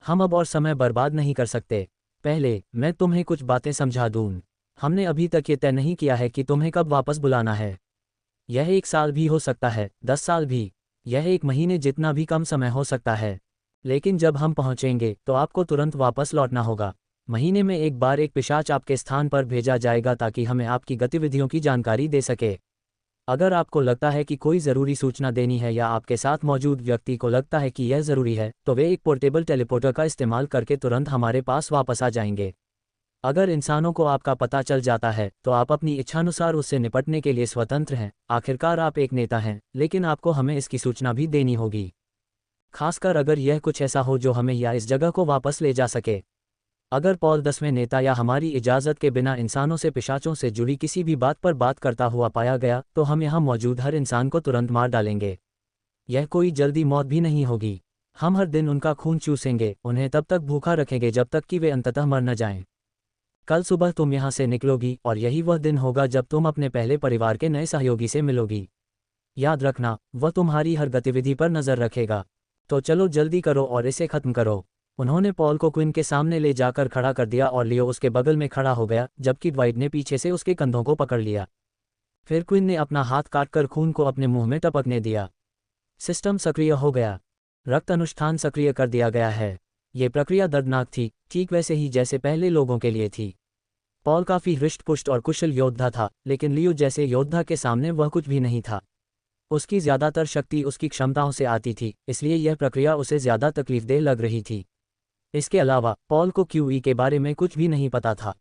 हम अब और समय बर्बाद नहीं कर सकते। पहले मैं तुम्हें कुछ बातें समझा दूं। हमने अभी तक ये तय नहीं किया है कि तुम्हें कब वापस बुलाना है। यह 1 साल भी हो सकता है, 10 साल भी, यह 1 महीने जितना भी कम समय हो सकता है। लेकिन जब हम पहुंचेंगे तो आपको तुरंत वापस लौटना होगा। महीने में एक बार एक पिशाच आपके स्थान पर भेजा जाएगा ताकि हमें आपकी गतिविधियों की जानकारी दे सके। अगर आपको लगता है कि कोई ज़रूरी सूचना देनी है या आपके साथ मौजूद व्यक्ति को लगता है कि यह ज़रूरी है, तो वे एक पोर्टेबल टेलीपोर्टर का इस्तेमाल करके तुरंत हमारे पास वापस आ जाएंगे। अगर इंसानों को आपका पता चल जाता है तो आप अपनी इच्छानुसार उससे निपटने के लिए स्वतंत्र हैं। आखिरकार आप एक नेता हैं, लेकिन आपको हमें इसकी सूचना भी देनी होगी, खासकर अगर यह कुछ ऐसा हो जो हमें या इस जगह को वापस ले जा सके। अगर पॉल 10वें नेता या हमारी इजाज़त के बिना इंसानों से पिशाचों से जुड़ी किसी भी बात पर बात करता हुआ पाया गया तो हम यहाँ मौजूद हर इंसान को तुरंत मार डालेंगे। यह कोई जल्दी मौत भी नहीं होगी। हम हर दिन उनका खून चूसेंगे, उन्हें तब तक भूखा रखेंगे जब तक कि वे अंततः मर न जाएं। कल सुबह तुम यहाँ से निकलोगी और यही वह दिन होगा जब तुम अपने पहले परिवार के नए सहयोगी से मिलोगी। याद रखना, वह तुम्हारी हर गतिविधि पर नज़र रखेगा। तो चलो जल्दी करो और इसे खत्म करो। उन्होंने पॉल को क्विन के सामने ले जाकर खड़ा कर दिया और लियो उसके बगल में खड़ा हो गया, जबकि ड्वाइट ने पीछे से उसके कंधों को पकड़ लिया। फिर क्विन ने अपना हाथ काटकर खून को अपने मुंह में टपकने दिया। सिस्टम सक्रिय हो गया। रक्त अनुष्ठान सक्रिय कर दिया गया है। ये प्रक्रिया दर्दनाक थी, ठीक वैसे ही जैसे पहले लोगों के लिए थी। पॉल काफी हृष्ट-पुष्ट और कुशल योद्धा था, लेकिन लियो जैसे योद्धा के सामने वह कुछ भी नहीं था। उसकी ज्यादातर शक्ति उसकी क्षमताओं से आती थी, इसलिए यह प्रक्रिया उसे ज्यादा तकलीफदेह लग रही थी। इसके अलावा पॉल को क्यूई के बारे में कुछ भी नहीं पता था।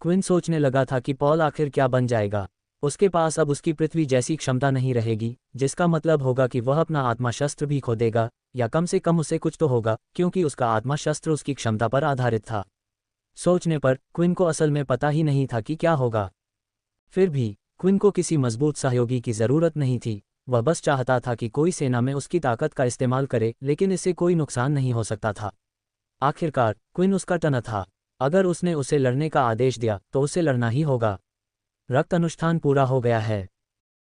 क्विन सोचने लगा था कि पॉल आखिर क्या बन जाएगा। उसके पास अब उसकी पृथ्वी जैसी क्षमता नहीं रहेगी, जिसका मतलब होगा कि वह अपना आत्मा शस्त्र भी खो देगा, या कम से कम उसे कुछ तो होगा, क्योंकि उसका आत्मा शस्त्र उसकी क्षमता पर आधारित था। सोचने पर क्विन को असल में पता ही नहीं था कि क्या होगा। फिर भी क्विन को किसी मजबूत सहयोगी की ज़रूरत नहीं थी। वह बस चाहता था कि कोई सेना में उसकी ताकत का इस्तेमाल करे, लेकिन इससे कोई नुकसान नहीं हो सकता था। आखिरकार क्विन उसका टना था। अगर उसने उसे लड़ने का आदेश दिया तो उसे लड़ना ही होगा। रक्त अनुष्ठान पूरा हो गया है।